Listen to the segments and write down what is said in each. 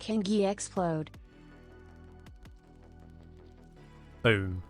Can ye explode? Boom.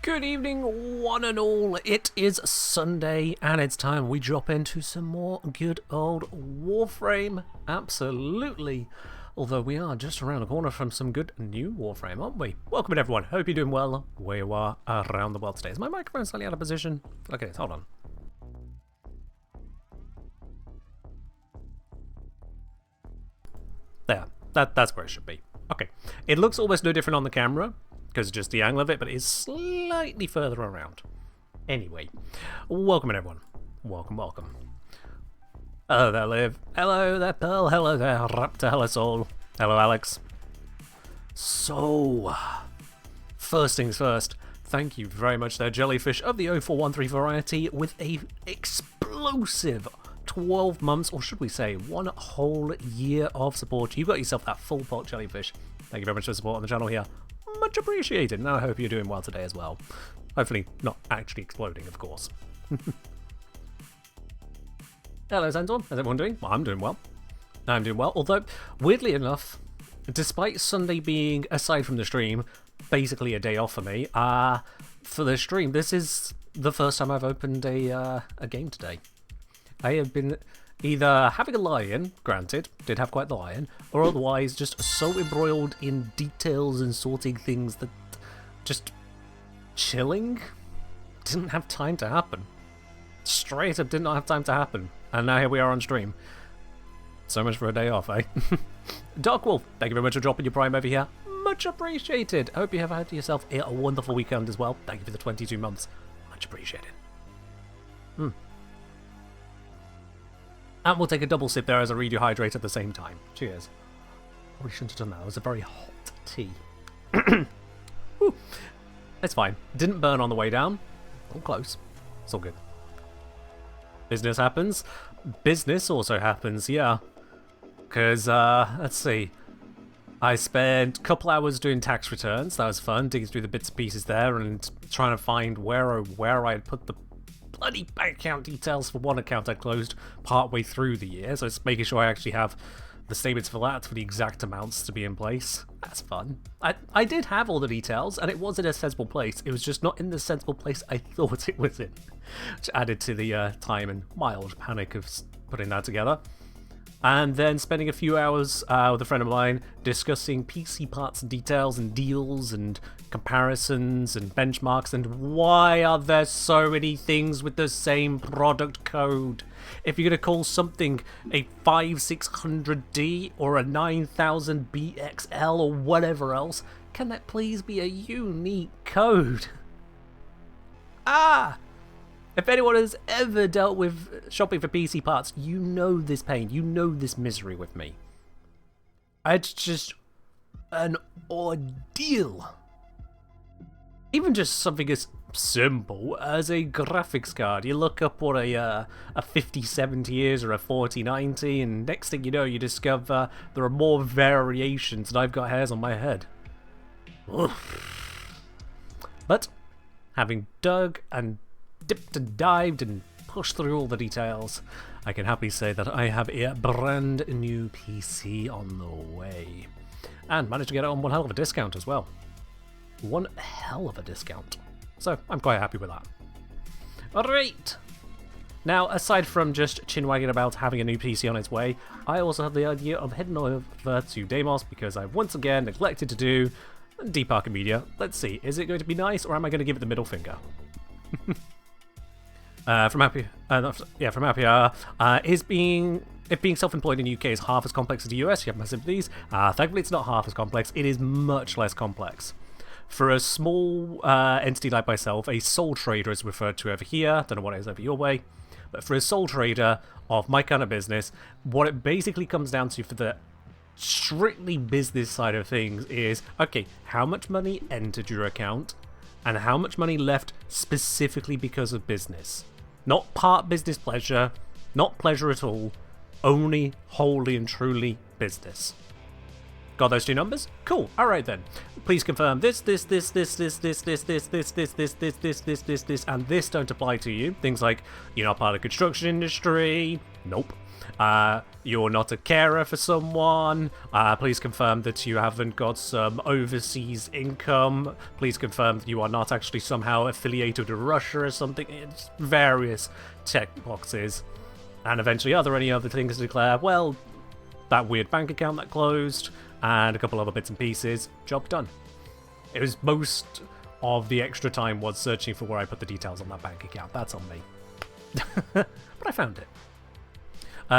Good evening, one and all. It is Sunday, and it's time we drop into some more good old Warframe. Absolutely. Although we are just around the corner from some good new Warframe, aren't we? Welcome in, everyone. Hope you're doing well where you are around the world today. Is my microphone slightly out of position? Look at it. Hold on. There. That's where it should be. Okay. It looks almost no different on the camera, because just the angle of it, but it is slightly further around. Anyway, welcome in, everyone. Welcome. Hello there, Liv. Hello there, Pearl. Hello there, Raptor. Hello, Soul. Hello, Alex. So, first things first, thank you very much there, Jellyfish of the 0413 variety, with a explosive 12 months, or should we say, 1 whole year of support. You got yourself that full pot, Jellyfish. Thank you very much for the support on the channel here. Much appreciated, and I hope you're doing well today as well. Hopefully not actually exploding, of course. Hello, Xandorn. How's everyone doing? Well, I'm doing well. I'm doing well, although, weirdly enough, despite Sunday being, aside from the stream, basically a day off for me, for the stream, this is the first time I've opened a game today. I have been either having a lie-in, granted, did have quite the lie-in, or otherwise just so embroiled in details and sorting things that just chilling didn't have time to happen. Straight up did not have time to happen. And now here we are on stream. So much for a day off, eh? Dark Wolf, thank you very much for dropping your Prime over here. Much appreciated. Hope you have had yourself a wonderful weekend as well. Thank you for the 22 months. Much appreciated. And we'll take a double sip there as I read you hydrate at the same time. Cheers. Probably shouldn't have done that. It was a very hot tea. Whew. It's fine. Didn't burn on the way down. All close. It's all good. Business happens. Business also happens, yeah. Because, let's see. I spent a couple hours doing tax returns. That was fun. Digging through the bits and pieces there and trying to find where I had put the bloody bank account details for one account I closed partway through the year, so it's making sure I actually have the statements for that, for the exact amounts to be in place. That's fun. I did have all the details, and it was in a sensible place. It was just not in the sensible place I thought it was in, which added to the time and mild panic of putting that together. And then spending a few hours with a friend of mine discussing PC parts and details and deals and comparisons and benchmarks and why are there so many things with the same product code? If you're going to call something a 5600D or a 9000BXL or whatever else, can that please be a unique code? If anyone has ever dealt with shopping for PC parts, you know this pain, you know this misery with me. It's just an ordeal. Even just something as simple as a graphics card. You look up what a 5070 is or a 4090, and next thing you know, you discover there are more variations, and I've got hairs on my head. Oof. But having dug and dipped and dived and pushed through all the details, I can happily say that I have a brand new PC on the way. And managed to get it on one hell of a discount as well. One hell of a discount. So I'm quite happy with that. Alright! Now, aside from just chinwagging about having a new PC on its way, I also have the idea of heading over to Deimos because I've once again neglected to do Deep Archimedia. Let's see, is it going to be nice or am I going to give it the middle finger? From Happy being self-employed in the UK is half as complex as the US. You have my sympathies. Thankfully, it's not half as complex. It is much less complex. For a small entity like myself, a sole trader is referred to over here. Don't know what it is over your way. But for a sole trader of my kind of business, what it basically comes down to for the strictly business side of things is, okay, how much money entered your account and how much money left specifically because of business. Not part business pleasure, not pleasure at all, only wholly and truly business. Got those two numbers? Cool. All right then. Please confirm this, and this don't apply to you. Things like you're not part of the construction industry. Nope. You're not a carer for someone. Please confirm that you haven't got some overseas income. Please confirm that you are not actually somehow affiliated to Russia or something. It's various check boxes. And eventually, are there any other things to declare? Well, that weird bank account that closed, and a couple other bits and pieces. Job done. It was most of the extra time was searching for where I put the details on that bank account. That's on me. But I found it.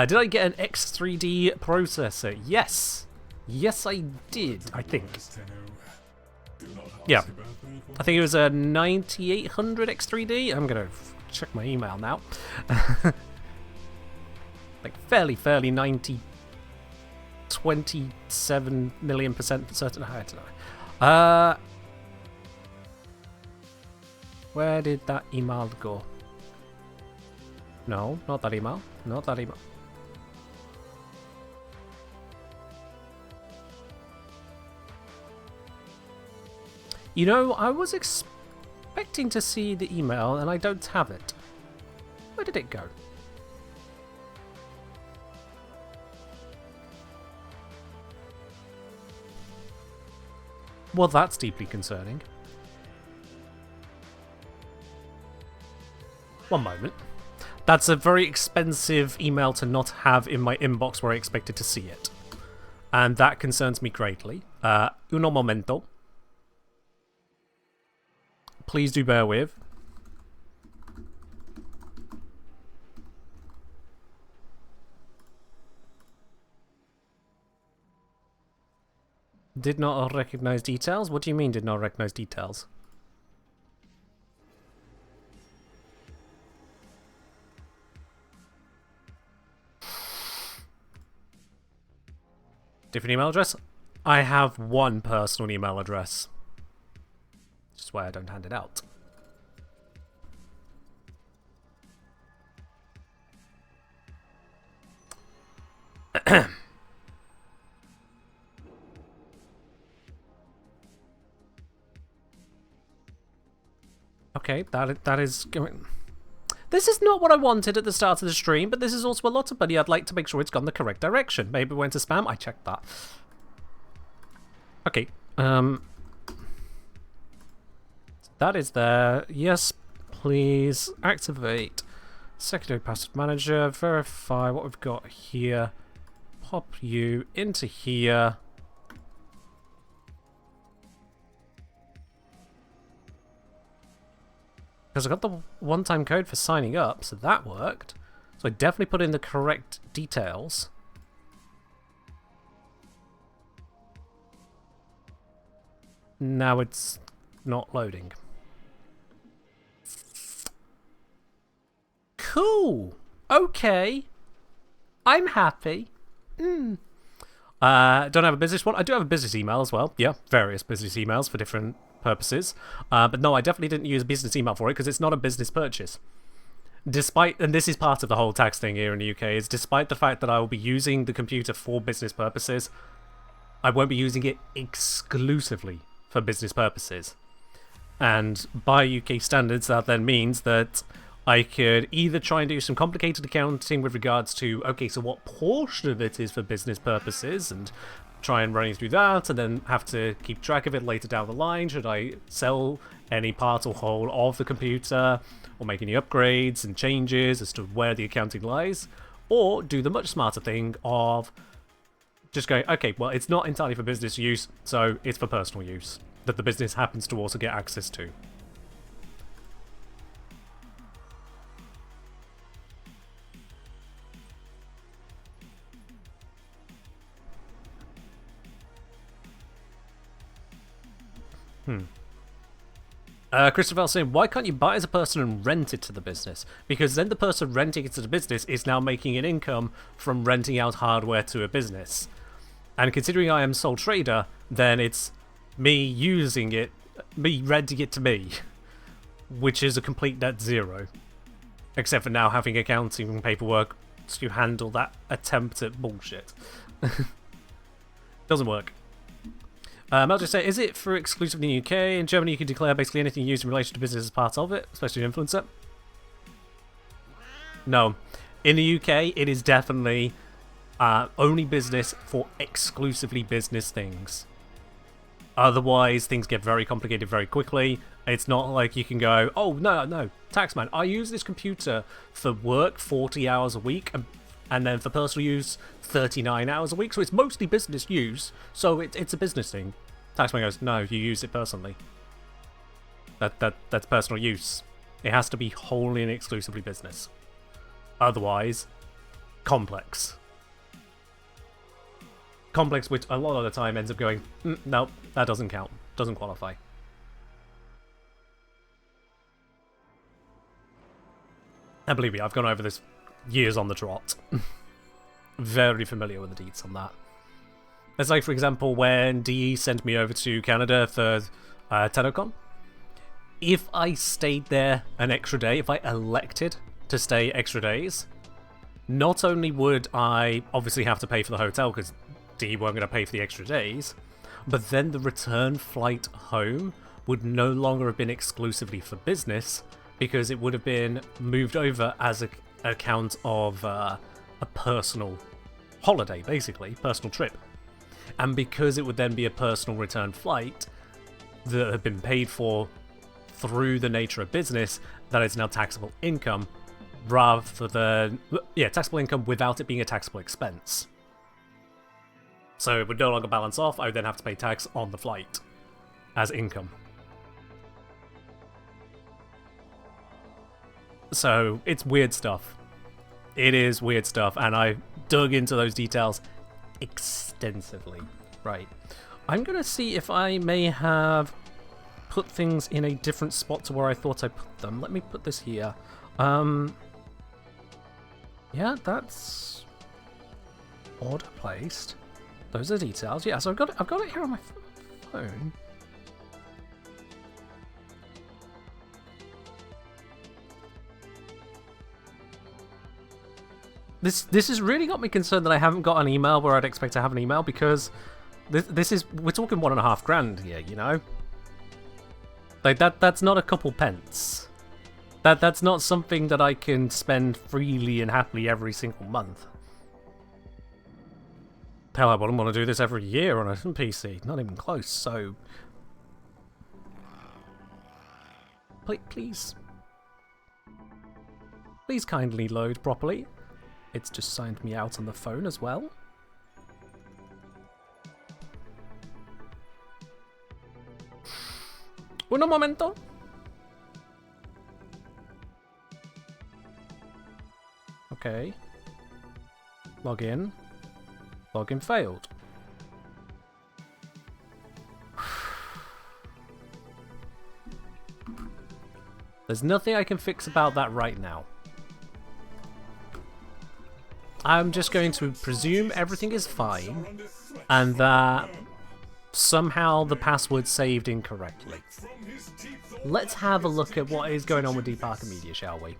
Did I get an X3D processor? Yes. Yes, I did, I think. Yeah. I think it was a 9800 X3D. I'm going to check my email now. Like fairly 27 million % for certain. I don't know. Where did that email go? No, not that email. Not that email. You know, I was expecting to see the email and I don't have it. Where did it go? Well, that's deeply concerning. One moment. That's a very expensive email to not have in my inbox where I expected to see it. And that concerns me greatly. Uno momento. Please do bear with. Did not recognize details? What do you mean did not recognize details? Different email address? I have one personal email address. Which is why I don't hand it out. Okay, that is going... This is not what I wanted at the start of the stream, but this is also a lot of money. I'd like to make sure it's gone the correct direction. Maybe it went to spam. I checked that. Okay. That is there. Yes, please. Activate secondary password manager. Verify what we've got here. Pop you into here. Because I got the one-time code for signing up, so that worked. So I definitely put in the correct details. Now it's not loading. Cool. Okay. I'm happy. Don't have a business one. I do have a business email as well. Yeah, various business emails for different purposes. But no, I definitely didn't use a business email for it because it's not a business purchase. Despite, and this is part of the whole tax thing here in the UK, is despite the fact that I will be using the computer for business purposes, I won't be using it exclusively for business purposes. And by UK standards, that then means that I could either try and do some complicated accounting with regards to, okay, so what portion of it is for business purposes, and try and run through that, and then have to keep track of it later down the line. Should I sell any part or whole of the computer, or make any upgrades and changes as to where the accounting lies? Or do the much smarter thing of just going, okay, well, it's not entirely for business use, so it's for personal use, that the business happens to also get access to. Christopher saying, why can't you buy as a person and rent it to the business? Because then the person renting it to the business is now making an income from renting out hardware to a business. And considering I am sole trader, then it's me using it, me renting it to me, which is a complete net zero. Except for now having accounting and paperwork to handle that attempt at bullshit. Doesn't work. I'll just say, is it for exclusively in the UK? In Germany, you can declare basically anything used in relation to business as part of it, especially an influencer. No. In the UK, it is definitely only business for exclusively business things. Otherwise, things get very complicated very quickly. It's not like you can go, oh, no, taxman, I use this computer for work 40 hours a week, and then for personal use 39 hours a week, so it's mostly business use, so it's a business thing. Taxman goes, no, you use it personally. That's personal use. It has to be wholly and exclusively business. Otherwise, complex. Complex, which a lot of the time ends up going, no, that doesn't count, doesn't qualify. And believe me, I've gone over this years on the trot. Very familiar with the deets on that. It's like, for example, when DE sent me over to Canada for TennoCon. If I stayed there an extra day, if I elected to stay extra days, not only would I obviously have to pay for the hotel because DE weren't going to pay for the extra days, but then the return flight home would no longer have been exclusively for business because it would have been moved over as an account of a personal holiday, basically, personal trip. And because it would then be a personal return flight that had been paid for through the nature of business, that is now taxable income rather than, taxable income without it being a taxable expense. So it would no longer balance off. I would then have to pay tax on the flight as income. So it's weird stuff. It is weird stuff, and I dug into those details extensively. Right. I'm going to see if I may have put things in a different spot to where I thought I put them. Let me put this here. Yeah, that's order placed. Those are details. Yeah, so I've got it here on my phone. This has really got me concerned that I haven't got an email where I'd expect to have an email, because this is, we're talking $1.5 grand here, you know? Like that's not a couple pence. That's not something that I can spend freely and happily every single month. Hell, I wouldn't want to do this every year on a PC. Not even close, so... Please. Please kindly load properly. It's just signed me out on the phone as well. Un momento. Okay. Login. Login failed. There's nothing I can fix about that right now. I'm just going to presume everything is fine, and that somehow the password saved incorrectly. Let's have a look at what is going on with Deep Parker Media, shall we?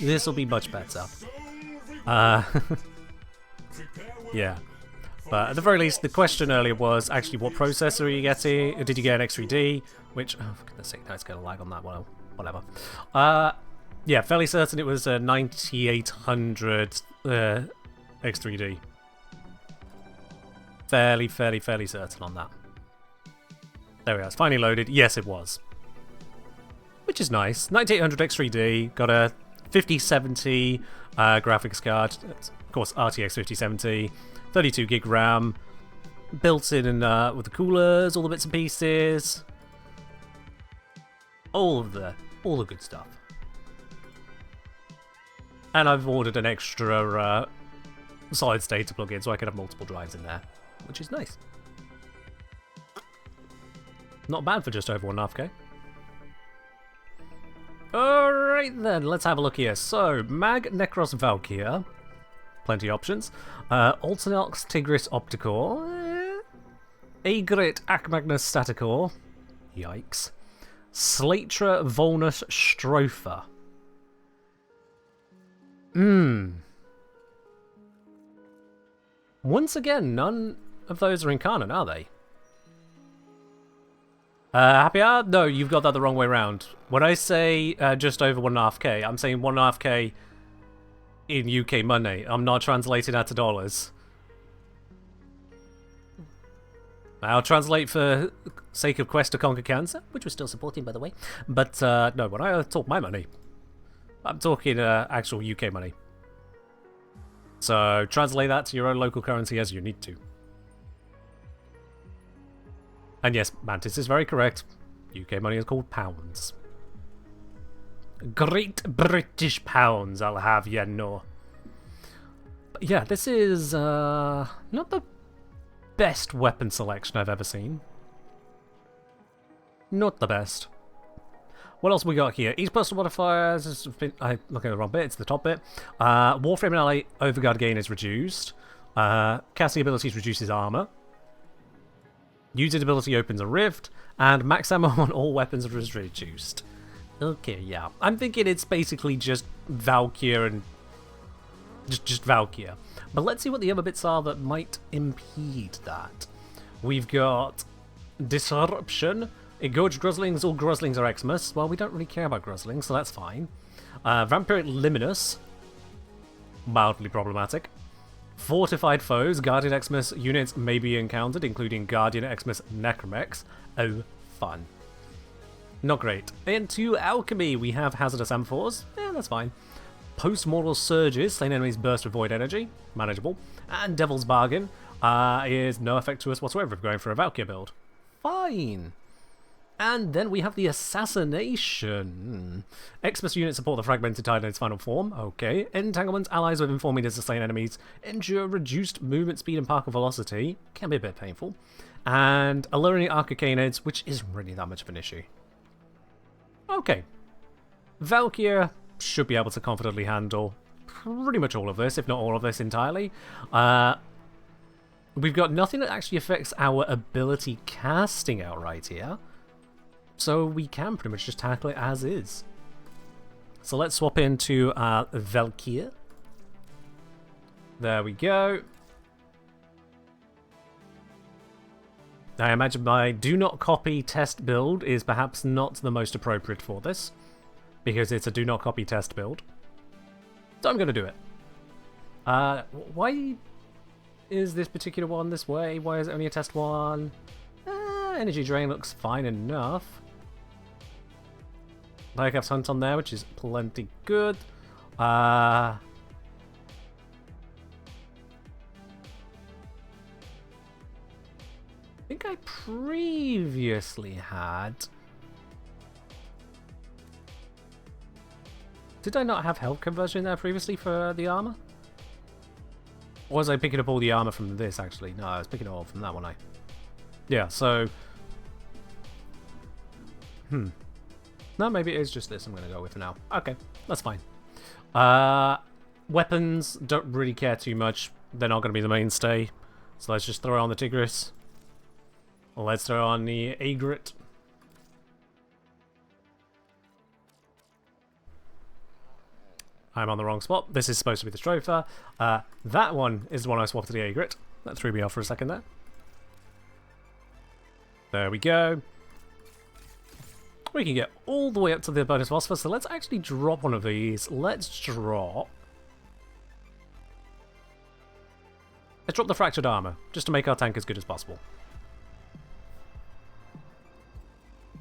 This will be much better. Yeah. But at the very least, the question earlier was actually what processor are you getting? Did you get an X3D? Which, oh, for goodness sake, no, it's going to lag on that one. whatever. Yeah, fairly certain it was 9800 X3D. Fairly certain on that. There we go, it's finally loaded. Yes, it was. Which is nice. 9800 X3D, got a 5070 graphics card, of course RTX 5070, 32 gig RAM, built in with the coolers, all the bits and pieces, all the good stuff. And I've ordered an extra solid state to plug in so I can have multiple drives in there, which is nice. Not bad for just over 1.5K. Alright then, let's have a look here. So, Mag Necros Valkyr. Plenty of options. Alternox Tigris Opticore. Aegret Acmagnus Staticore. Yikes. Slatra Volnus Stropher. Once again, none of those are in canon, are they? Happy hour? No, you've got that the wrong way around. When I say just over 1.5K, I'm saying 1.5K in UK money. I'm not translating that to dollars. I'll translate for sake of Quest to Conquer Cancer, which we're still supporting, by the way. But no, when I talk my money, I'm talking actual UK money. So translate that to your own local currency as you need to. And yes, Mantis is very correct. UK money is called pounds. Great British pounds, I'll have you know. But yeah, this is not the best weapon selection I've ever seen. Not the best. What else we got here? Each personal modifiers. I'm looking at the wrong bit. It's the top bit. Warframe and ally overguard gain is reduced. Casting abilities reduces armor. Using ability opens a rift, and max ammo on all weapons is reduced. Okay, yeah. I'm thinking it's basically just Valkyr and just Valkyr. But let's see what the other bits are that might impede that. We've got Disruption. Engorged Groslings. All Groslings are Xmas. Well, we don't really care about Groslings, so that's fine. Vampiric Liminus. Mildly problematic. Fortified foes. Guardian Xmas units may be encountered, including Guardian Xmas Necromex. Oh, fun. Not great. Into Alchemy, we have Hazardous Amphors. Yeah, that's fine. Post-mortal Surges. Slain enemies burst with void energy. Manageable. And Devil's Bargain is no effect to us whatsoever if we're going for a Valkyr build. Fine. And then we have the Assassination. Xmas units support the Fragmented Tide in its final form. Okay. Entanglement. Allies with informing as the slain enemies endure reduced movement speed and particle velocity. Can be a bit painful. And Alluring Arcanids, which isn't really that much of an issue. Okay. Valkyr should be able to confidently handle pretty much all of this, if not all of this entirely. We've got nothing that actually affects our ability casting outright here. So we can pretty much just tackle it as is. So let's swap into Valkyr. There we go. I imagine my do not copy test build is perhaps not the most appropriate for this, because it's a do not copy test build. So I'm going to do it. Why is this particular one this way? Why is it only a test one? Energy drain looks fine enough. Lycav's Hunt on there, which is plenty good. I think I previously had... Did I not have health conversion there previously for the armor? Or was I picking up all the armor from this, actually? No, I was picking it all from that one, Yeah, so... No, maybe it is just this I'm going to go with for now. Okay, that's fine. Weapons, don't really care too much. They're not going to be the mainstay. So let's just throw on the Tigris. Let's throw on the Aegret. I'm on the wrong spot. This is supposed to be the Stropher. That one is the one I swapped to the Aegret. That threw me off for a second there. There we go. We can get all the way up to the bonus phosphorus, so let's actually drop one of these. Let's drop the fractured armor, just to make our tank as good as possible.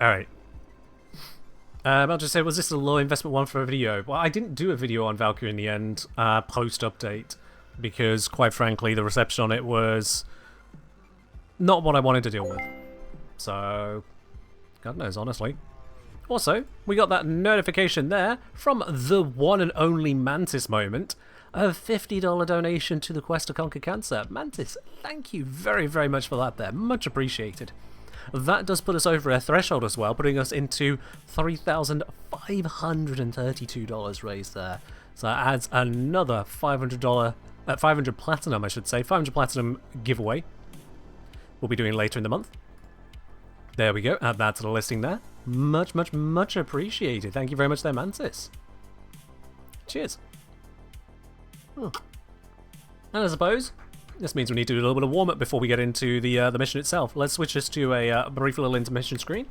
Alright. I'll just say, was this a low investment one for a video? Well, I didn't do a video on Valkyrie in the end, post-update, because, quite frankly, the reception on it was not what I wanted to deal with. So, God knows, honestly. Also, we got that notification there from the one and only Mantis moment, a $50 donation to the Quest to Conquer Cancer. Mantis, thank you very, very much for that there. Much appreciated. That does put us over a threshold as well, putting us into $3,532 raised there. So that adds another $500 platinum, I should say, 500 platinum giveaway. We'll be doing later in the month. There we go, add that to the listing there. Much, much, much appreciated. Thank you very much there, Mantis. Cheers. And I suppose this means we need to do a little bit of warm-up before we get into the mission itself. Let's switch this to a brief little intermission screen.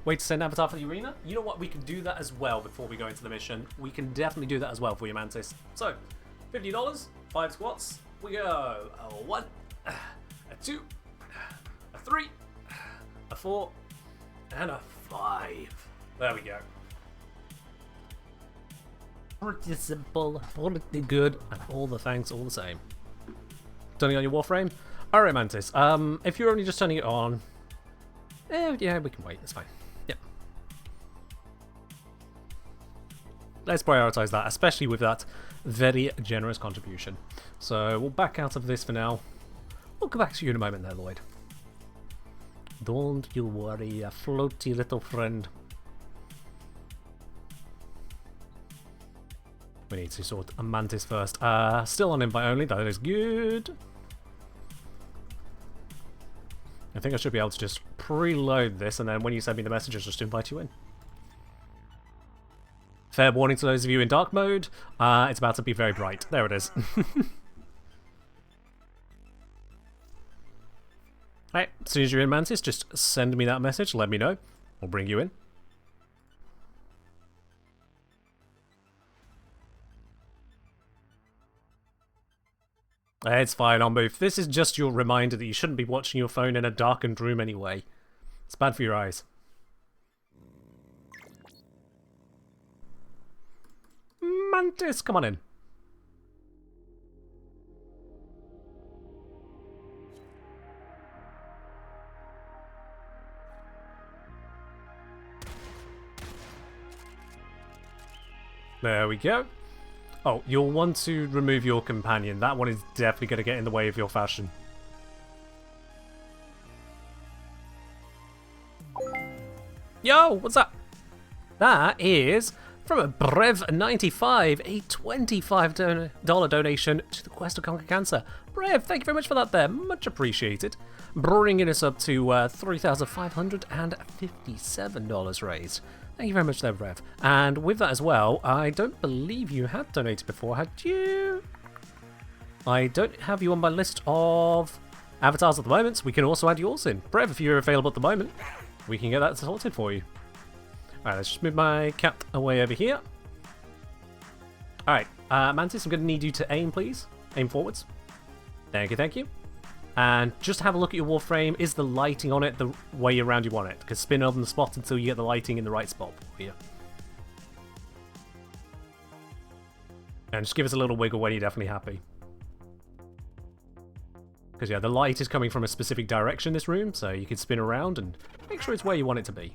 Wait to send Avatar for the arena? You know what, we can do that as well before we go into the mission. We can definitely do that as well for you, Mantis. So, $50, 5 squats, we go. A 1, a 2, a 3, a 4, and a 5. There we go. Pretty simple, pretty good, and all the thanks all the same. Turning on your Warframe? Alright, Mantis, if you're only just turning it on... yeah, we can wait, it's fine. Yep. Let's prioritize that, especially with that very generous contribution. So, we'll back out of this for now. We'll come back to you in a moment there, Lloyd. Don't you worry, a floaty little friend. We need to sort a Mantis first. Still on invite only, that is good. I think I should be able to just preload this, and then when you send me the messages, just invite you in. Fair warning to those of you in dark mode, it's about to be very bright. There it is. Alright, as soon as you're in, Mantis, just send me that message, let me know. We'll bring you in. It's fine, Ombu. This is just your reminder that you shouldn't be watching your phone in a darkened room anyway. It's bad for your eyes. Mantis, come on in. There we go. Oh, you'll want to remove your companion. That one is definitely going to get in the way of your fashion. Yo, what's up? That is from a Brev95, a $25 donation to the Quest to Conquer Cancer. Brev, thank you very much for that there. Much appreciated. Bringing us up to $3,557 raised. Thank you very much there, Rev. And with that as well, I don't believe you had donated before, had you? I don't have you on my list of avatars at the moment, so we can also add yours in. Rev, if you're available at the moment, we can get that sorted for you. Alright, let's just move my cat away over here. Alright, Mantis, I'm going to need you to aim, please. Aim forwards. Thank you, thank you. And just have a look at your Warframe. Is the lighting on it the way around you want it? Because spin on the spot until you get the lighting in the right spot for you. And just give us a little wiggle when you're definitely happy. Because yeah, the light is coming from a specific direction in this room, so you can spin around and make sure it's where you want it to be.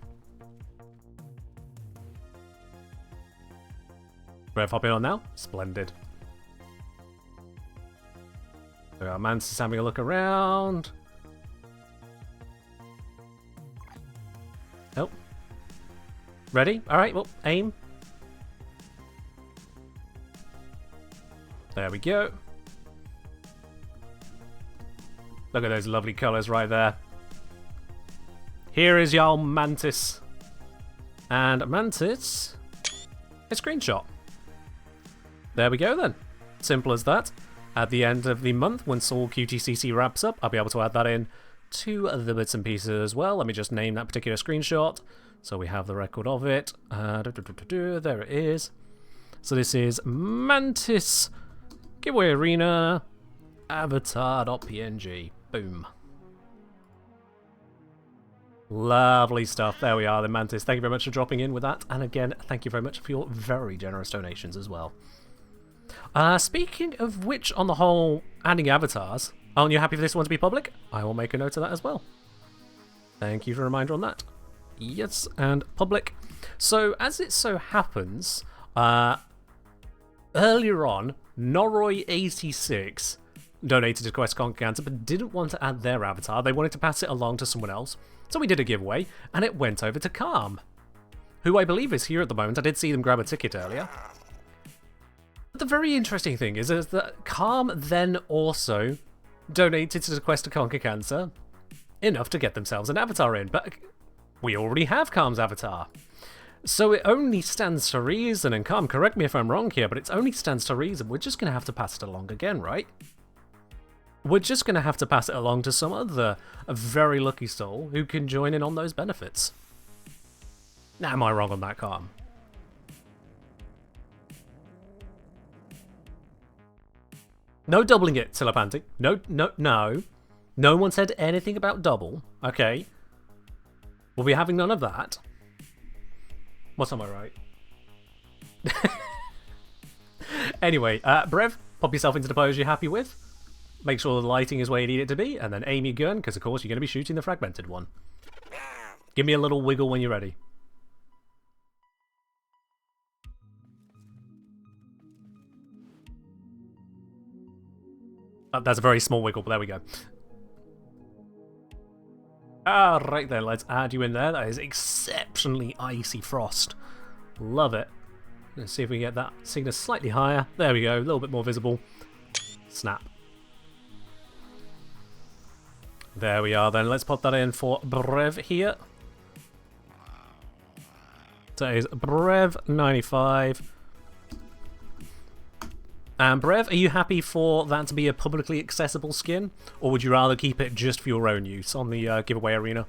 Rev, hop in on now. Splendid. So our Mantis is having a look around. Oh. Ready? Alright, well, aim. There we go. Look at those lovely colours right there. Here is your Mantis. And Mantis, a screenshot. There we go then. Simple as that. At the end of the month, when Soul QTCC wraps up, I'll be able to add that in two other bits and pieces as well. Let me just name that particular screenshot so we have the record of it. There it is. So this is Mantis Giveaway Arena avatar.png. Boom. Lovely stuff. There we are, the Mantis. Thank you very much for dropping in with that. And again, thank you very much for your very generous donations as well. Speaking of which, on the whole, adding avatars, aren't you happy for this one to be public? I will make a note of that as well. Thank you for a reminder on that. Yes, and public. So, as it so happens, earlier on, Noroi86 donated to Quest Conquer Cancer, but didn't want to add their avatar. They wanted to pass it along to someone else. So we did a giveaway, and it went over to Calm, who I believe is here at the moment. I did see them grab a ticket earlier. But the very interesting thing is that Calm then also donated to the Quest to Conquer Cancer enough to get themselves an avatar in, but we already have Calm's avatar. So it only stands to reason, and Calm, correct me if I'm wrong here, but it only stands to reason we're just going to have to pass it along again, right? We're just going to have to pass it along to some other very lucky soul who can join in on those benefits. Now, am I wrong on that, Calm? No doubling it, Silapanti. No. No one said anything about double. Okay. We'll be having none of that. What's on my right? Anyway, Brev, pop yourself into the pose you're happy with. Make sure the lighting is where you need it to be, and then aim your gun, because of course you're going to be shooting the fragmented one. Give me a little wiggle when you're ready. Oh, that's a very small wiggle, but there we go. Right then, let's add you in there. That is exceptionally icy frost. Love it. Let's see if we can get that signal slightly higher. There we go, a little bit more visible. Snap. There we are then. Let's pop that in for Brev here. That is Brev95. And Brev, are you happy for that to be a publicly accessible skin? Or would you rather keep it just for your own use on the giveaway arena?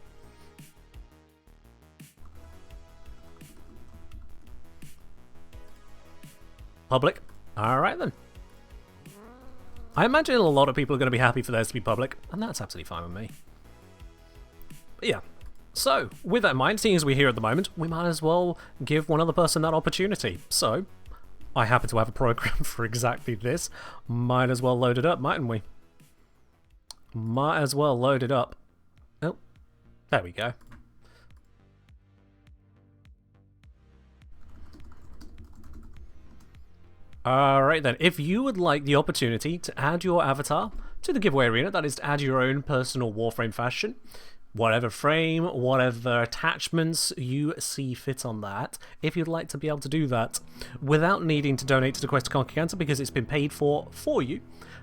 Public? Alright then. I imagine a lot of people are going to be happy for theirs to be public, and that's absolutely fine with me. But yeah, so with that in mind, seeing as we're here at the moment, we might as well give one other person that opportunity. So, I happen to have a program for exactly this. Might as well load it up, mightn't we? Might as well load it up. Oh, there we go. Alright then, if you would like the opportunity to add your avatar to the giveaway arena, that is to add your own personal Warframe fashion, whatever frame, whatever attachments you see fit on that, if you'd like to be able to do that without needing to donate to the Quest to Conquer Cancer because it's been paid for you,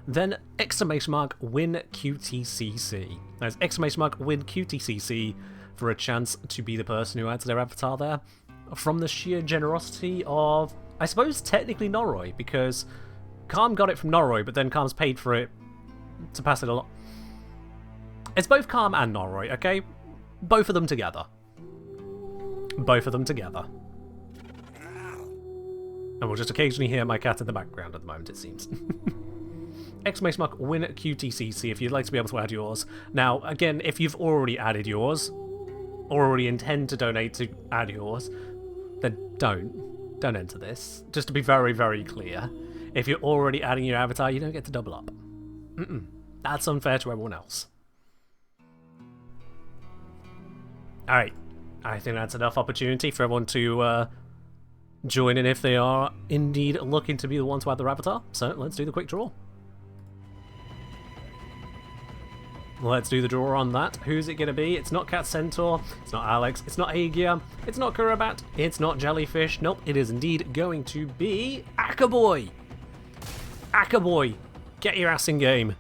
then !win QTCC. That's !win QTCC for a chance to be the person who adds their avatar there from the sheer generosity of, I suppose, technically Noroi, because Calm got it from Noroi, but then Calm's paid for it to pass it along. It's both Calm and Noroi, okay? Both of them together. Both of them together. And we'll just occasionally hear my cat in the background at the moment, it seems. !win QTCC if you'd like to be able to add yours. Now, again, if you've already added yours, or already intend to donate to add yours, then don't enter this. Just to be very, very clear, if you're already adding your avatar, you don't get to double up. That's unfair to everyone else. Alright, I think that's enough opportunity for everyone to join in if they are indeed looking to be the one to add their avatar. So let's do the quick draw. Let's do the draw on that. Who's it going to be? It's not Cat Centaur, it's not Alex, it's not Agia, it's not Kurabat, it's not Jellyfish. Nope, it is indeed going to be Akaboy! Akaboy, get your ass in game.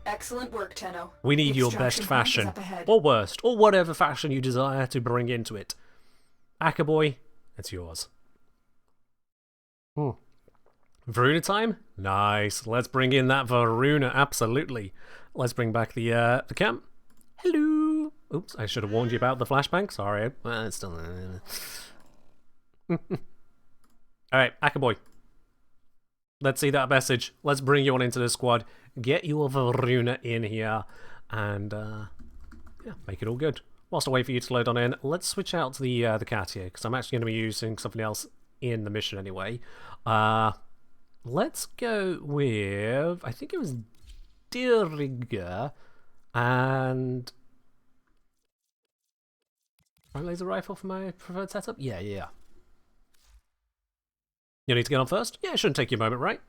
Excellent work, Tenno. We need your best fashion, or worst, or whatever fashion you desire to bring into it. Akaboy, it's yours. Varuna time? Nice. Let's bring in that Varuna, absolutely. Let's bring back the camp. Hello. Oops, I should have warned you about the flashbang. Sorry. Well, it's still... Alright, Ackerboy. Let's see that message. Let's bring you on into the squad. Get your Varuna in here. And, yeah, make it all good. Whilst I wait for you to load on in, let's switch out to the cat here, because I'm actually going to be using something else in the mission anyway. Let's go with... I think it was Dirga and... Right laser rifle for my preferred setup? Yeah. You need to get on first? Yeah, it shouldn't take you a moment, right?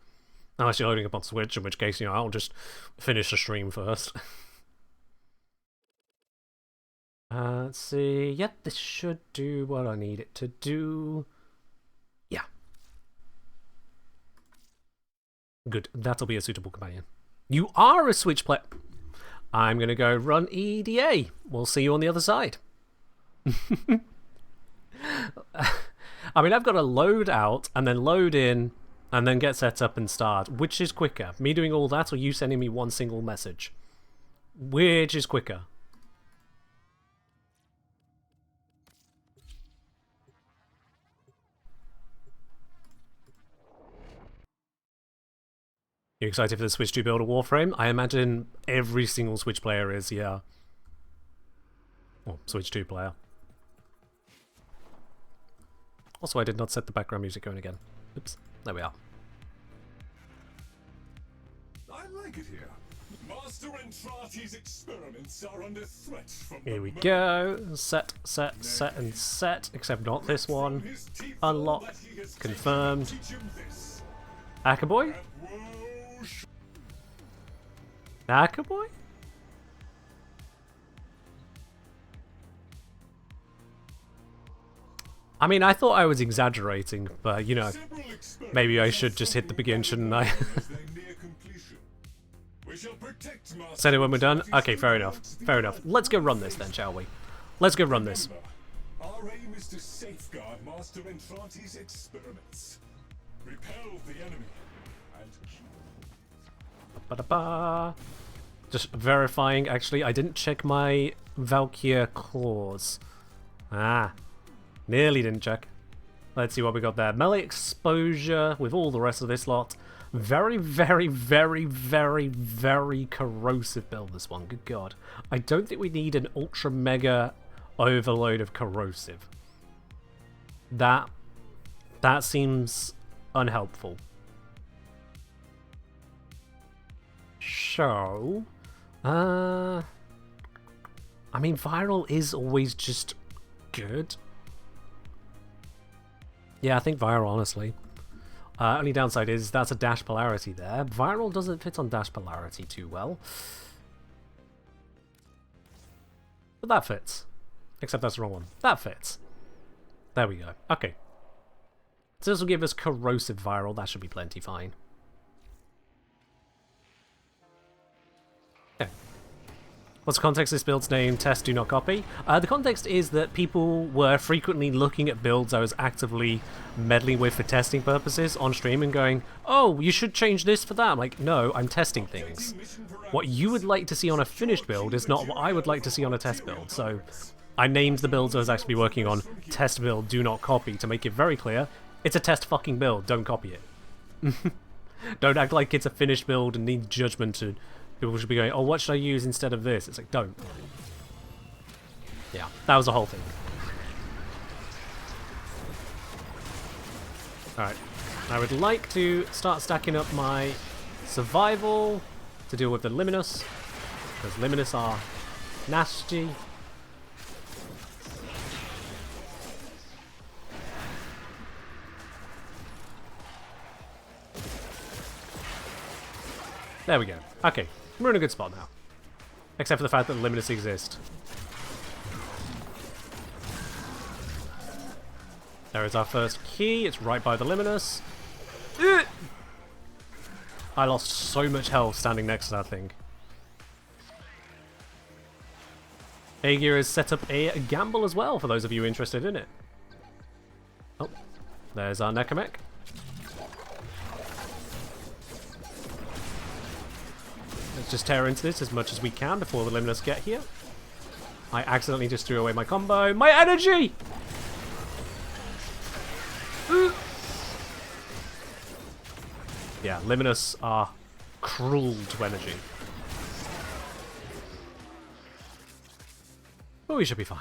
Unless you're loading up on Switch, in which case, you know, I'll just finish the stream first. Let's see. Yep, this should do what I need it to do. Yeah. Good. That'll be a suitable companion. You are a Switch player. I'm going to go run ETA. We'll see you on the other side. I mean, I've got to load out and then load in and then get set up and start. Which is quicker? Me doing all that or you sending me one single message? Which is quicker? You excited for the Switch 2 build of Warframe? I imagine every single Switch player is, yeah. Well, Switch 2 player. Also, I did not set the background music going again. Oops. There we are. I like it here. Master Entrati's experiments are under threat from Here we go. Set, and set. Except not this one. Unlock. Confirmed. Ackerboy? Ackerboy? I mean, I thought I was exaggerating, but, you know, maybe I should just hit the begin, shouldn't I? Send it when we're done? Okay, fair enough. Fair enough. Let's go run this then, shall we? Let's go run this. Our aim is to safeguard Master Entrati's experiments. Repel the enemy and Ba-da-ba. Just verifying, actually, I didn't check my Valkyr claws. Ah. Nearly didn't check. Let's see what we got there. Melee exposure with all the rest of this lot. Very, very, very, very, very corrosive build, this one. Good God. I don't think we need an ultra mega overload of corrosive. That seems unhelpful. So, I mean, viral is always just good. Yeah, I think viral, honestly. Only downside is that's a dash polarity there. Viral doesn't fit on dash polarity too well. But that fits. Except that's the wrong one. That fits. There we go. Okay. So this will give us corrosive viral. That should be plenty fine. Okay. What's the context of this build's name? Test, do not copy. The context is that people were frequently looking at builds I was actively meddling with for testing purposes on stream and going, oh, you should change this for that. I'm like, no, I'm testing things. What you would like to see on a finished build is not what I would like to see on a test build. So I named the builds I was actually working on test build, do not copy, to make it very clear. It's a test fucking build, don't copy it. Don't act like it's a finished build and need judgment to... People should be going, oh, what should I use instead of this? It's like, don't. Yeah, that was the whole thing. Alright, I would like to start stacking up my survival to deal with the Luminous, because Luminous are nasty. There we go. Okay, we're in a good spot now. Except for the fact that Luminous exist. There is our first key. It's right by the Luminous. I lost so much health standing next to that thing. Aegir has set up a gamble as well, for those of you interested in it. Oh, there's our Necromech. Let's just tear into this as much as we can before the Luminous get here. I accidentally just threw away my combo. My energy! Yeah, Luminous are cruel to energy. But we should be fine.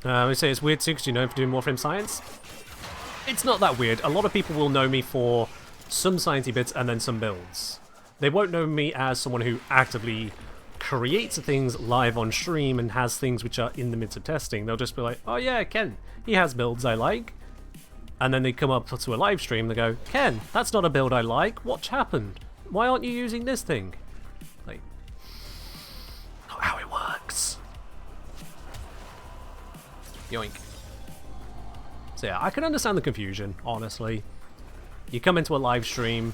We say it's weird too because you're known for doing Warframe science. It's not that weird. A lot of people will know me for some sciencey bits and then some builds. They won't know me as someone who actively creates things live on stream and has things which are in the midst of testing. They'll just be like, oh yeah, Ken, he has builds I like. And then they come up to a live stream and they go, Ken, that's not a build I like. What happened? Why aren't you using this thing? Like, not how it works. Yoink. So yeah, I can understand the confusion, honestly. You come into a live stream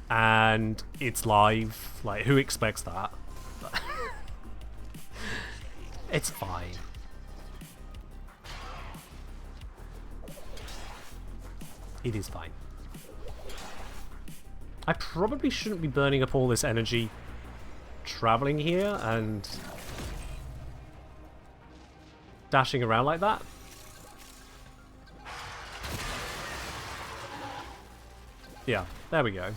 and it's live. Like, who expects that? It's fine. It is fine. I probably shouldn't be burning up all this energy traveling here and dashing around like that. Yeah, there we go.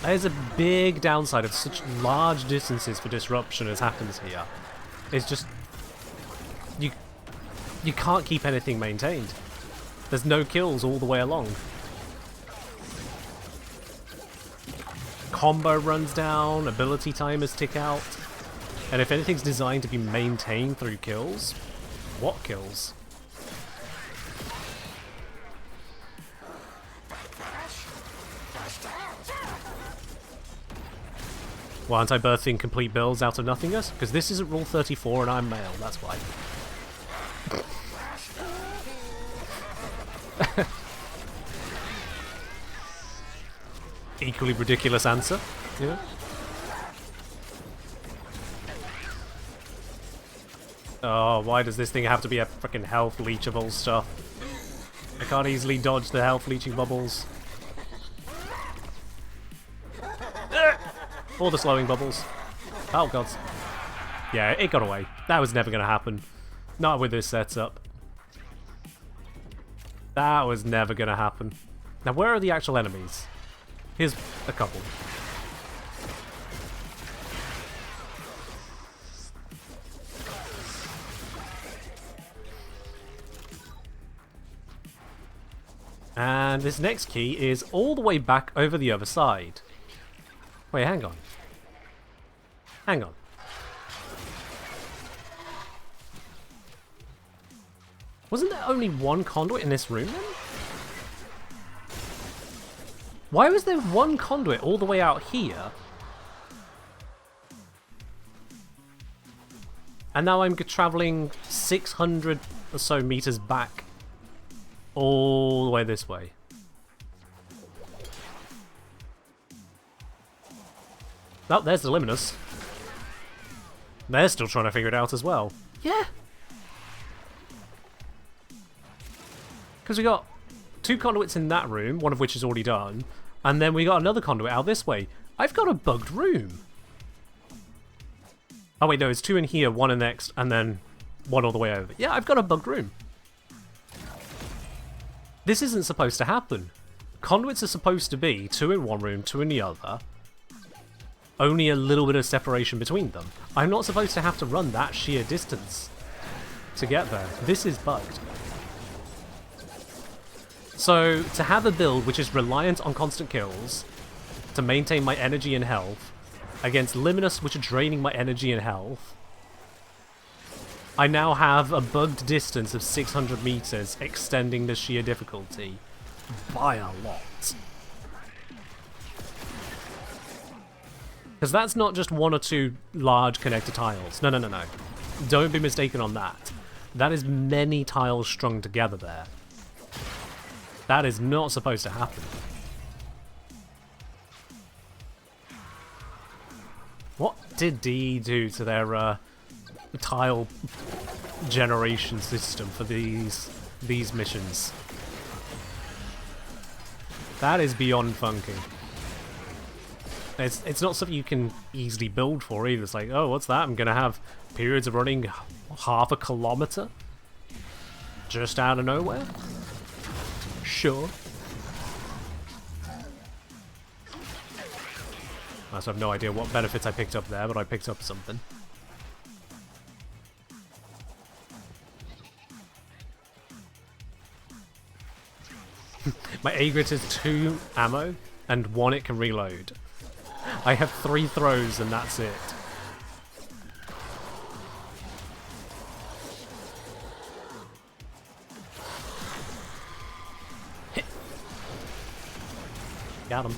There's a big downside of such large distances for disruption as happens here. It's just you can't keep anything maintained. There's no kills all the way along. Combo runs down, ability timers tick out, and if anything's designed to be maintained through kills, what kills? Why aren't I birthing complete builds out of nothingness? Because this isn't rule 34 and I'm male, that's why. Equally ridiculous answer, you know? Oh, why does this thing have to be a freaking health leechable stuff? I can't easily dodge the health leeching bubbles. Or the slowing bubbles. Oh, gods. Yeah, it got away. That was never going to happen. Not with this setup. That was never going to happen. Now, where are the actual enemies? Here's a couple. And this next key is all the way back over the other side. Wait, hang on. Hang on. Wasn't there only one conduit in this room then? Why was there one conduit all the way out here? And now I'm traveling 600 or so meters back. All the way this way. Oh, there's the Luminous. They're still trying to figure it out as well. Yeah. Because we got 2 conduits in that room, one of which is already done, and then we got another conduit out this way. I've got a bugged room. Oh wait, no, it's 2 in here, 1 in next, and then 1 all the way over. Yeah, I've got a bugged room. This isn't supposed to happen. Conduits are supposed to be 2 in one room, 2 in the other. Only a little bit of separation between them. I'm not supposed to have to run that sheer distance to get there. This is bugged. So, to have a build which is reliant on constant kills to maintain my energy and health against Luminous which are draining my energy and health, I now have a bugged distance of 600 meters extending the sheer difficulty by a lot. Because that's not just 1 or 2 large connector tiles. No, no, no, no. Don't be mistaken on that. That is many tiles strung together there. That is not supposed to happen. What did DE do to their tile generation system for these missions? That is beyond funky. It's not something you can easily build for either. It's like, oh, what's that? I'm gonna have periods of running half a kilometer just out of nowhere? Sure. I also have no idea what benefits I picked up there, but I picked up something. My A-grit is 2 ammo, and 1 it can reload. I have 3 throws, and that's it. Hit. Got him.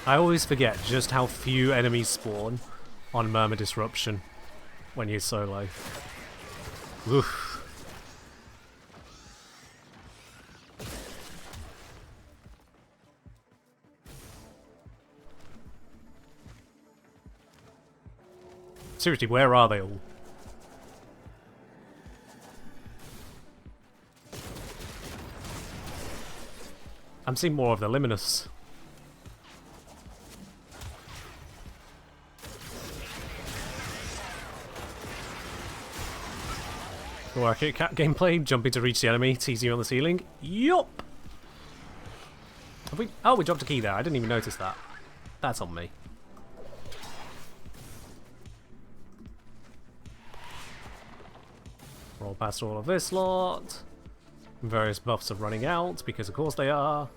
I always forget just how few enemies spawn on Murmur Disruption when you're solo. Oof. Seriously, where are they all? I'm seeing more of the Liminus. Arcade cat gameplay, jumping to reach the enemy, teasing you on the ceiling. Yup! Have we? Oh, we dropped a key there. I didn't even notice that. That's on me. Roll past all of this lot. Various buffs are running out, because of course they are.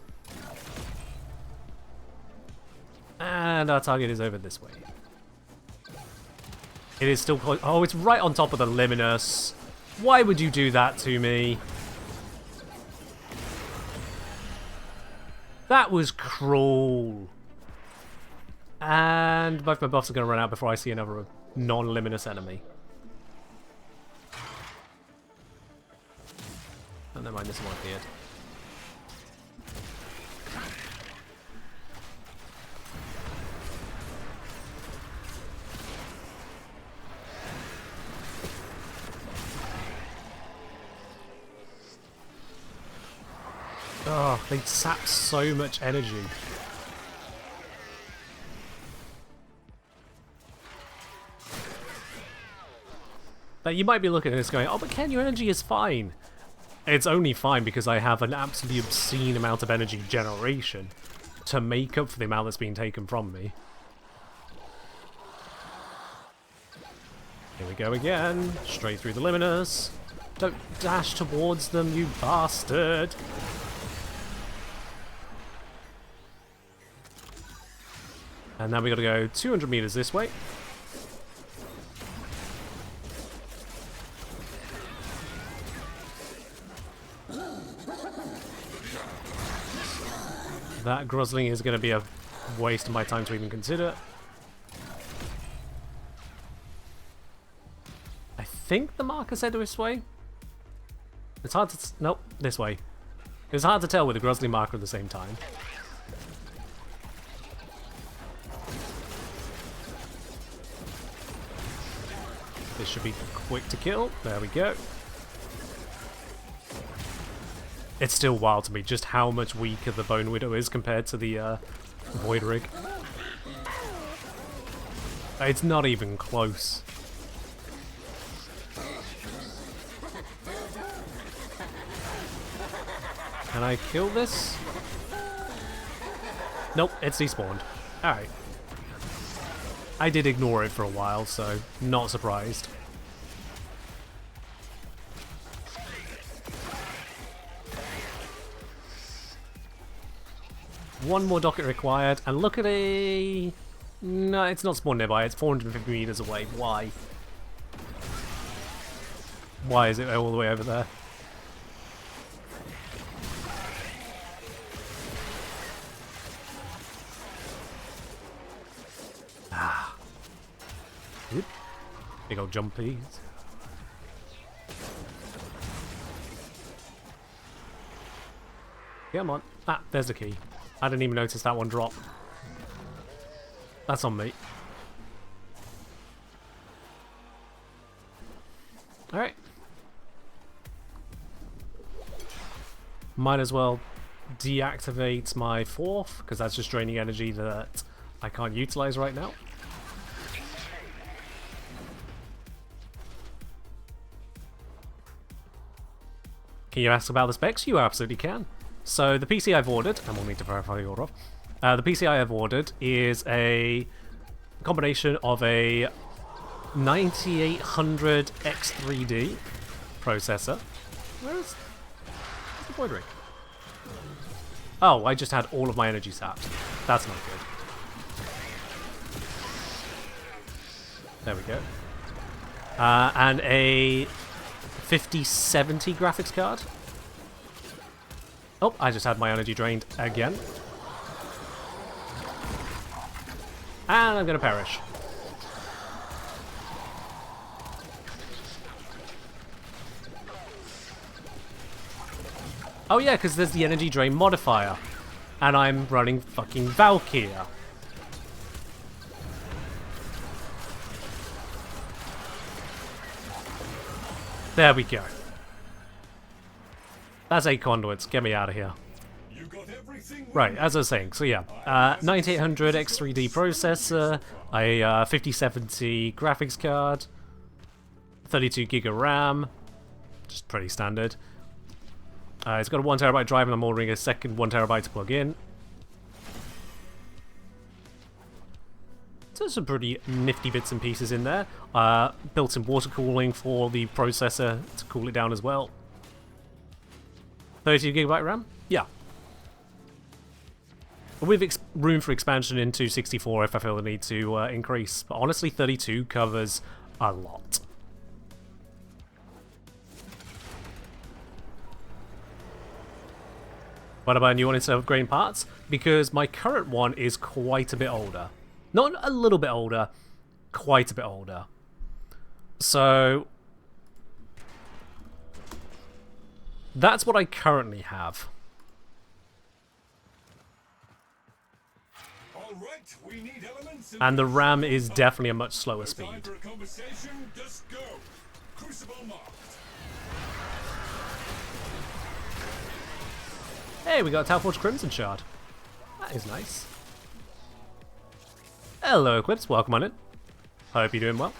And our target is over this way. It is still close. Oh, it's right on top of the Liminus. Why would you do that to me? That was cruel. And both my buffs are going to run out before I see another non-Liminus enemy. Oh, never mind, this one appeared. Oh, they sap so much energy. But you might be looking at this going, oh, but Ken, your energy is fine. It's only fine because I have an absolutely obscene amount of energy generation to make up for the amount that's being taken from me. Here we go again. Straight through the Liminus. Don't dash towards them, you bastard. And now we gotta go 200 meters this way. That Grozling is going to be a waste of my time to even consider. I think the marker said this way. It's hard to... Nope, this way. It's hard to tell with the Grozling marker at the same time. This should be quick to kill. There we go. It's still wild to me just how much weaker the Bone Widow is compared to the Void Rig. It's not even close. Can I kill this? Nope, it's despawned. Alright. I did ignore it for a while, so not surprised. One more docket required, and look at a... No, it's not spawned nearby, it's 450 meters away. Why? Why is it all the way over there? Ah. Oop. Big old jumpies. Come on. Ah, there's the key. I didn't even notice that one drop. That's on me. Alright. Might as well deactivate my fourth, because that's just draining energy that I can't utilize right now. Can you ask about the specs? You absolutely can. So the PC I've ordered, and we'll need to verify the order off. The PC I have ordered is a combination of a 9800 X3D processor. Where's the embroidery? Oh, I just had all of my energy sapped. That's not good. There we go. And a 5070 graphics card. Oh, I just had my energy drained again. And I'm gonna perish. Oh yeah, because there's the energy drain modifier. And I'm running fucking Valkyria. There we go. That's 8 conduits. Get me out of here. You got everything we Right, need. as I was saying, so yeah, 9800 X3D processor, a 5070 graphics card, 32 gig of RAM, just pretty standard. It's got a 1TB drive and I'm ordering a second 1TB to plug in. So there's some pretty nifty bits and pieces in there. Built-in water cooling for the processor to cool it down as well. 32GB RAM? Yeah. With room for expansion into 64 if I feel the need to increase. But honestly, 32 covers a lot. What about a new one instead of upgrading parts? Because my current one is quite a bit older. Not a little bit older, quite a bit older. So that's what I currently have. All right, we need elements And the RAM is definitely a much slower Time speed. for a conversation, just go. Crucible marked. Hey, we got a Talforge Crimson Shard. That is nice. Hello, Eclipse. Welcome on in. Hope you're doing well.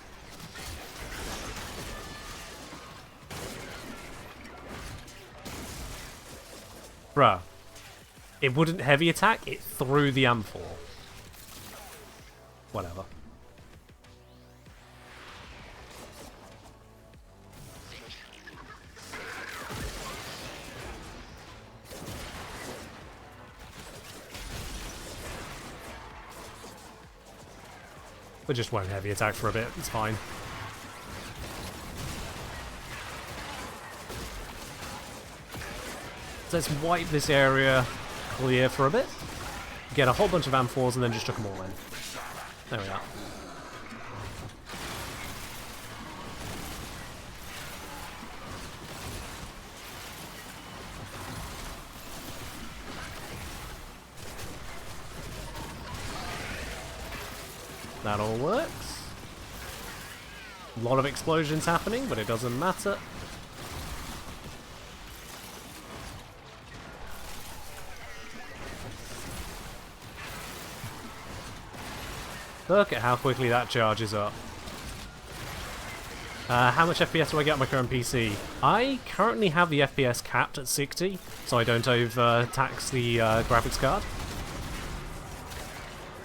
Bruh. It wouldn't heavy attack, it threw the M4. Whatever. We just won't heavy attack for a bit, it's fine. So let's wipe this area clear for a bit. Get a whole bunch of M4s and then just chuck them all in. There we are. That all works. A lot of explosions happening, but it doesn't matter. Look at how quickly that charges up. How much FPS do I get on my current PC? I currently have the FPS capped at 60, so I don't overtax the graphics card.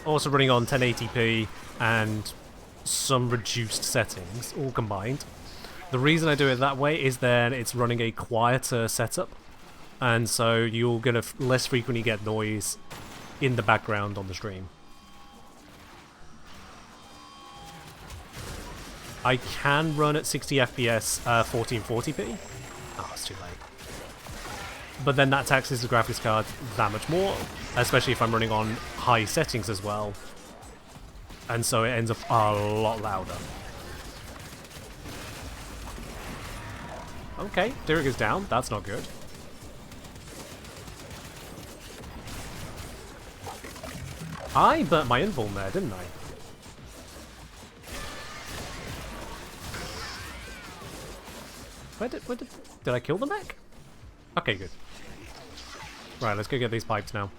Also running on 1080p and some reduced settings, all combined. The reason I do it that way is then it's running a quieter setup, and so you're going to less frequently get noise in the background on the stream. I can run at 60 FPS 1440p. Oh, it's too late. But then that taxes the graphics card that much more, especially if I'm running on high settings as well. And so it ends up a lot louder. Okay, Derek is down. That's not good. I burnt my invuln there, didn't I? Where did I kill the mech? Okay, good. Right, let's go get these pipes now.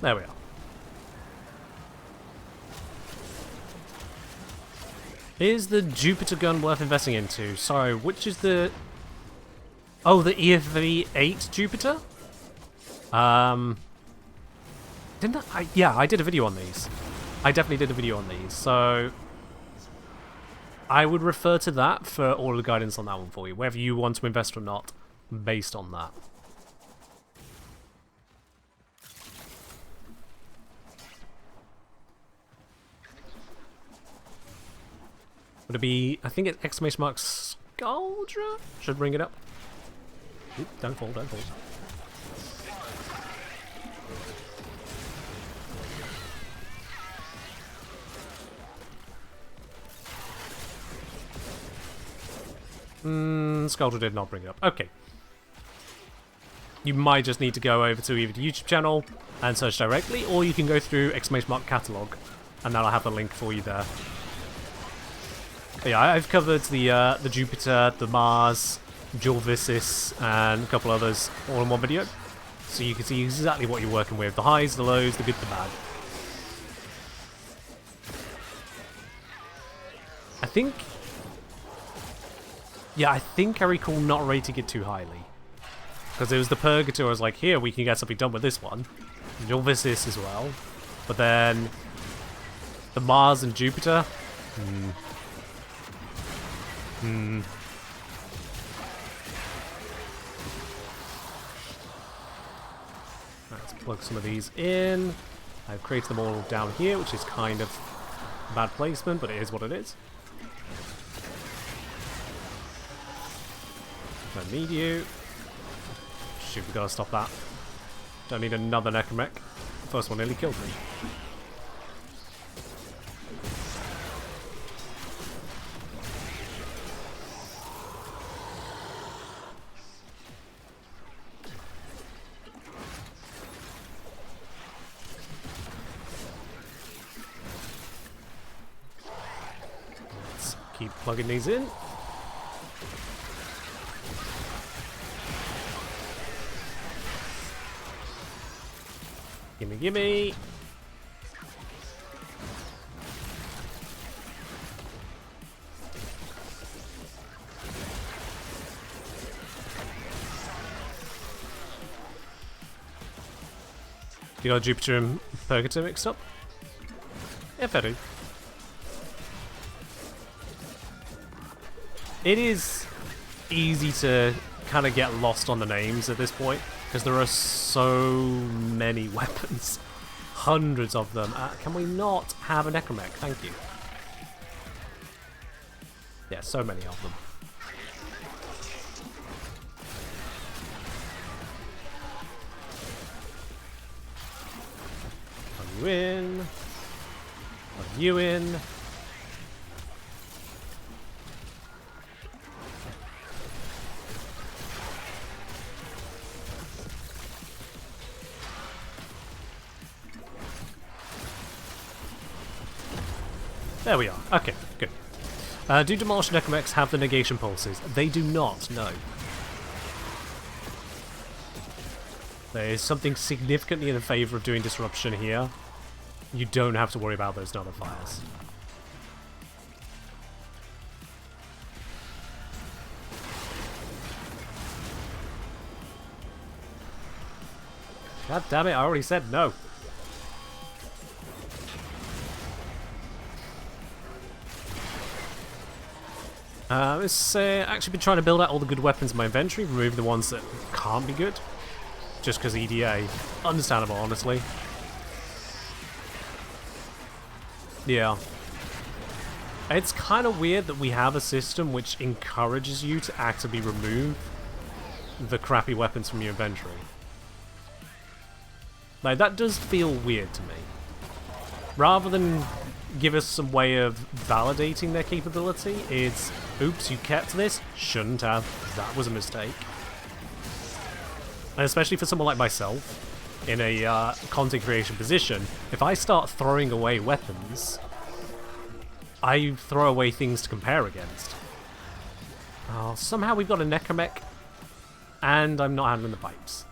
There we are. Is the Jupiter gun worth investing into? Sorry, which is the... Oh, the EFV-8 Jupiter? Didn't I? Yeah, I did a video on these. I definitely did a video on these, so... I would refer to that for all the guidance on that one for you, whether you want to invest or not, based on that. Would it be, I think it's exclamation mark Scaldra? Should bring it up. Oop, don't fall, don't fall. Scaldra did not bring it up. Okay. You might just need to go over to either the YouTube channel and search directly, or you can go through exclamation mark catalog, and that'll have the link for you there. But yeah, I've covered the Jupiter, the Mars, Jorvisis, and a couple others all in one video. So you can see exactly what you're working with. The highs, the lows, the good, the bad. I think... Yeah, I think I recall not rating it too highly. Because it was the Purgator, I was like, here, we can get something done with this one. Jorvisis as well. But then... the Mars and Jupiter... Let's plug some of these in. I've created them all down here, which is kind of bad placement, but it is what it is. Don't need you. Shoot, we gotta stop that. Don't need another Necromech. First one nearly killed me. Keep plugging these in. Gimme, gimme. You got Jupiter and Purgator mixed up? If I do. It is easy to kind of get lost on the names at this point, because there are so many weapons. Hundreds of them. Can we not have a Necromech? Thank you. Yeah, so many of them. Plug you in. Plug you in. There we are. Okay, good. Do Demolish Necromechs have the negation pulses? They do not, no. There is something significantly in favour of doing Disruption here. You don't have to worry about those nullifiers. God damn it, I already said no. It's actually been trying to build out all the good weapons in my inventory, remove the ones that can't be good. Just because ETA. Understandable, honestly. Yeah. It's kind of weird that we have a system which encourages you to actively remove the crappy weapons from your inventory. Like, that does feel weird to me. Rather than give us some way of validating their capability is, oops, you kept this? Shouldn't have. That was a mistake. And especially for someone like myself, in a content creation position, if I start throwing away weapons, I throw away things to compare against. Oh, somehow we've got a necromech, and I'm not handling the pipes.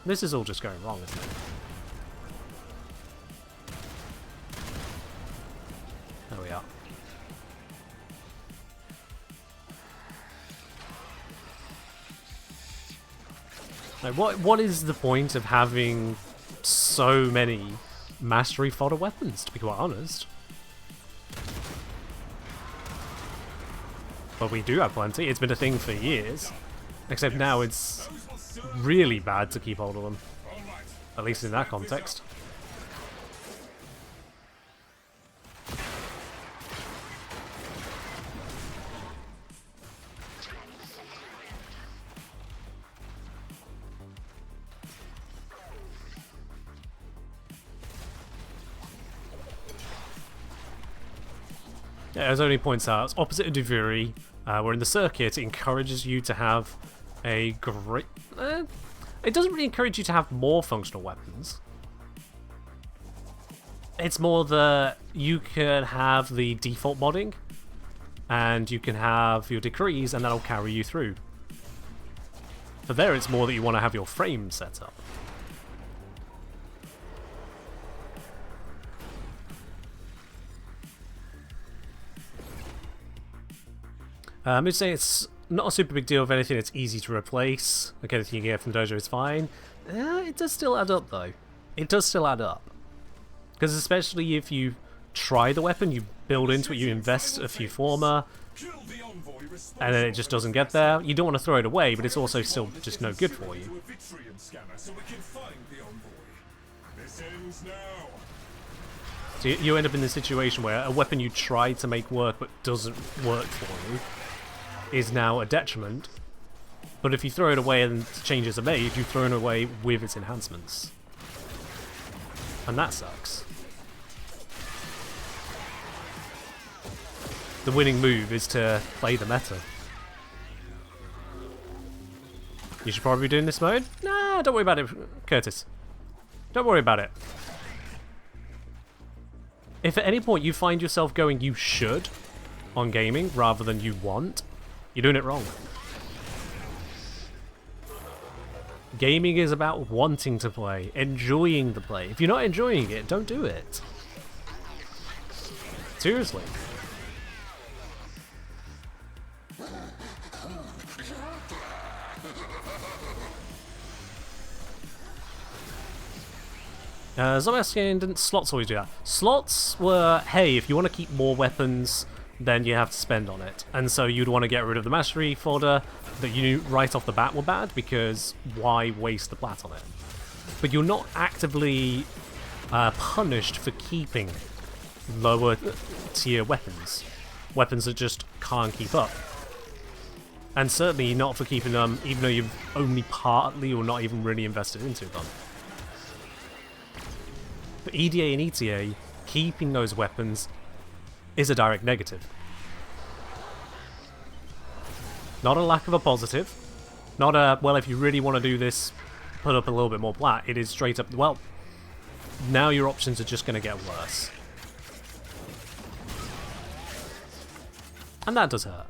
This is all just going wrong, isn't it? There we are. Like, what is the point of having so many mastery fodder weapons, to be quite honest? But we do have plenty. It's been a thing for years. Except now it's really bad to keep hold of them. At least in that context. Yeah, as Oni points out, it's opposite of Duviri, where in the circuit it encourages you to have a great... it doesn't really encourage you to have more functional weapons. It's more that you can have the default modding, and you can have your decrees, and that'll carry you through. For there, it's more that you want to have your frame set up. I would say it's not a super big deal. If anything, it's easy to replace. Like anything you get from Dojo is fine. It does still add up, though. It does still add up. Because especially if you try the weapon, you build into it, you invest a few former, and then it just doesn't get there. You don't want to throw it away, but it's also still just no good for you. So you end up in this situation where a weapon you tried to make work but doesn't work for you is now a detriment, but if you throw it away and changes are made, you throw it away with its enhancements. And that sucks. The winning move is to play the meta. You should probably be doing this mode? Nah, don't worry about it, Curtis. Don't worry about it. If at any point you find yourself going you should on gaming rather than you want, you're doing it wrong. Gaming is about wanting to play, enjoying the play. If you're not enjoying it, don't do it. Seriously. Zobastian didn't slots always do that. Slots were, hey, if you want to keep more weapons, then you have to spend on it. And so you'd want to get rid of the mastery fodder that you knew right off the bat were bad, because why waste the plat on it? But you're not actively punished for keeping lower tier weapons. Weapons that just can't keep up. And certainly not for keeping them, even though you've only partly or not even really invested into them. For EDA and ETA, keeping those weapons is a direct negative. Not a lack of a positive. Not a, well, if you really want to do this, put up a little bit more plat. It is straight up, well, now your options are just going to get worse. And that does hurt.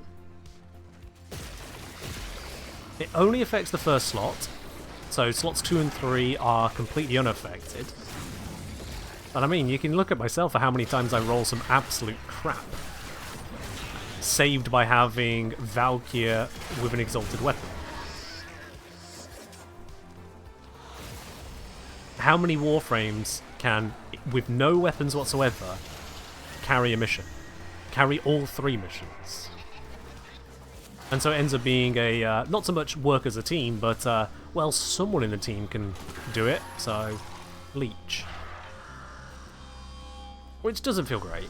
It only affects the first slot, so slots 2 and 3 are completely unaffected. And I mean, you can look at myself for how many times I roll some absolute crap. Saved by having Valkyr with an exalted weapon. How many Warframes can, with no weapons whatsoever, carry a mission? Carry all 3 missions? And so it ends up being a, not so much work as a team, but, well, someone in the team can do it, so Leech. Which doesn't feel great.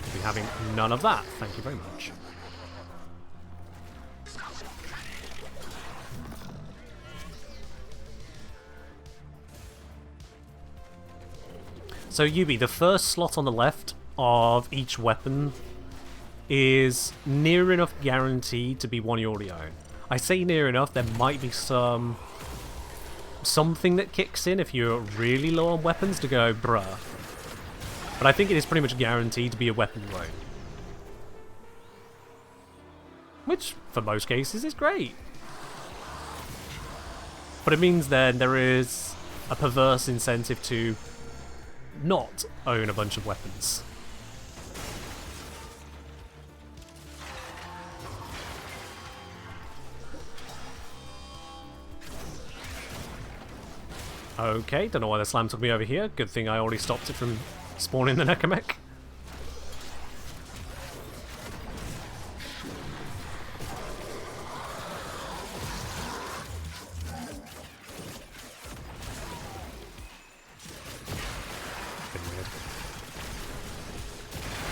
We'll be having none of that, thank you very much. So Yubi, the first slot on the left of each weapon is near enough guaranteed to be one you already own. I say near enough, there might be something that kicks in if you're really low on weapons to go, bruh. But I think it is pretty much guaranteed to be a weapon you own. Which, for most cases, is great. But it means then there is a perverse incentive to not own a bunch of weapons. Okay, don't know why the slam took me over here. Good thing I already stopped it from spawning the Necromech.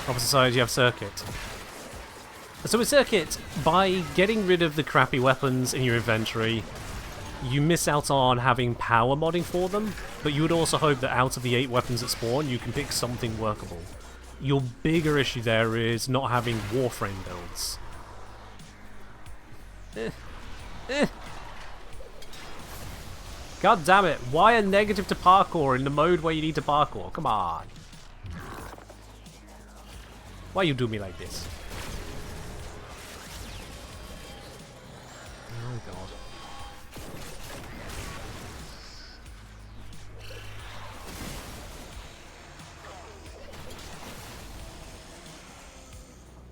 Opposite side, you have Circuit. So with Circuit, by getting rid of the crappy weapons in your inventory, you miss out on having power modding for them, but you would also hope that out of the 8 weapons that spawn, you can pick something workable. Your bigger issue there is not having Warframe builds. God damn it, why a negative to parkour in the mode where you need to parkour? Come on. Why you do me like this? Oh god.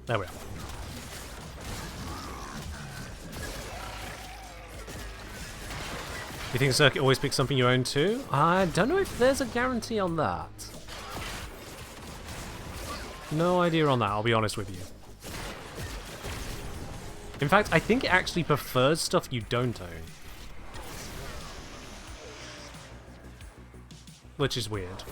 There we are. You think Circuit always picks something you own too? I don't know if there's a guarantee on that. No idea on that, I'll be honest with you. In fact, I think it actually prefers stuff you don't own. Which is weird.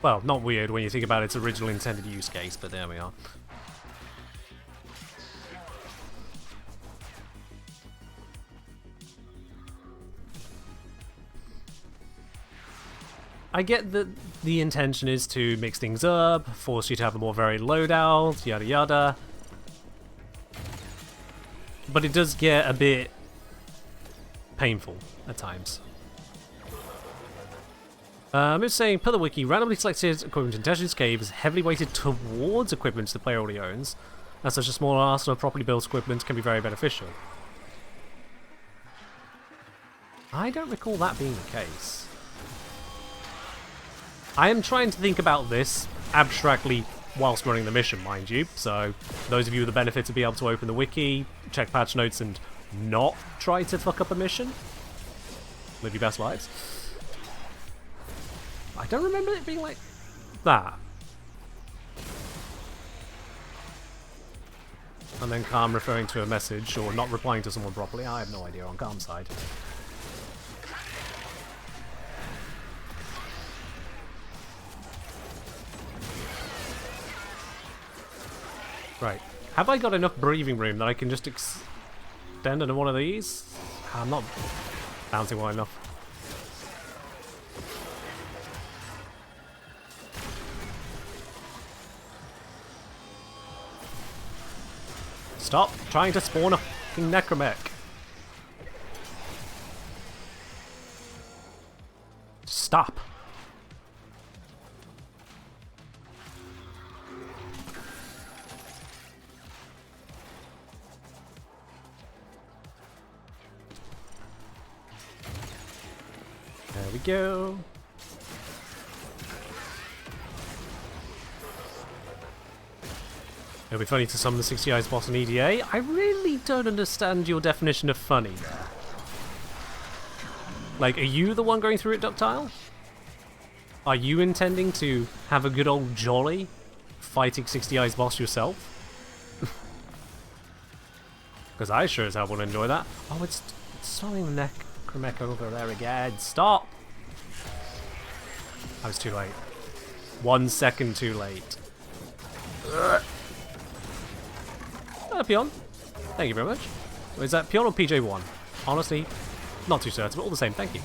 Well, not weird when you think about its original intended use case, but there we are. I get that the intention is to mix things up, force you to have a more varied loadout, yada yada. But it does get a bit painful at times. It's saying, per the wiki, randomly selected equipment in Teshu's Cave is heavily weighted towards equipment the player already owns, and such a small arsenal of properly built equipment can be very beneficial. I don't recall that being the case. I am trying to think about this abstractly whilst running the mission, mind you, so those of you with the benefit to be able to open the wiki, check patch notes and not try to fuck up a mission, live your best lives. I don't remember it being like that. And then Calm referring to a message or not replying to someone properly, I have no idea on Calm's side. Right. Have I got enough breathing room that I can just extend into one of these? I'm not bouncing well enough. Stop trying to spawn a fucking Necromech. Stop. There we go. It'll be funny to summon the 60 Eyes boss in ETA. I really don't understand your definition of funny there. Like, are you the one going through it, Ductile? Are you intending to have a good old jolly fighting 60 Eyes boss yourself? Because I sure as hell want to enjoy that. Oh, it's summoning the Necromech over there again. Stop! I was too late. 1 second too late. Pion. Thank you very much. Is that Pion or PJ1? Honestly, Not too certain, but all the same, thank you.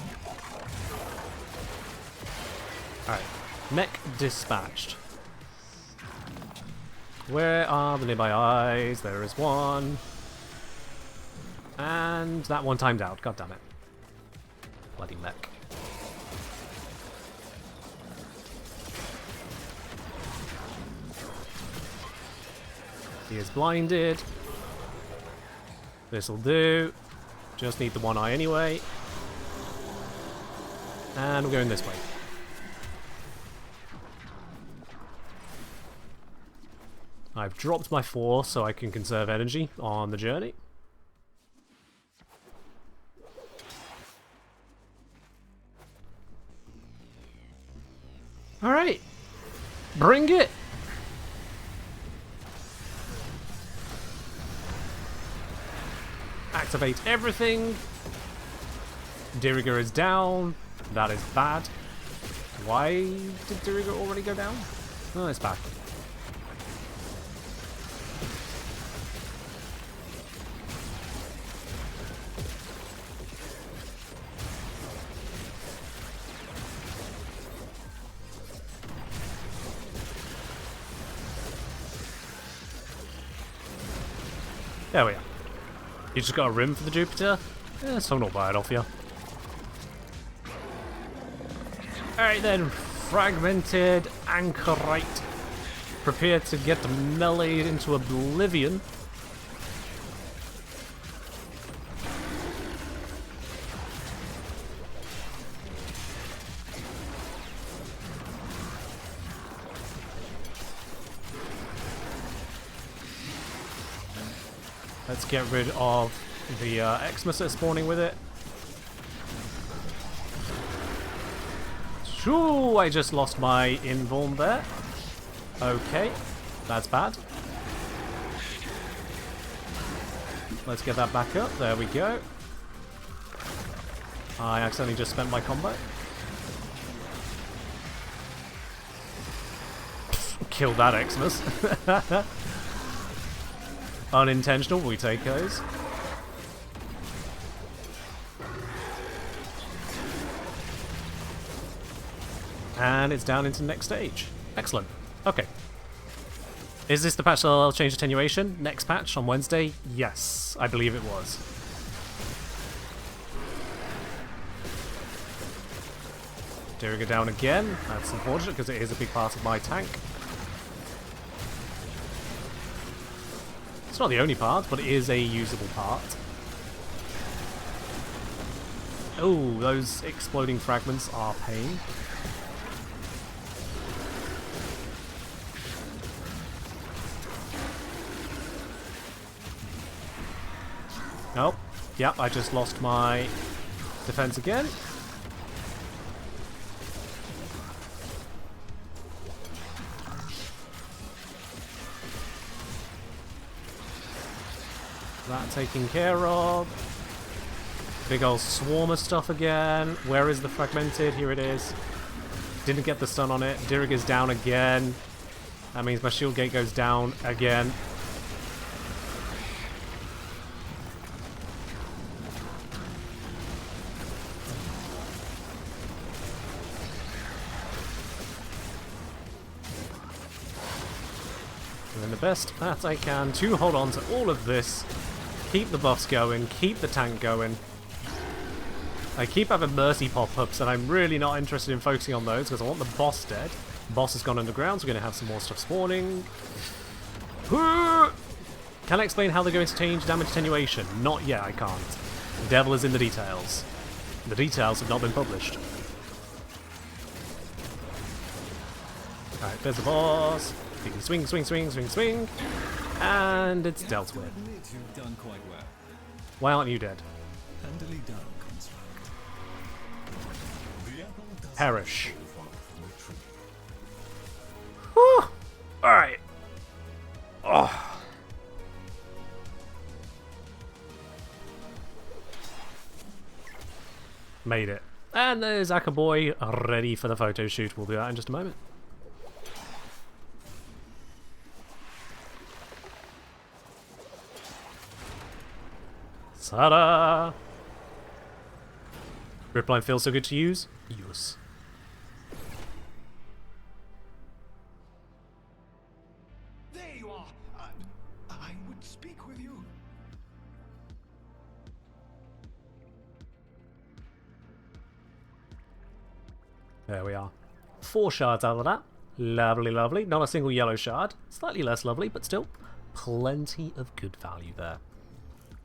Alright. Mech dispatched. Where are the nearby eyes? There is one. And that one timed out. God damn it. Bloody mech. He is blinded. This'll do. Just need the one eye anyway. And we're going this way. I've dropped my force so I can conserve energy on the journey. Alright. Bring it! Activate everything. Diriger is down. That is bad. Why did Diriger already go down? Oh, it's back. There we are. You just got a rim for the Jupiter? Yeah, so not bad off you. Alright then, fragmented anchorite. Prepare to get meleeed into oblivion. Let's get rid of the Xmas that's spawning with it. Shoo! I just lost my invuln there. Okay, that's bad. Let's get that back up. There we go. I accidentally just spent my combo. Killed that Xmas. Unintentional, we take those. And it's down into next stage. Excellent. Okay. Is this the patch that'll change attenuation? Next patch on Wednesday? Yes, I believe it was. Diriger down again. That's unfortunate because it is a big part of my tank. It's not the only part, but it is a usable part. Oh, those exploding fragments are pain. Oh, yep, I just lost my defense again. That taken care of. Big old swarm of stuff again. Where is the fragmented? Here it is. Didn't get the stun on it. Diriger's down again. That means my shield gate goes down again. Doing the best that I can to hold on to all of this. Keep the buffs going, keep the tank going. I keep having mercy pop-ups and I'm really not interested in focusing on those because I want the boss dead. Boss has gone underground, so we're going to have some more stuff spawning. Can I explain how they're going to change damage attenuation? Not yet, I can't. The devil is in the details. The details have not been published. Alright, there's the boss. You can swing, swing, swing, swing, swing. And it's dealt with. You've done quite well. Why aren't you dead? Handily done, construct. Perish. Whew. Alright. Oh. Made it. And there's Boy ready for the photo shoot. We'll do that in just a moment. Ta-da! Ripline feels so good to use? Use. There you are. I would speak with you. There we are. 4 shards out of that. Lovely, lovely. Not a single yellow shard. Slightly less lovely, but still plenty of good value there.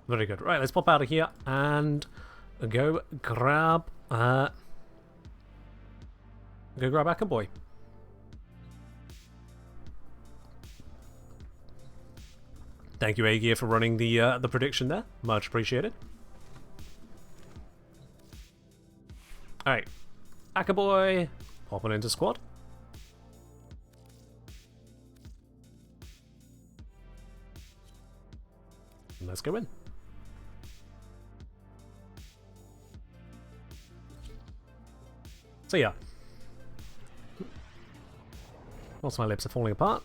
Very good. Right, let's pop out of here and go grab Ackerboy. Thank you, Aegir, for running the prediction there. Much appreciated. Alright. Ackerboy popping into squad. And let's go in. So yeah. Also, my lips are falling apart.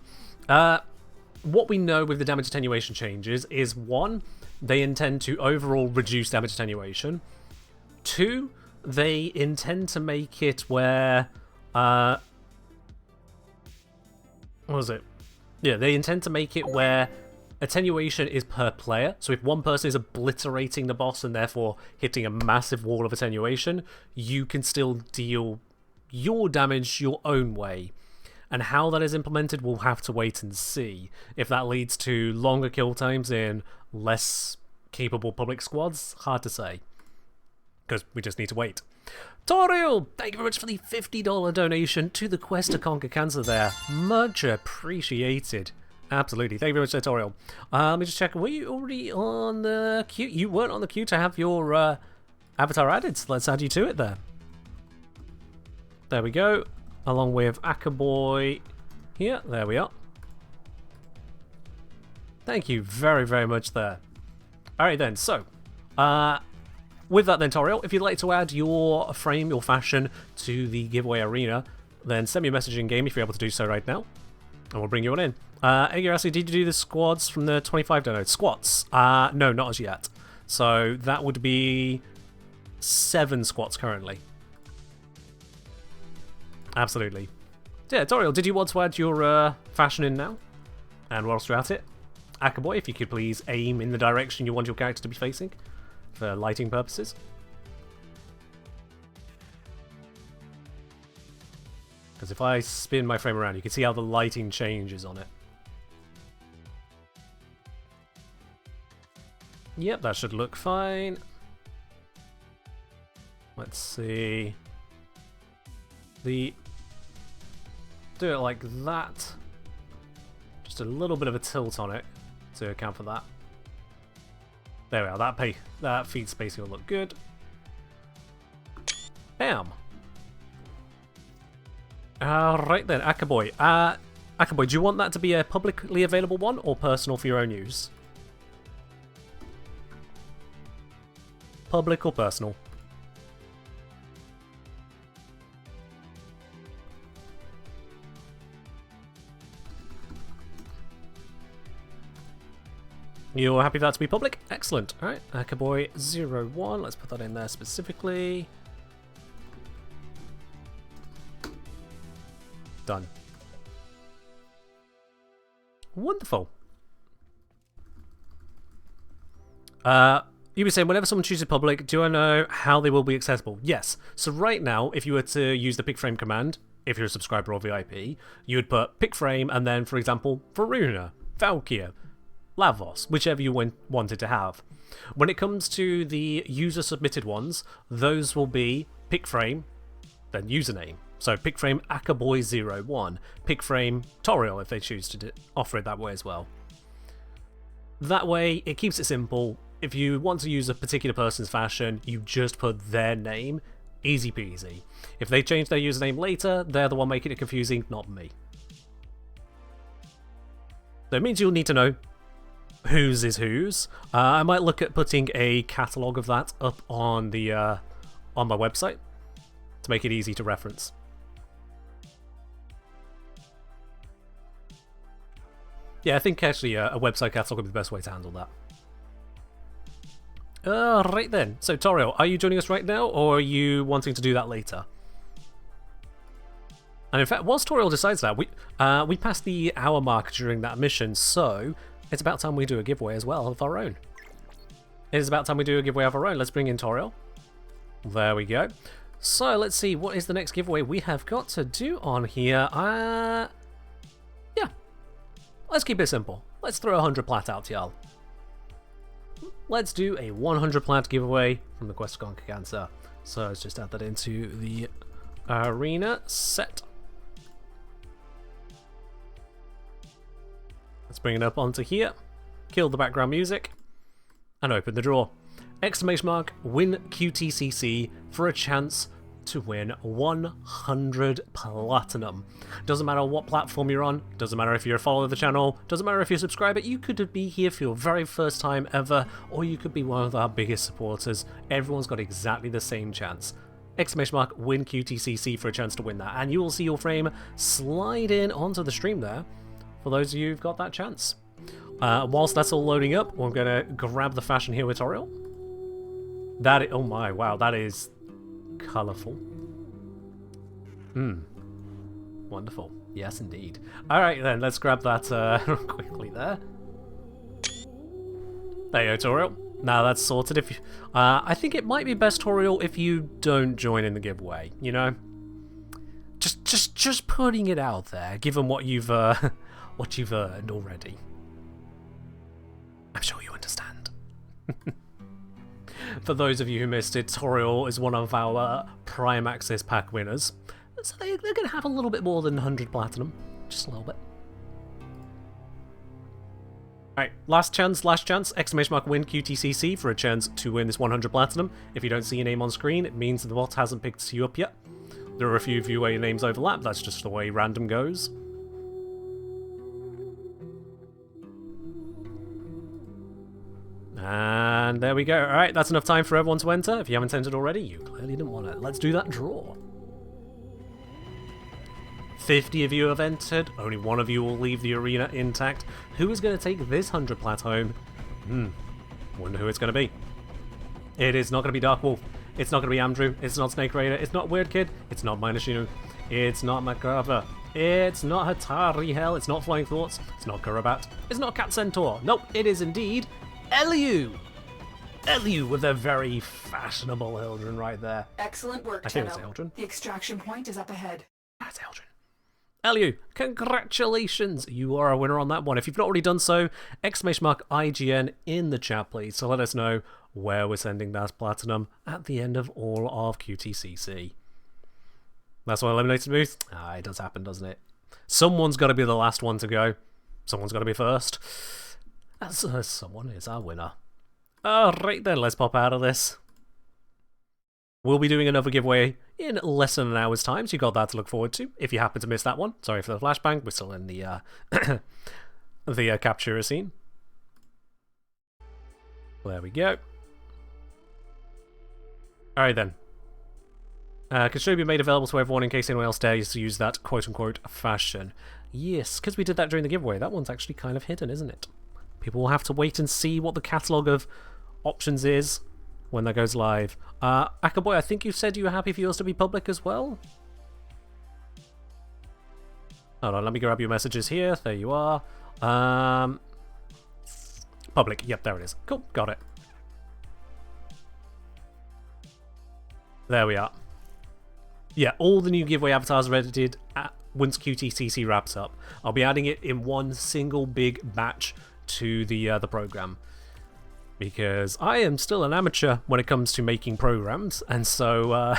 What we know with the damage attenuation changes is 1, they intend to overall reduce damage attenuation. 2, they intend to make it where what was it? Yeah, they intend to make it where attenuation is per player. So if one person is obliterating the boss and therefore hitting a massive wall of attenuation, you can still deal your damage your own way. And how that is implemented, we'll have to wait and see. If that leads to longer kill times in less capable public squads, hard to say. Because we just need to wait. Toriel, thank you very much for the $50 donation to the quest to conquer cancer there. Much appreciated. Absolutely. Thank you very much, Toriel. Let me just check. Were you already on the queue? You weren't on the queue to have your avatar added, so let's add you to it there. There we go. Along with Ackerboy here. There we are. Thank you very, very much there. Alright then, so with that then, Toriel, if you'd like to add your frame, your fashion to the giveaway arena, then send me a message in game if you're able to do so right now, and we'll bring you on in. Edgar asking, did you do the squads from the 25 download? Squats? No, not as yet. So that would be 7 squats currently. Absolutely. Yeah, Toriel, did you want to add your fashion in now? And whilst you're at it, Ackerboy, if you could please aim in the direction you want your character to be facing for lighting purposes. Because if I spin my frame around, you can see how the lighting changes on it. Yep, that should look fine. Let's see. Do it like that. Just a little bit of a tilt on it to account for that. There we are. That feed spacing will look good. Bam. Alright then, Ackerboy. Ackerboy, do you want that to be a publicly available one or personal for your own use? Public or personal? You're happy for that to be public? Excellent. Alright, Ackerboy01. Let's put that in there specifically. Done. Wonderful. You were saying, whenever someone chooses public, do I know how they will be accessible? Yes. So right now, if you were to use the pickframe command, if you're a subscriber or VIP, you would put pickframe and then, for example, Varuna, Valkyr, Lavos, whichever you wanted to have. When it comes to the user-submitted ones, those will be pickframe, then username. So pickframe Ackerboy01, pickframe Toriel if they choose to offer it that way as well. That way, it keeps it simple. If you want to use a particular person's fashion, you just put their name. Easy peasy. If they change their username later, they're the one making it confusing, not me. So it means you'll need to know whose is whose. I might look at putting a catalogue of that up on the on my website to make it easy to reference. Yeah, I think actually a website catalogue would be the best way to handle that. Right then. So, Toriel, are you joining us right now, or are you wanting to do that later? And in fact, whilst Toriel decides that, we passed the hour mark during that mission, so it's about time we do a giveaway as well of our own. It is about time we do a giveaway of our own. Let's bring in Toriel. There we go. So, let's see, what is the next giveaway we have got to do on here? Yeah. Let's keep it simple. Let's throw 100 plat out to y'all. Let's do a 100 plat giveaway from the Quest to Conquer Cancer. So, let's just add that into the arena set. Let's bring it up onto here, kill the background music, and open the draw. Exclamation mark, win QTCC for a chance to win 100 platinum. Doesn't matter what platform you're on, doesn't matter if you're a follower of the channel, doesn't matter if you're a subscriber, you could be here for your very first time ever, or you could be one of our biggest supporters. Everyone's got exactly the same chance. Exclamation mark, win QTCC for a chance to win that. And you will see your frame slide in onto the stream there for those of you who've got that chance. Whilst that's all loading up, we're going to grab the fashion here with Toriel. Oh my, wow, that is colourful. Wonderful. Yes, indeed. Alright then, let's grab that quickly there. There you go, Toriel. Now that's sorted. If you, I think it might be best, Toriel, if you don't join in the giveaway, you know? Just putting it out there, given what you've earned already. I'm sure you understand. For those of you who missed it, Toriel is one of our Prime Access Pack winners. So they're going to have a little bit more than 100 platinum. Just a little bit. Alright, last chance, exclamation mark win QTCC for a chance to win this 100 platinum. If you don't see your name on screen, it means the bot hasn't picked you up yet. There are a few of you where your names overlap, that's just the way random goes. And there we go. Alright, that's enough time for everyone to enter. If you haven't entered already, you clearly didn't want it. Let's do that draw. 50 of you have entered. Only one of you will leave the arena intact. Who is going to take this 100 plat home? Wonder who it's going to be. It is not going to be Dark Wolf. It's not going to be Andrew. It's not Snake Raider. It's not Weird Kid. It's not Minashinu. It's not MacGyver. It's not Hatari Hell. It's not Flying Thoughts. It's not Kurabat. It's not Cat Centaur. Nope, it is indeed Eliu! Eliu with a very fashionable Hildren right there. Excellent work, I think it's Tenno. Hildren. The extraction point is up ahead. That's Hildren. Eliu, congratulations! You are a winner on that one. If you've not already done so, exclamation mark IGN in the chat, please, to let us know where we're sending that platinum at the end of all of QTCC. That's why eliminated booth. It does happen, doesn't it? Someone's got to be the last one to go. Someone's got to be first. As someone is our winner. Alright then, let's pop out of this. We'll be doing another giveaway in less than an hour's time, so you got that to look forward to. If you happen to miss that one, sorry for the flashbang, we're still in the the capture scene. There we go. Alright then. Can show be made available to everyone in case anyone else dares to use that quote-unquote fashion. Yes, because we did that during the giveaway. That one's actually kind of hidden, isn't it? People will have to wait and see what the catalogue of options is when that goes live. Akaboy, I think you said you were happy for yours to be public as well? Hold on, let me grab your messages here. There you are. Public. Yep, there it is. Cool, got it. There we are. Yeah, all the new giveaway avatars are edited once QTCC wraps up. I'll be adding it in one single big batch to the program, because I am still an amateur when it comes to making programs, and so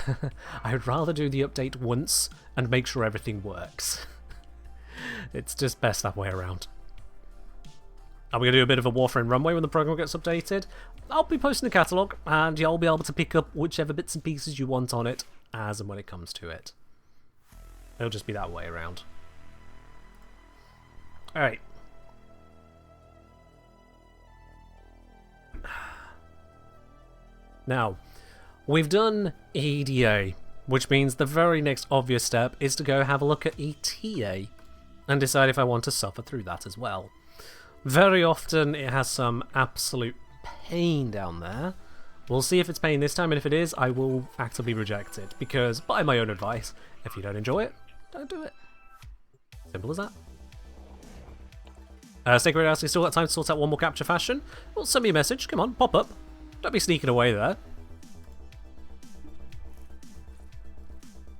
I'd rather do the update once and make sure everything works. It's just best that way around. Are we going to do a bit of a Warframe runway when the program gets updated? I'll be posting the catalogue, and you'll be able to pick up whichever bits and pieces you want on it as and when it comes to it. It'll just be that way around. Alright. Now, we've done ETA, which means the very next obvious step is to go have a look at ETA and decide if I want to suffer through that as well. Very often it has some absolute pain down there, We'll see if it's paying this time, and if it is, I will actively reject it. Because, by my own advice, if you don't enjoy it, don't do it. Simple as that. Snake Raider asks, you still got time to sort out one more capture fashion? Well, send me a message. Come on, pop up. Don't be sneaking away there.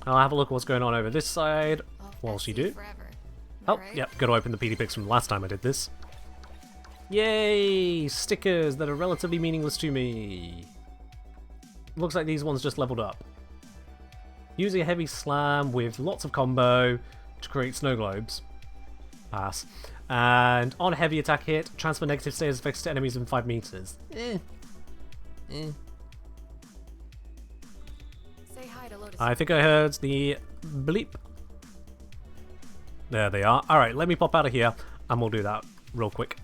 I'll have a look at what's going on over this side whilst you do. Oh, yep, got to open the PD pics from last time I did this. Yay! Stickers that are relatively meaningless to me. Looks like these ones just leveled up. Using a heavy slam with lots of combo to create snow globes. Pass. And on heavy attack hit, transfer negative status effects to enemies in 5 meters. Say hi to Lotus. I think I heard the bleep. There they are. Alright, let me pop out of here and we'll do that real quick.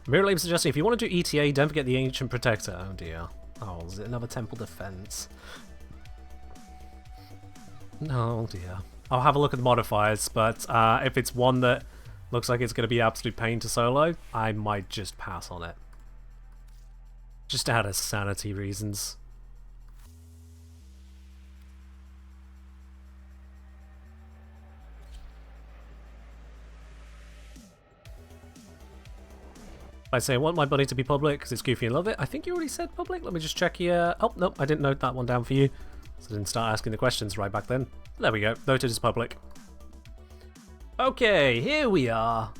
Mirror suggesting if you want to do ETA, don't forget the Ancient Protector. Oh dear. Oh, is it another Temple Defense? Oh dear. I'll have a look at the modifiers, but if it's one that looks like it's going to be absolute pain to solo, I might just pass on it. Just out of sanity reasons. I say I want my buddy to be public because it's goofy and love it. I think you already said public. Let me just check here. Oh, no, I didn't note that one down for you. So I didn't start asking the questions right back then. There we go. Noted as public. Okay, here we are.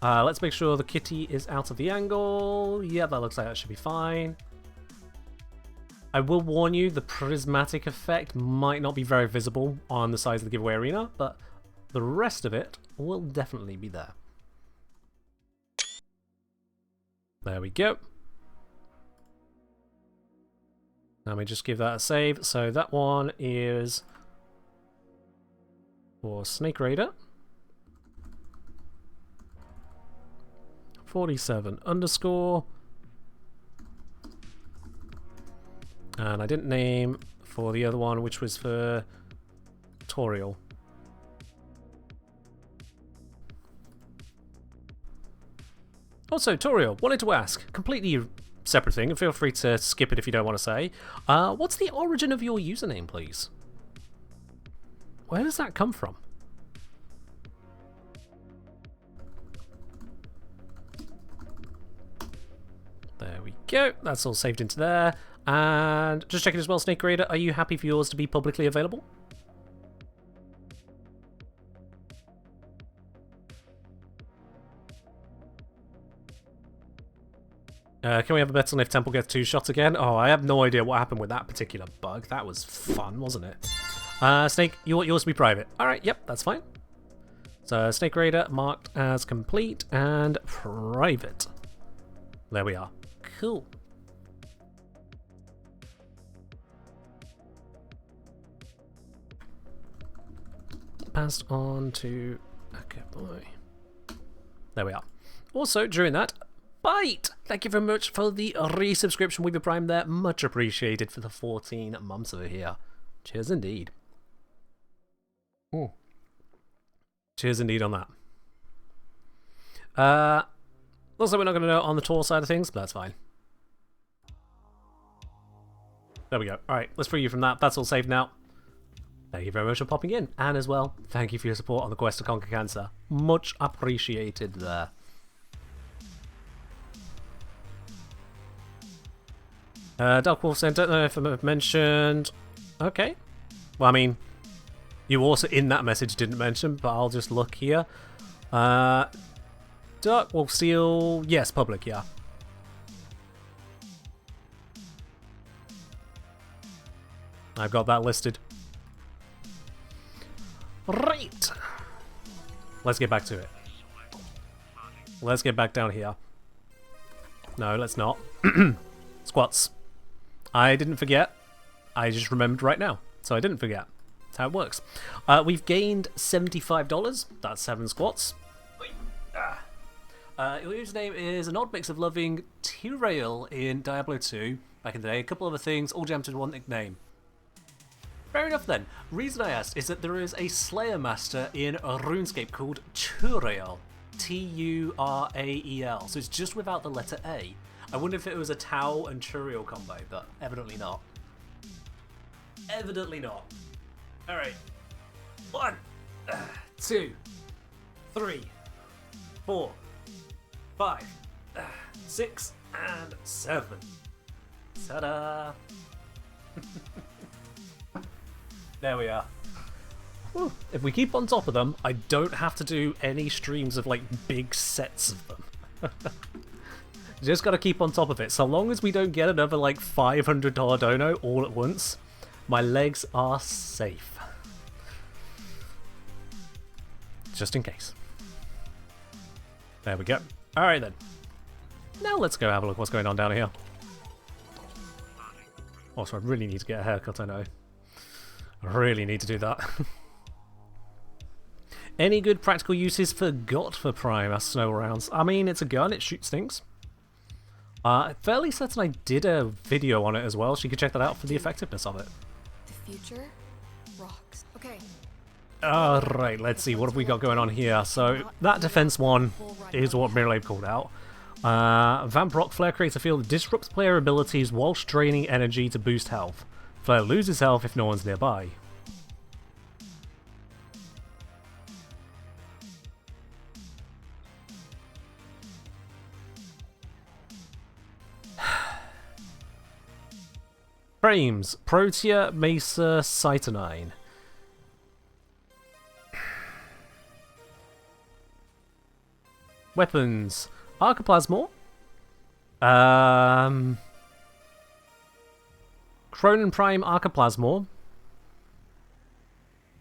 Let's make sure the kitty is out of the angle. Yeah, that looks like that should be fine. I will warn you, the prismatic effect might not be very visible on the sides of the giveaway arena, but the rest of it will definitely be there. There we go. Let me just give that a save. So that one is for Snake Raider. 47 underscore. And I didn't name for the other one, which was for Toriel. Also, Toriel, wanted to ask, completely separate thing, and feel free to skip it if you don't want to say. What's the origin of your username, please? Where does that come from? There we go. That's all saved into there. And just checking as well, Snake Raider, are you happy for yours to be publicly available? Can we have a bet on if Temple gets 2 shots again? Oh, I have no idea what happened with that particular bug. That was fun, wasn't it? Snake, you want yours to be private. Alright, yep, that's fine. So, Snake Raider marked as complete and private. There we are. Cool. Passed on to... Okay, boy. There we are. Also, during that... Bite! Thank you very much for the resubscription with the Prime there. Much appreciated for the 14 months over here. Cheers indeed. Ooh. Cheers indeed on that. Looks like we're not going to know on the tour side of things, but that's fine. There we go. Alright, let's free you from that. That's all saved now. Thank you very much for popping in. And as well, thank you for your support on the quest to conquer cancer. Much appreciated there. Dark Wolf said, don't know if I've mentioned... Okay. Well, I mean, you also in that message didn't mention, but I'll just look here. Dark Wolf Seal... Yes, public, yeah. I've got that listed. Right. Let's get back to it. Let's get back down here. No, let's not. Squats. I didn't forget. I just remembered right now. So I didn't forget. That's how it works. We've gained $75. That's 7 squats. Your username is an odd mix of loving T-Rail in Diablo 2 back in the day. A couple other things, all jammed into one nickname. Fair enough then. Reason I asked is that there is a Slayer Master in RuneScape called T-Rail. Turael. So it's just without the letter A. I wonder if it was a Tau and Turiel combo, but evidently not. Evidently not. Alright. 1, 2, 3, 4, 5, 6, and 7. Ta-da! There we are. Whew. If we keep on top of them, I don't have to do any streams of like big sets of them. Just gotta keep on top of it. So long as we don't get another like $500 dono all at once, my legs are safe. Just in case. There we go. Alright then. Now let's go have a look what's going on down here. Also, I really need to get a haircut, I know. I really need to do that. Any good practical uses forgot for Prime as snow rounds? I mean, it's a gun, it shoots things. Fairly certain I did a video on it as well, so you can check that out for the effectiveness of it. The future rocks. Okay. Alright, let's see, what have we got going on here? So, that defense one is what Miralabe called out. Vamp Rock Flare creates a field that disrupts player abilities whilst draining energy to boost health. Flare loses health if no one's nearby. Frames, Protea, Mesa, Cytonine. Weapons, Archoplasmor. Cronin Prime Archoplasmor.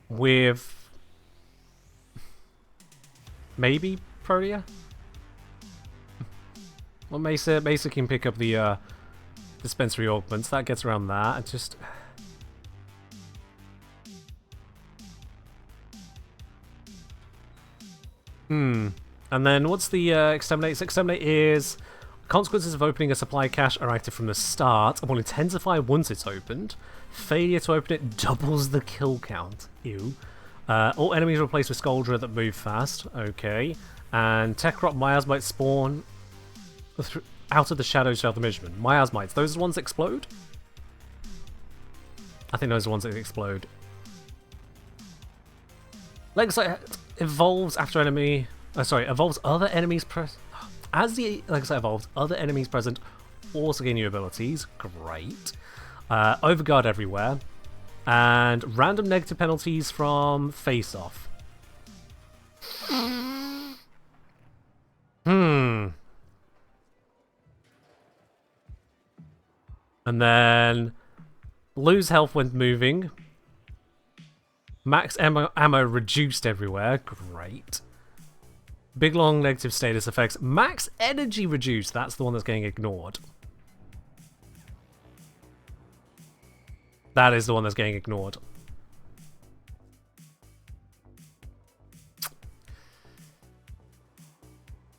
With... maybe Protea? Well, Mesa can pick up the dispensary augments. That gets around that. It's just... And then what's the exterminate? Exterminate is consequences of opening a supply cache are active from the start and will intensify once it's opened. Failure to open it doubles the kill count. Ew. All enemies are replaced with Skuldra that move fast. Okay. And Techrot miasmites spawn out of the shadows of the mission. Miasmites, those are the ones that explode? I think those are the ones that explode. Legacy evolves after enemy... evolves other enemies as the Legacy evolves, other enemies present also gain new abilities. Great. Overguard everywhere. And random negative penalties from face-off. And then lose health when moving. Max ammo reduced everywhere. Great. Big long negative status effects. Max energy reduced. That's the one that's getting ignored. That is the one that's getting ignored.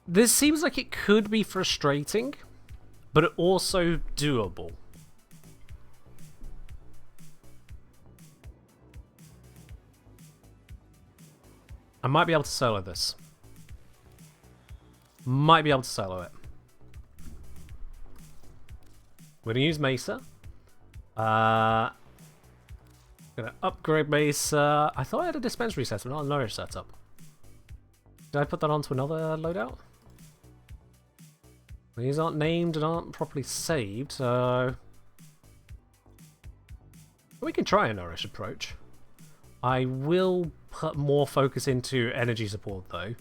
This seems like it could be frustrating, but also doable. I might be able to solo this. Might be able to solo it. We're gonna use Mesa. Gonna upgrade Mesa. I thought I had a dispensary setup, not a nourish setup. Did I put that onto another loadout? These aren't named and aren't properly saved, so we can try a nourish approach. I will put more focus into energy support though.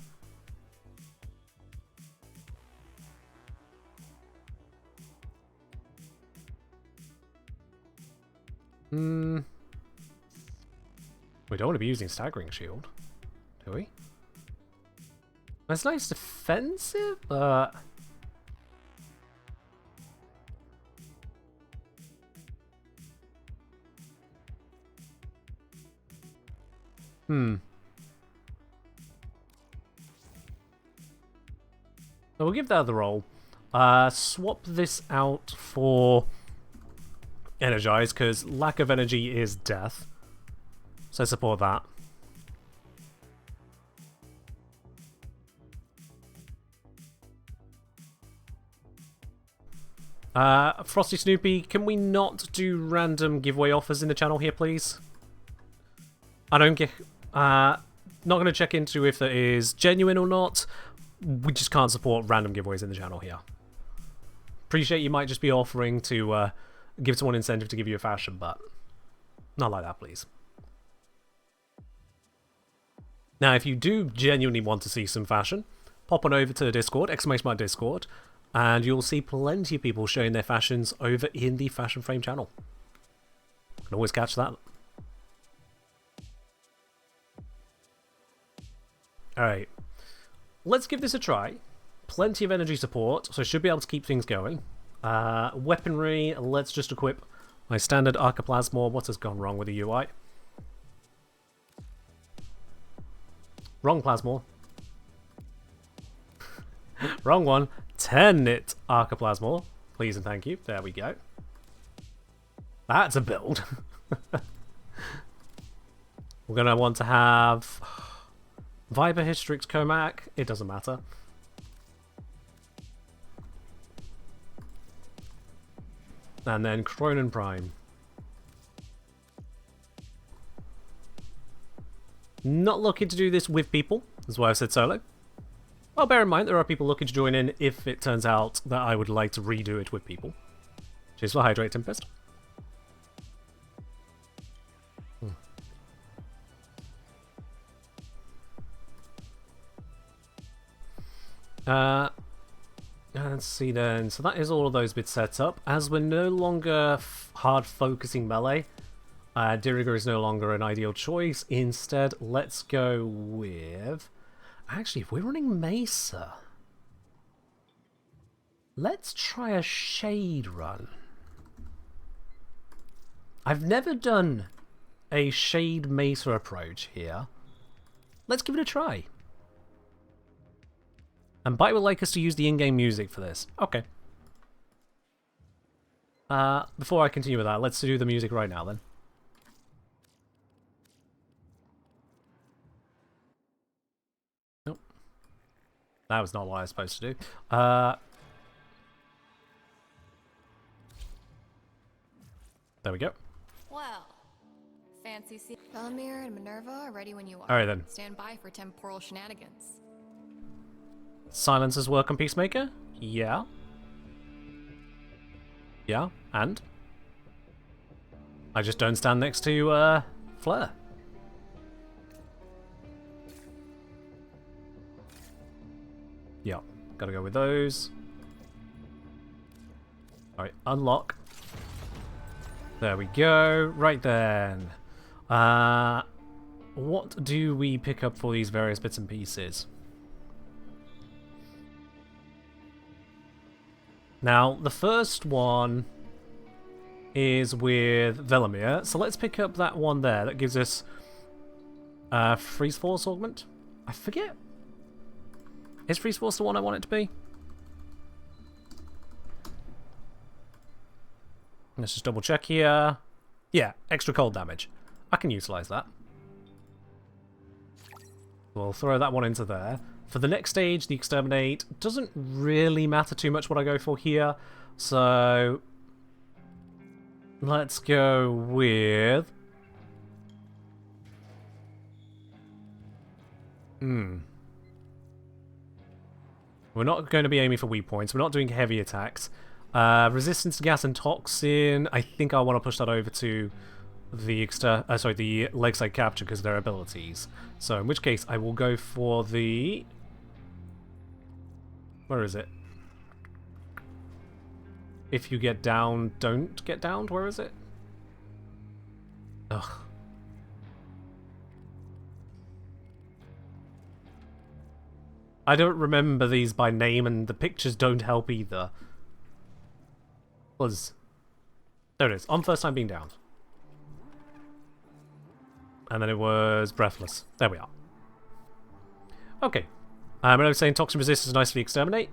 We don't want to be using Staggering Shield, do we? That's nice defensive, but... So we'll give that the roll. Swap this out for Energize, because lack of energy is death. So support that. Frosty Snoopy, can we not do random giveaway offers in the channel here, please? I don't get... not going to check into if that is genuine or not. We just can't support random giveaways in the channel here. Appreciate you might just be offering to give someone incentive to give you a fashion, but not like that, please. Now, if you do genuinely want to see some fashion, pop on over to the Discord, !Discord, and you'll see plenty of people showing their fashions over in the Fashion Frame channel. You can always catch that. Alright, let's give this a try. Plenty of energy support, so I should be able to keep things going. Weaponry, let's just equip my standard Archiplasmor. What has gone wrong with the UI? Wrong Plasmor. Wrong one. 10-nit Archiplasmor. Please and thank you. There we go. That's a build. We're going to want to have Viper Hystrix Comac. It doesn't matter. And then Cronin Prime. Not looking to do this with people. That's why I said solo. Well, bear in mind, there are people looking to join in if it turns out that I would like to redo it with people. Cheers for Hydrate Tempest. Let's see then. So that is all of those bits set up. As we're no longer hard focusing melee, Diriger is no longer an ideal choice. Instead, let's go with... Actually, if we're running Mesa, let's try a Shade run. I've never done a Shade Mesa approach here. Let's give it a try. And Bite would like us to use the in-game music for this. Okay. Before I continue with that, let's do the music right now then. Nope. That was not what I was supposed to do. There we go. Well, fancy see. Bellamere and Minerva are ready when you are. Alright then. Stand by for temporal shenanigans. Silencers work on Peacemaker? Yeah. Yeah, and? I just don't stand next to, Flare. Yeah, gotta go with those. Alright, unlock. There we go. Right then. What do we pick up for these various bits and pieces? Now, the first one is with Velamir, so let's pick up that one there. That gives us Freeze Force Augment. I forget. Is Freeze Force the one I want it to be? Let's just double check here. Yeah, extra cold damage. I can utilize that. We'll throw that one into there. For the next stage, the Exterminate, doesn't really matter too much what I go for here. So let's go with... We're not going to be aiming for weak points. We're not doing heavy attacks. Resistance to gas and toxin, I think I want to push that over to the the leg side capture because of their abilities. So in which case I will go for the... Where is it? If you get down, don't get downed. Where is it? Ugh. I don't remember these by name, and the pictures don't help either. There it is. On first time being downed. And then it was Breathless. There we are. Okay. When I was saying Toxin Resistance nicely Exterminate.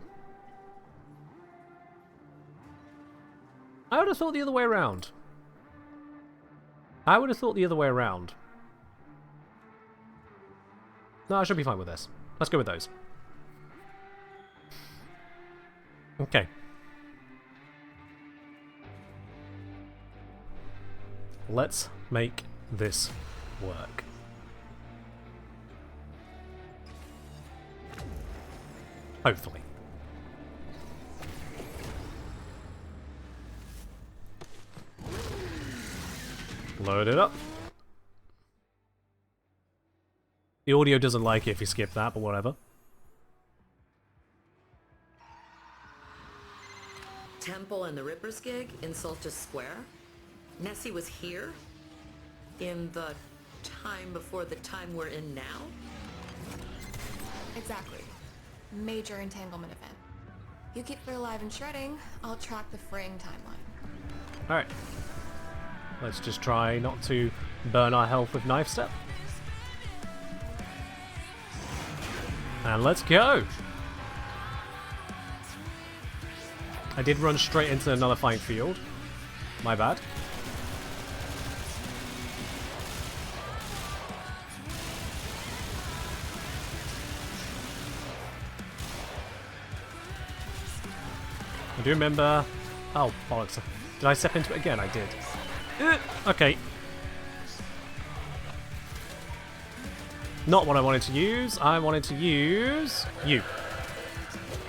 I would have thought the other way around. No, I should be fine with this. Let's go with those. let's make this work. Hopefully. Load it up. The audio doesn't like it if you skip that, but whatever. Temple and the Ripper's gig in Solstice Square? Nessie was here? In the time before the time we're in now? Exactly. Major entanglement event. You keep her alive and shredding, I'll track the fraying timeline. Alright. Let's just try not to burn our health with knife step. And let's go! I did run straight into another fight field. My bad. I do remember... Oh, bollocks. Did I step into it again? I did. Okay. Not what I wanted to use. I wanted to use you.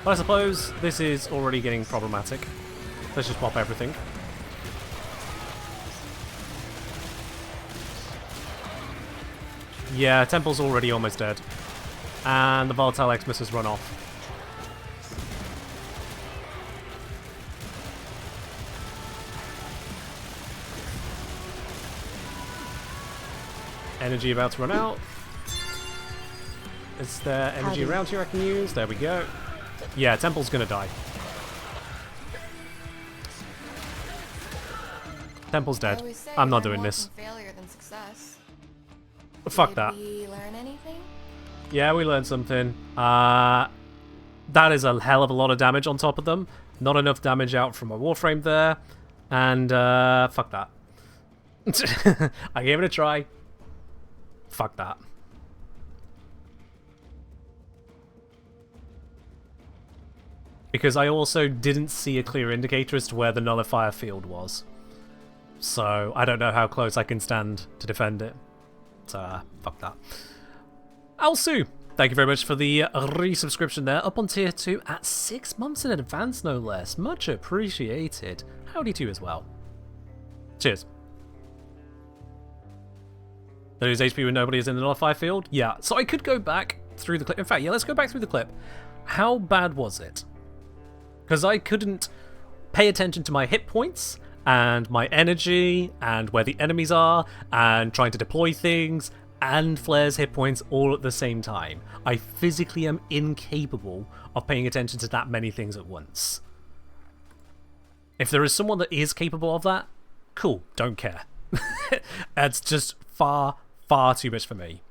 But I suppose this is already getting problematic. Let's just pop everything. Yeah, Temple's already almost dead. And the Volatile Xmas has run off. Energy about to run out. Is there energy around here I can use? There we go. Yeah, Temple's gonna die. Temple's dead. I'm not doing this. Failure than success. Fuck that. Did we learn anything? Yeah, we learned something. That is a hell of a lot of damage on top of them. Not enough damage out from a Warframe there. And, fuck that. I gave it a try. Fuck that. Because I also didn't see a clear indicator as to where the nullifier field was. So, I don't know how close I can stand to defend it. So, fuck that. Alsu, thank you very much for the resubscription there. Up on tier 2 at 6 months in advance, no less. Much appreciated. Howdy to you as well. Cheers. Those HP when nobody is in the nullify field? Yeah, so I could go back through the clip. In fact, yeah, let's go back through the clip. How bad was it? Because I couldn't pay attention to my hit points and my energy and where the enemies are and trying to deploy things and Flare's hit points all at the same time. I physically am incapable of paying attention to that many things at once. If there is someone that is capable of that, cool, don't care. That's just far too much for me.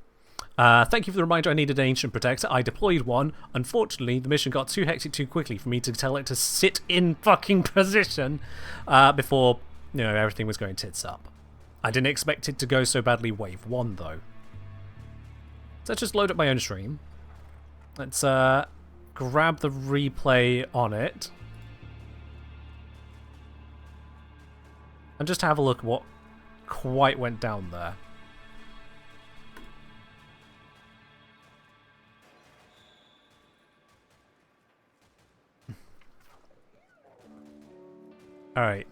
Thank you for the reminder. I needed an Ancient Protector. I deployed one. Unfortunately, the mission got too hectic too quickly for me to tell it to sit in fucking position before, you know, everything was going tits up. I didn't expect it to go so badly wave 1, though. So let's just load up my own stream. Let's grab the replay on it. And just have a look at what quite went down there. Alright.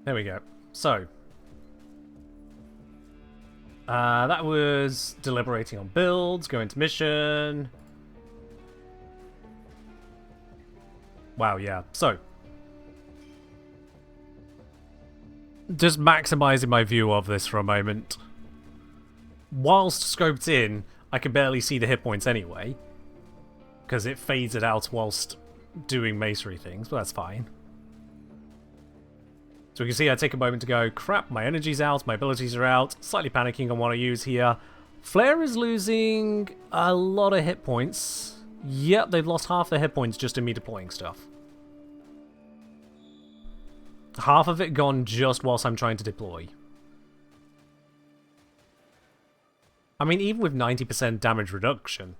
There we go. So. That was deliberating on builds, going to mission. Wow, yeah. So. Just maximizing my view of this for a moment. Whilst scoped in, I can barely see the hit points anyway. Because it fades it out whilst doing masonry things, but that's fine. So we can see I take a moment to go, crap, my energy's out, my abilities are out, slightly panicking on what I use here. Flare is losing a lot of hit points. Yep, they've lost half their hit points just in me deploying stuff. Half of it gone just whilst I'm trying to deploy. I mean, even with 90% damage reduction,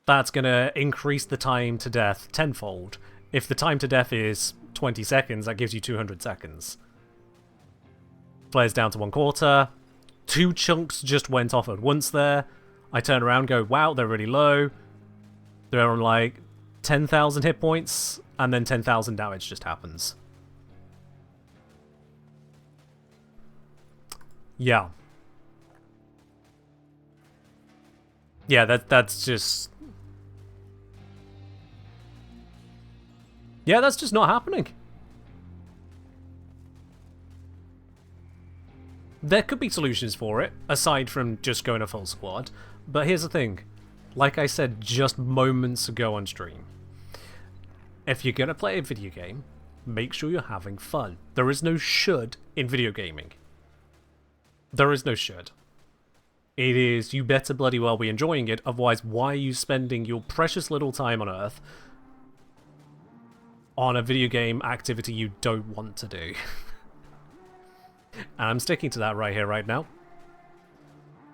that's going to increase the time to death tenfold If the time to death is 20 seconds, that gives you 200 seconds. Flares down to 1/4. 2 chunks just went off at once there. I turn around, go, wow, they're really low. They're on like 10,000 hit points, and then 10,000 damage just happens. Yeah. Yeah, that's just... Yeah, that's just not happening. There could be solutions for it, aside from just going a full squad. But here's the thing. Like I said just moments ago on stream. If you're going to play a video game, make sure you're having fun. There is no should in video gaming. There is no should. It is, you better bloody well be enjoying it, otherwise why are you spending your precious little time on Earth on a video game activity you don't want to do? And I'm sticking to that right here, right now.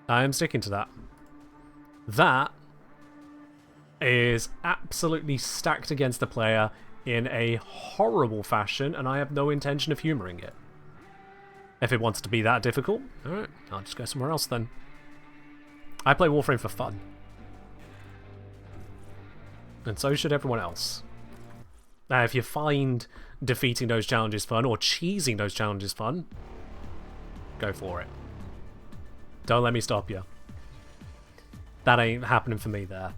I am sticking to that. That is absolutely stacked against the player in a horrible fashion, and I have no intention of humouring it. If it wants to be that difficult, alright, I'll just go somewhere else then. I play Warframe for fun. And so should everyone else. Now, if you find defeating those challenges fun, or cheesing those challenges fun, go for it. Don't let me stop you. That ain't happening for me there.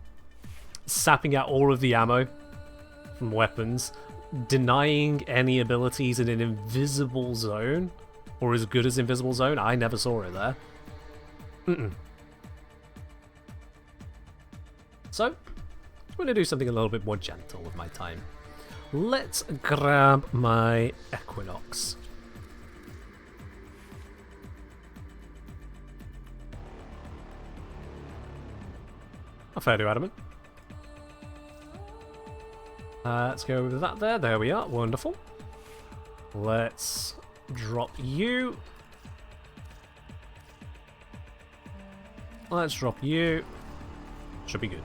Sapping out all of the ammo from weapons, denying any abilities in an invisible zone, or as good as invisible zone, I never saw it there. So, I'm going to do something a little bit more gentle with my time. Let's grab my Equinox. A fair do, Adamant. Let's go with that there. There we are. Wonderful. Let's drop you. Let's drop you. Should be good.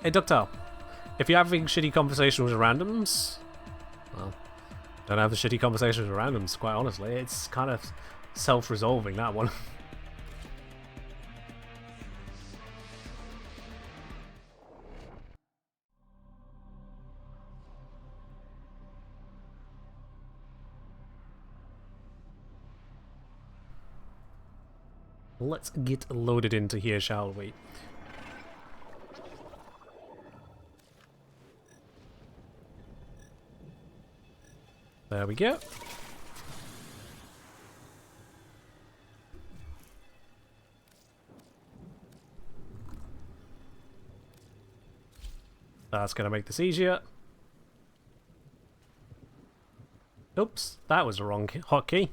Hey, Ductile. If you're having shitty conversations with randoms, well, don't have the shitty conversations with randoms, quite honestly. It's kind of self-resolving, that one. Let's get loaded into here, shall we? There we go. That's going to make this easier. Oops, that was the wrong hotkey.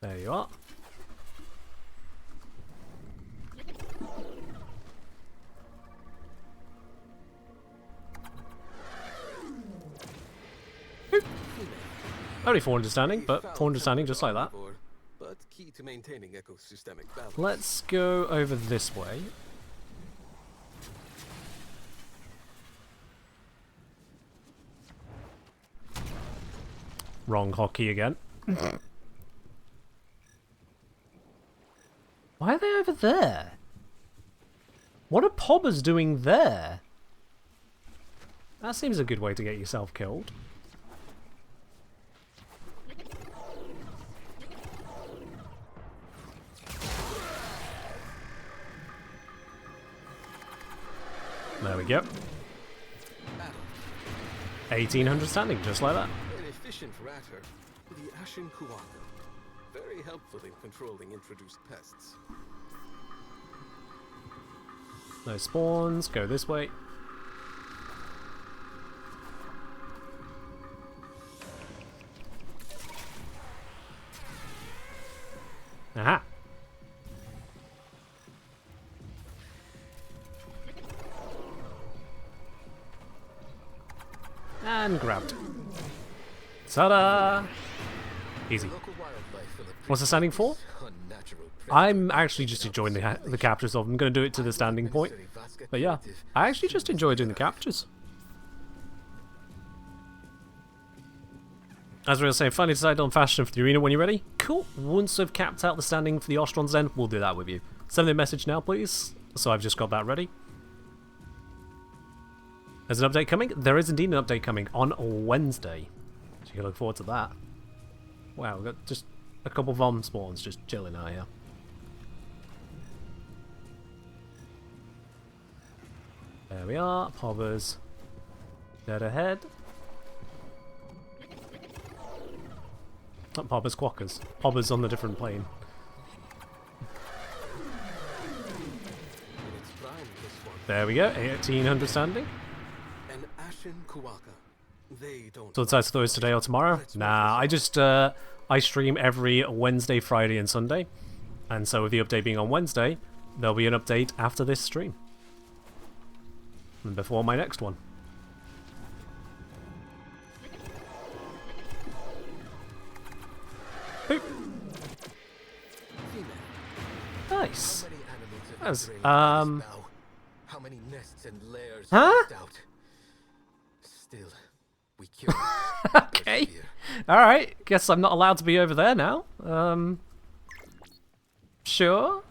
There you are. Only 400 standing, but 400 standing just like that. But key to maintaining ecosystemic balance. Let's go over this way. Wrong hotkey again. Why are they over there? What are pobbers doing there? That seems a good way to get yourself killed. There we go. 1800 standing, just like that. An efficient ratter, the Ashen Kuaka. Very helpful in controlling introduced pests. No spawns, go this way. Aha! And grabbed. Ta-da! Easy. Local wildlife will What's the standing for? appreciate unnatural I'm actually just enjoying the captures of them. I'm going to do it to the standing point. But yeah, I actually just enjoy doing the captures. As we were saying, finally decided on fashion for the arena when you're ready. Cool. Once I've capped out the standing for the Ostrons then, we'll do that with you. Send me a message now, please. So I've just got that ready. There's an update coming? There is indeed an update coming on Wednesday. So you can look forward to that. Wow, we've got just a couple of Vom spawns just chilling out here. There we are, Pobbers. Dead ahead. Not Pobbers, Quackers. Pobbers on the different plane. It's prime, this one. There we go, 1800 standing. An Ashen Kuwaka. They don't. So decide to throw this today or tomorrow? Nah, I just I stream every Wednesday, Friday, and Sunday, and so with the update being on Wednesday, there'll be an update after this stream, and before my next one. Boop. Nice. How many animals have That's, been raised by this now? How many nests and lairs Huh? wiped out? Still, we kill. Okay. Alright, guess I'm not allowed to be over there now. Sure.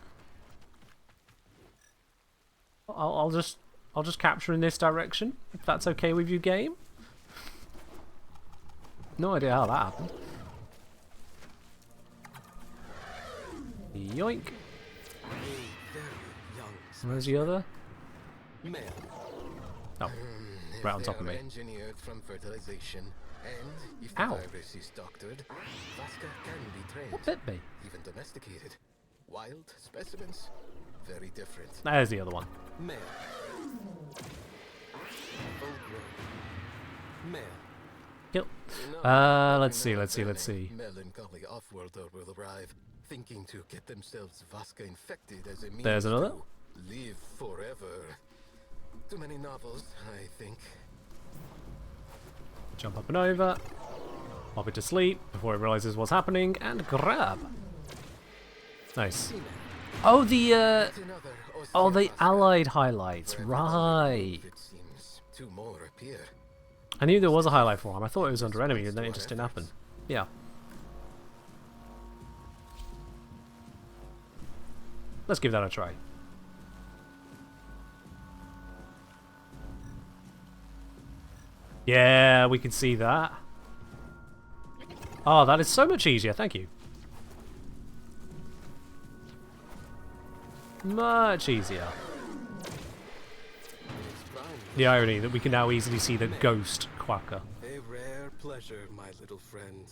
I'll just capture in this direction, if that's okay with you, game. No idea how that happened. Yoink. Where's the other? Male. Oh, right on top of me. Engineered from fertilization, and if the Ow. virus is doctored, Vasca can be trained, What bit me? even domesticated. Wild specimens, very different. There's the other one. Male. Full grown. Male. Kill. No, Let's see. Melancholy off-worlder will arrive, thinking to get themselves Vasca infected as a means There's another. to live forever. Too many novels, I think. Jump up and over. Pop it to sleep before it realizes what's happening, and grab. Nice. Oh, the Another oh, the Vasca. allied highlights, Wherever right? it seems, two more appear. I knew there was a highlight for him. I thought it was under enemy, and then it just didn't happen. Yeah. Let's give that a try. Yeah, we can see that. Oh, that is so much easier. Thank you. Much easier. The irony that we can now easily see the ghost Quacker. A rare pleasure, my little friend.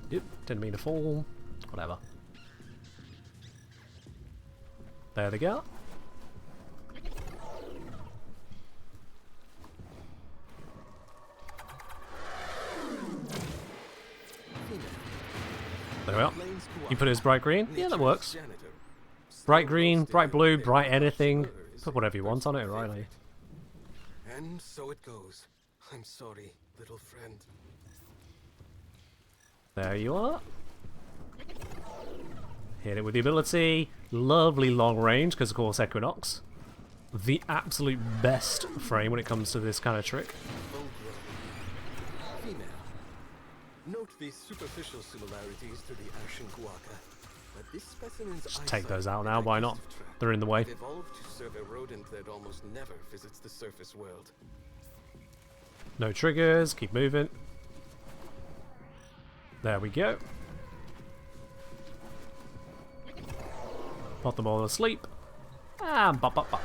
Yep, didn't mean to fall. Whatever. There they go. There we are. You put it as bright green? Yeah, that works. Bright green, bright blue, bright anything. Put whatever you want on it, Riley. And so it goes. I'm sorry, little friend. There you are. Hit it with the ability. Lovely long range, because of course Equinox. The absolute best frame when it comes to this kind of trick. Female. Note the superficial similarities to the Ashen Kuwaka, but this specimen's Just take eyesight those out and now, why not? digestive tract They're in the way. have evolved to serve a rodent that almost never visits the surface world. No triggers, keep moving. There we go. Put them all asleep. And bop bop bop.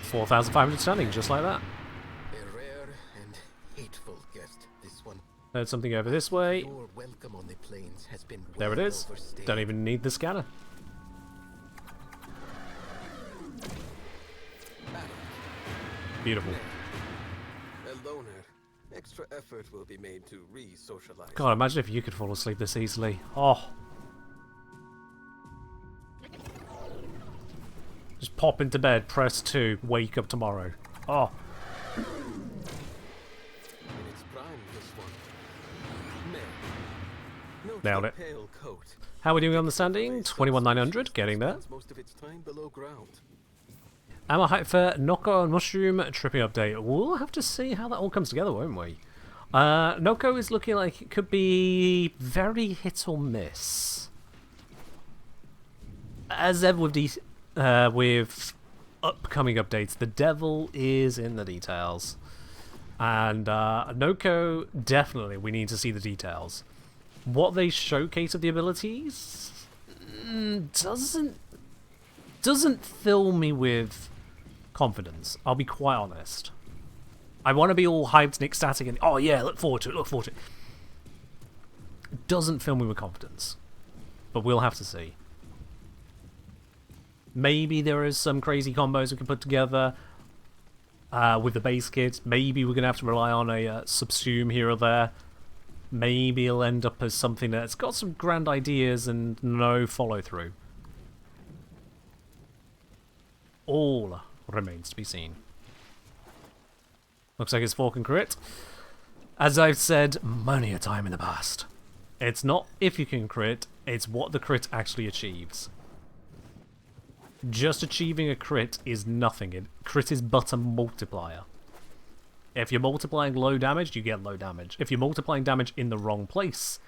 4,500 standing, just like that. A rare and hateful guest, this one. There's something over this way. Your welcome on the plains has been There it well is. overstayed. Don't even need the scanner. Beautiful. A loner. Extra effort will be made to re-socialize. God, imagine if you could fall asleep this easily. Oh. Just pop into bed, press 2, wake up tomorrow. Oh. In its prime, one. Male. Note Nailed the it. pale coat. How are we doing on the standing? 21,900, getting there. Spends most of its time below ground. Am I hyped for Noko and Mushroom tripping update? We'll have to see how that all comes together, won't we? Noko is looking like it could be very hit or miss. As ever with upcoming updates, the devil is in the details. And Noko, definitely, we need to see the details. What they showcase of the abilities doesn't fill me with confidence. I'll be quite honest. I want to be all hyped and ecstatic and oh yeah, look forward to it, look forward to it. It doesn't fill me with confidence. But we'll have to see. Maybe there is some crazy combos we can put together with the base kit. Maybe we're going to have to rely on a subsume here or there. Maybe it'll end up as something that's got some grand ideas and no follow-through. All remains to be seen. Looks like it's fork and crit. As I've said many a time in the past, it's not if you can crit, it's what the crit actually achieves. Just achieving a crit is nothing. Crit is but a multiplier. If you're multiplying low damage, you get low damage. If you're multiplying damage in the wrong place,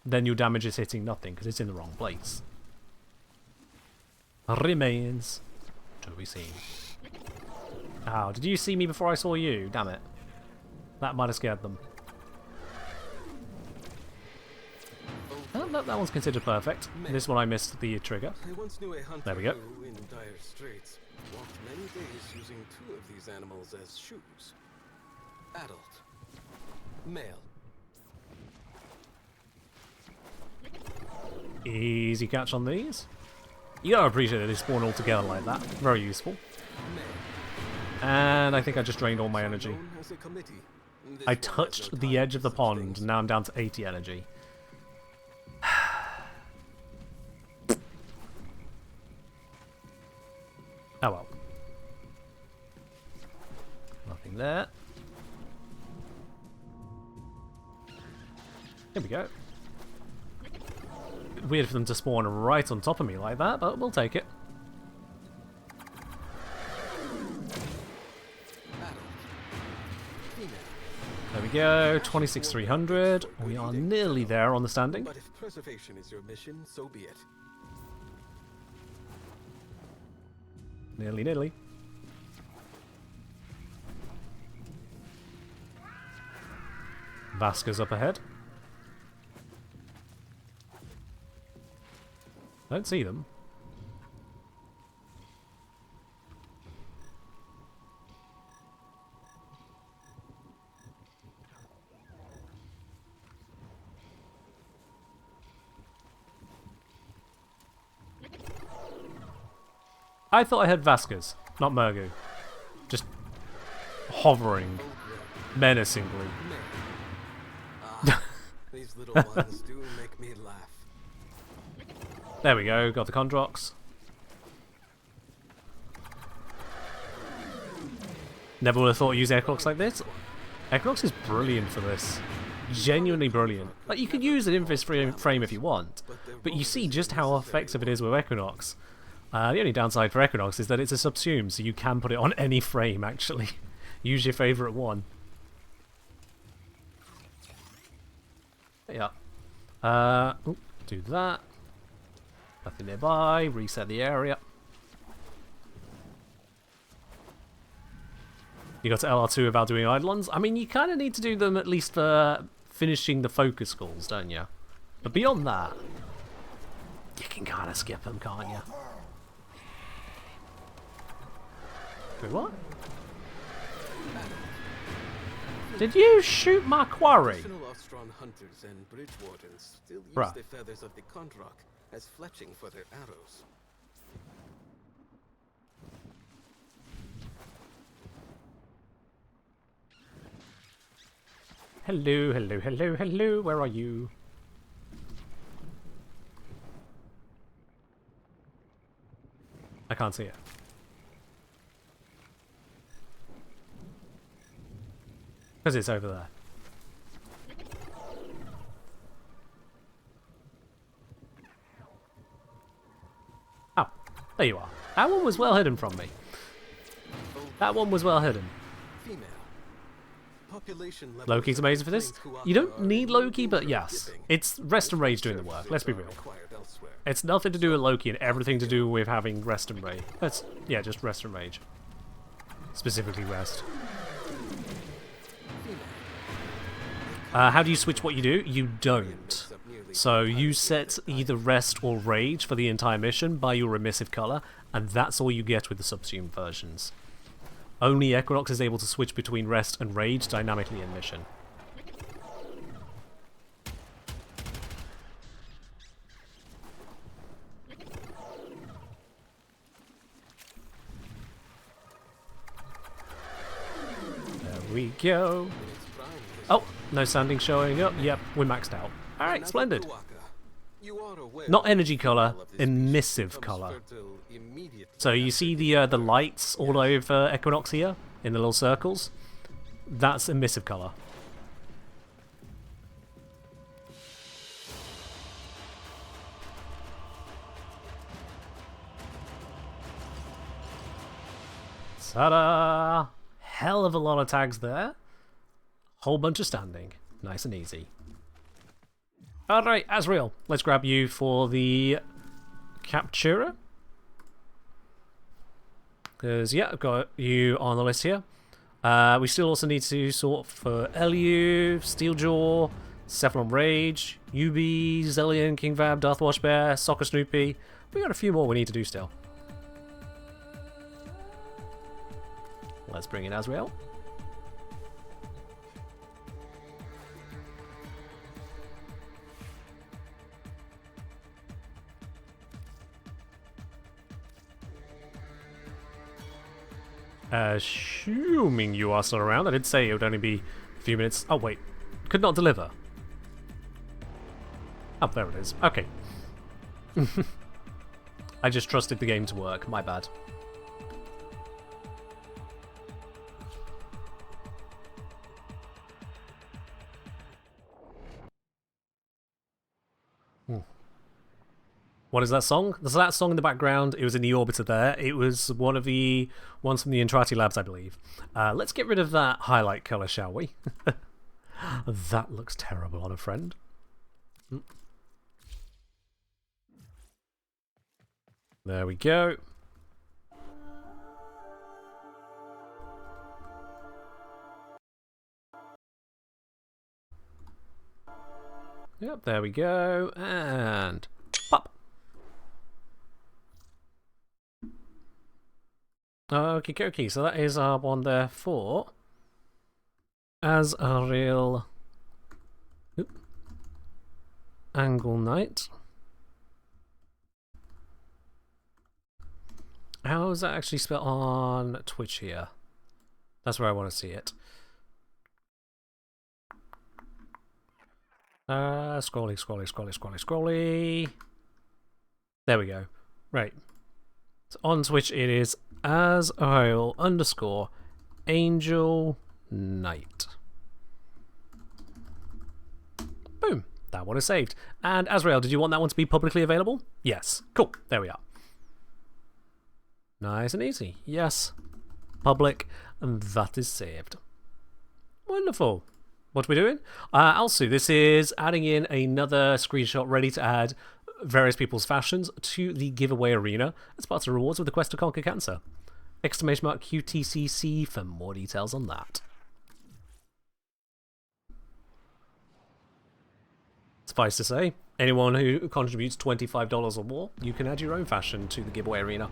then your damage is hitting nothing because it's in the wrong place. Remains to be seen. Ow, did you see me before I saw you? Damn it. That might have scared them. Oh, that one's considered perfect. This one I missed the trigger. I once knew a hunter There we go. who, in dire straits, walked many days using two of these animals as shoes. Adult. Male. Easy catch on these. You gotta appreciate that they spawn all together like that. Very useful. And I think I just drained all my energy. Known as a committee. This I one has no touched the time edge of for the such pond, things. and now I'm down to 80 energy. Oh well. Nothing there. Here we go. Weird for them to spawn right on top of me like that, but we'll take it. There we go, 26,300. We are nearly there on the standing. But if preservation is your mission, so be it. Nearly, nearly. Vasca's up ahead. Don't see them. I thought I heard Vasquez, not Murgu. Just hovering menacingly. These little ones do make me laugh. There we go, got the Condrox. Never would have thought to use Equinox like this. Equinox is brilliant for this. Genuinely brilliant. Like, you could use an Invis frame if you want, but you see just how effective it is with Equinox. The only downside for Equinox is that it's a subsume, so you can put it on any frame, actually. Use your favourite one. Yeah. Do that. Nothing nearby. Reset the area. You got to LR2 without doing Eidolons? I mean, you kind of need to do them at least for finishing the focus calls, don't you? But beyond that, you can kind of skip them, can't you? Wait, what? Did you shoot my quarry? Traditional Ostron hunters and bridge wardens still use Bruh. the feathers of the Condrock as fletching for their arrows. Hello, hello, hello, hello. Where are you? I can't see it. Because it's over there. There you are. That one was well hidden from me. That one was well hidden. Female. Population level Loki's amazing for this. You don't need Loki, but yes. It's Rest and Rage doing the work, let's be real. It's nothing to do with Loki and everything to do with having Rest and Rage. Yeah, just Rest and Rage. Specifically Rest. How do you switch what you do? You don't. So you set either Rest or Rage for the entire mission by your emissive colour, and that's all you get with the subsumed versions. Only Equinox is able to switch between Rest and Rage dynamically in mission. There we go. Oh, no sanding showing up. Yep, we're maxed out. Alright, splendid. Not energy colour, emissive colour. So you see the lights all over Equinox here, in the little circles? That's emissive colour. Ta-da! Hell of a lot of tags there. Whole bunch of standing. Nice and easy. Alright, Azrael, let's grab you for the capturer. Because, yeah, I've got you on the list here. We still also need to sort for Elu, Steeljaw, Cephalon Rage, Yubi, Zellion, King Vab, Darth Washbear, Soccer Snoopy. We got a few more we need to do still. Let's bring in Azrael. Assuming you are still around. I did say it would only be a few minutes. Oh, wait. Could not deliver. Oh, there it is. Okay. I just trusted the game to work. My bad. What is that song? There's that song in the background. It was in the orbiter there. It was one of the ones from the Intrati Labs, I believe. Let's get rid of that highlight colour, shall we? That looks terrible on a friend. There we go. Yep, there we go. And pop. Okay, so that is our one there for as a real Angle Knight. How is that actually spelled on Twitch here? That's where I want to see it. Scrolly. There we go. Right. So on Twitch it is _Angel Knight. Boom. That one is saved. And Azrael, did you want that one to be publicly available? Yes. Cool. There we are. Nice and easy. Yes. Public. And that is saved. Wonderful. What are we doing? Also, this is adding in another screenshot ready to add various people's fashions to the giveaway arena as part of the rewards of the quest to conquer cancer. !QTCC for more details on that. Suffice to say, anyone who contributes $25 or more, you can add your own fashion to the giveaway arena.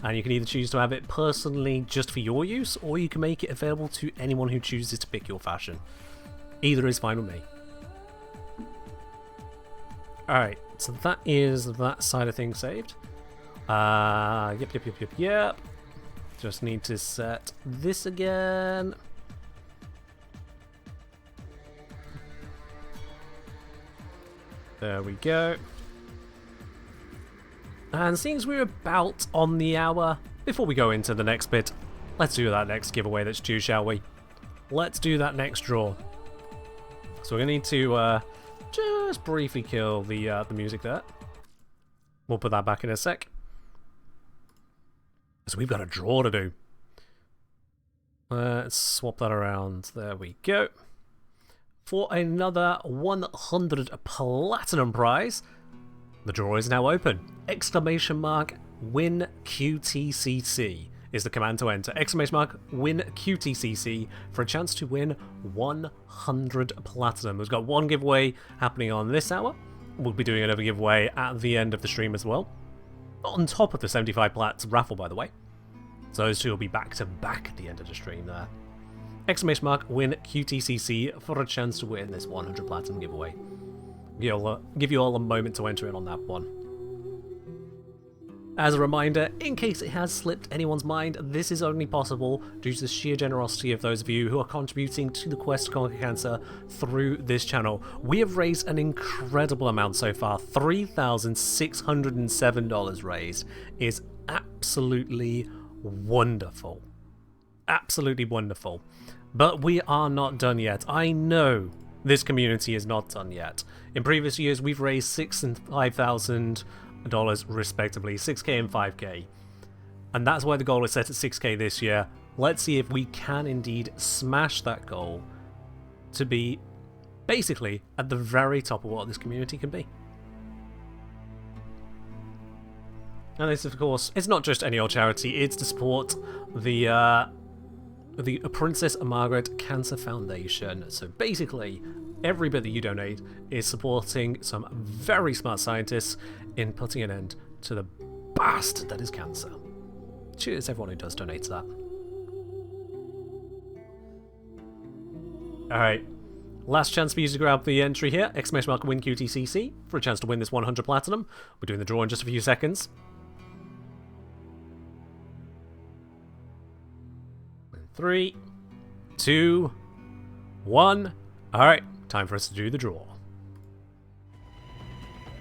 And you can either choose to have it personally just for your use, or you can make it available to anyone who chooses to pick your fashion. Either is fine with me. Alright, so that is that side of things saved. Yep. Just need to set this again. There we go. And seeing as we're about on the hour, before we go into the next bit, let's do that next giveaway that's due, shall we? Let's do that next draw. So we're going to need to just briefly kill the music there. We'll put that back in a sec. So we've got a draw to do. Let's swap that around. There we go. For another 100 platinum prize. The draw is now open. Exclamation mark win QTCC is the command to enter. Exclamation mark win QTCC for a chance to win 100 platinum. We've got one giveaway happening on this hour. We'll be doing another giveaway at the end of the stream as well. On top of the 75 plats raffle, by the way. So those two will be back to back at the end of the stream there. Exclamation mark win QTCC for a chance to win this 100 platinum giveaway. Give you all a moment to enter in on that one. As a reminder, in case it has slipped anyone's mind, this is only possible due to the sheer generosity of those of you who are contributing to the quest to conquer cancer through this channel. We have raised an incredible amount so far. $3,607 raised is absolutely wonderful. Absolutely wonderful. But we are not done yet. I know this community is not done yet. In previous years, we've raised $6,000 and $5,000 respectively, 6k and 5k. And that's why the goal is set at 6k this year. Let's see if we can indeed smash that goal to be basically at the very top of what this community can be. And this, of course, it's not just any old charity, it's to support the Princess Margaret Cancer Foundation. So basically, every bit that you donate is supporting some very smart scientists in putting an end to the bastard that is cancer. Cheers everyone who does donate to that. Alright, last chance for you to grab the entry here, exclamation mark win QTCC, for a chance to win this 100 platinum. We're doing the draw in just a few seconds. 3, 2, 1. Alright, time for us to do the draw.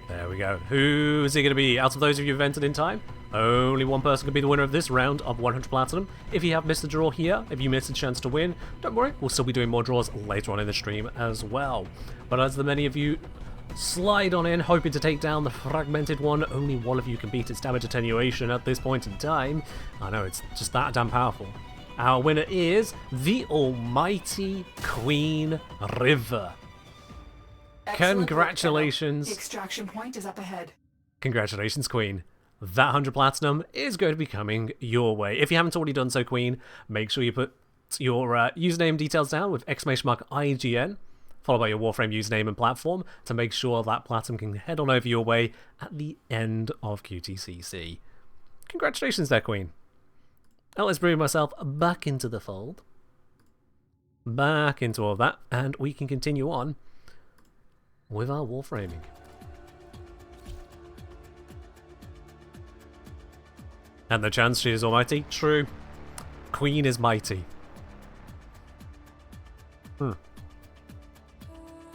There we go. Who is it going to be? Out of those of you who've entered in time, only one person can be the winner of this round of 100 platinum. If you have missed the draw here, if you missed a chance to win, don't worry, we'll still be doing more draws later on in the stream as well. But as the many of you slide on in, hoping to take down the fragmented one, only one of you can beat its damage attenuation at this point in time. I know, it's just that damn powerful. Our winner is the almighty Queen River. Excellent work, Congratulations. Emma. The extraction point is up ahead. Congratulations, Queen. That 100 platinum is going to be coming your way. If you haven't already done so, Queen, make sure you put your username details down with exclamation mark IGN, followed by your Warframe username and platform, to make sure that platinum can head on over your way at the end of QTCC. Congratulations there, Queen. Now let's bring myself back into the fold. Back into all of that, and we can continue on with our Warframing. And the chance she is almighty? True. Queen is mighty.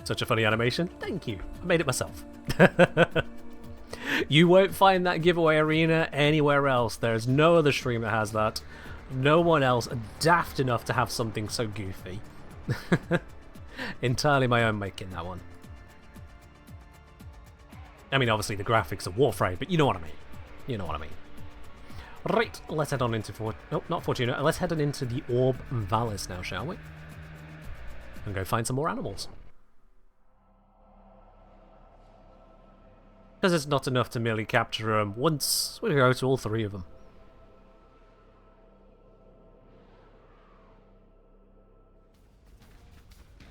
Such a funny animation. Thank you. I made it myself. You won't find that giveaway arena anywhere else. There's no other stream that has that. No one else daft enough to have something so goofy. Entirely my own making, that one. I mean, obviously the graphics are Warframe, but you know what I mean. You know what I mean. Right, let's head on into not Fortuna. Let's head on into the Orb Valis now, shall we? And go find some more animals. Because it's not enough to merely capture them once. We go to all three of them.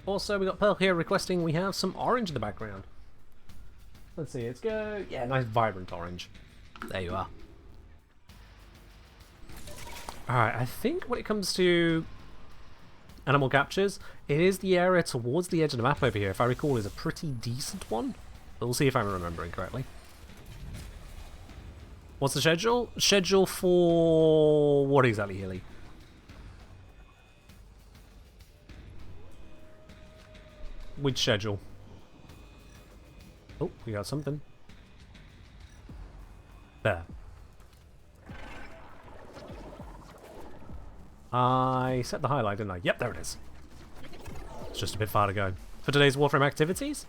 Also, we got Pearl here requesting we have some orange in the background. Let's see, let's go. Yeah, nice vibrant orange. There you are. Alright, I think when it comes to animal captures, it is the area towards the edge of the map over here, if I recall, is a pretty decent one. But we'll see if I'm remembering correctly. What's the schedule? Schedule for what exactly, Healy? Which schedule? Oh, we got something. There. I set the highlight, didn't I? Yep, there it is. It's just a bit far to go. For today's Warframe activities,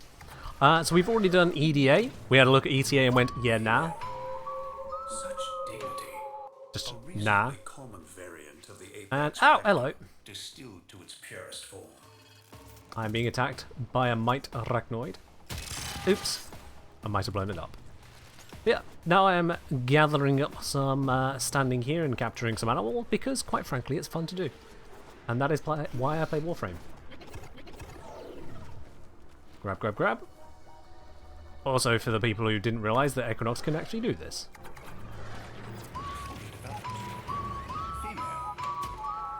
so we've already done EDA. We had a look at ETA and went, yeah, nah. Such dignity. Just Nah. Common variant of the apex And ow, spectrum, hello. distilled to its purest form. I'm being attacked by a mite arachnoid. Oops. I might have blown it up. Yeah, now I am gathering up some standing here and capturing some animal because, quite frankly, it's fun to do. And that is why I play Warframe. Grab, grab, grab. Also, for the people who didn't realise that Equinox can actually do this.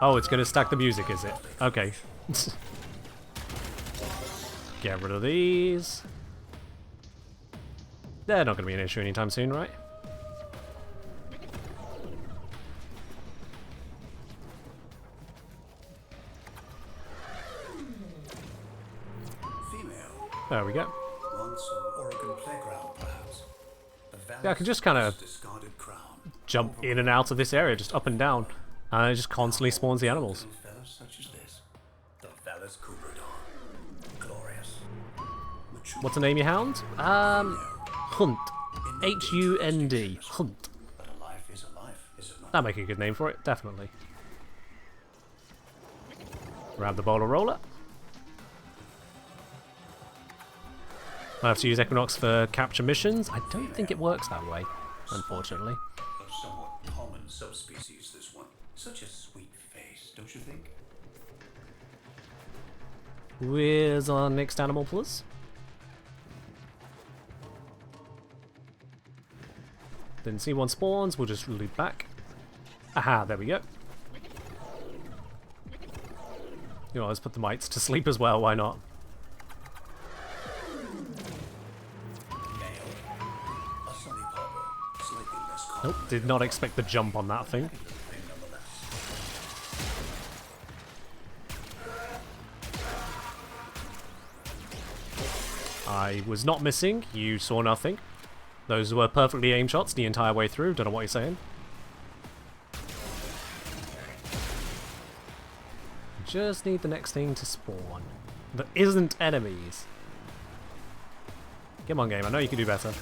Oh, it's going to stack the music, is it? Okay. Get rid of these. They're not going to be an issue anytime soon, right? Female. There we go. Once an Oregon playground, perhaps. Yeah, I can just kind of discarded crown. jump in and out of this area, just up and down. And it just constantly spawns the animals. Fellas such as this. The Valus Cupidon. Glorious. Mature. What's the name of your hound? Hunt. H-U-N-D. Hunt. But a life is a life, is it not? That'd make a good name for it, definitely. Grab the bowler roller. I have to use Equinox for capture missions. I don't think it works that way, unfortunately. A somewhat common subspecies, this one. Such a sweet face, don't you think? Where's our next animal, please? Didn't see one spawns, we'll just loop back. Aha, there we go. You know, let's put the mites to sleep as well, why not? Nope, did not expect the jump on that thing. I was not missing, you saw nothing. Those were perfectly aimed shots the entire way through, don't know what you're saying. Just need the next thing to spawn. That isn't enemies. Come on, game, I know you can do better.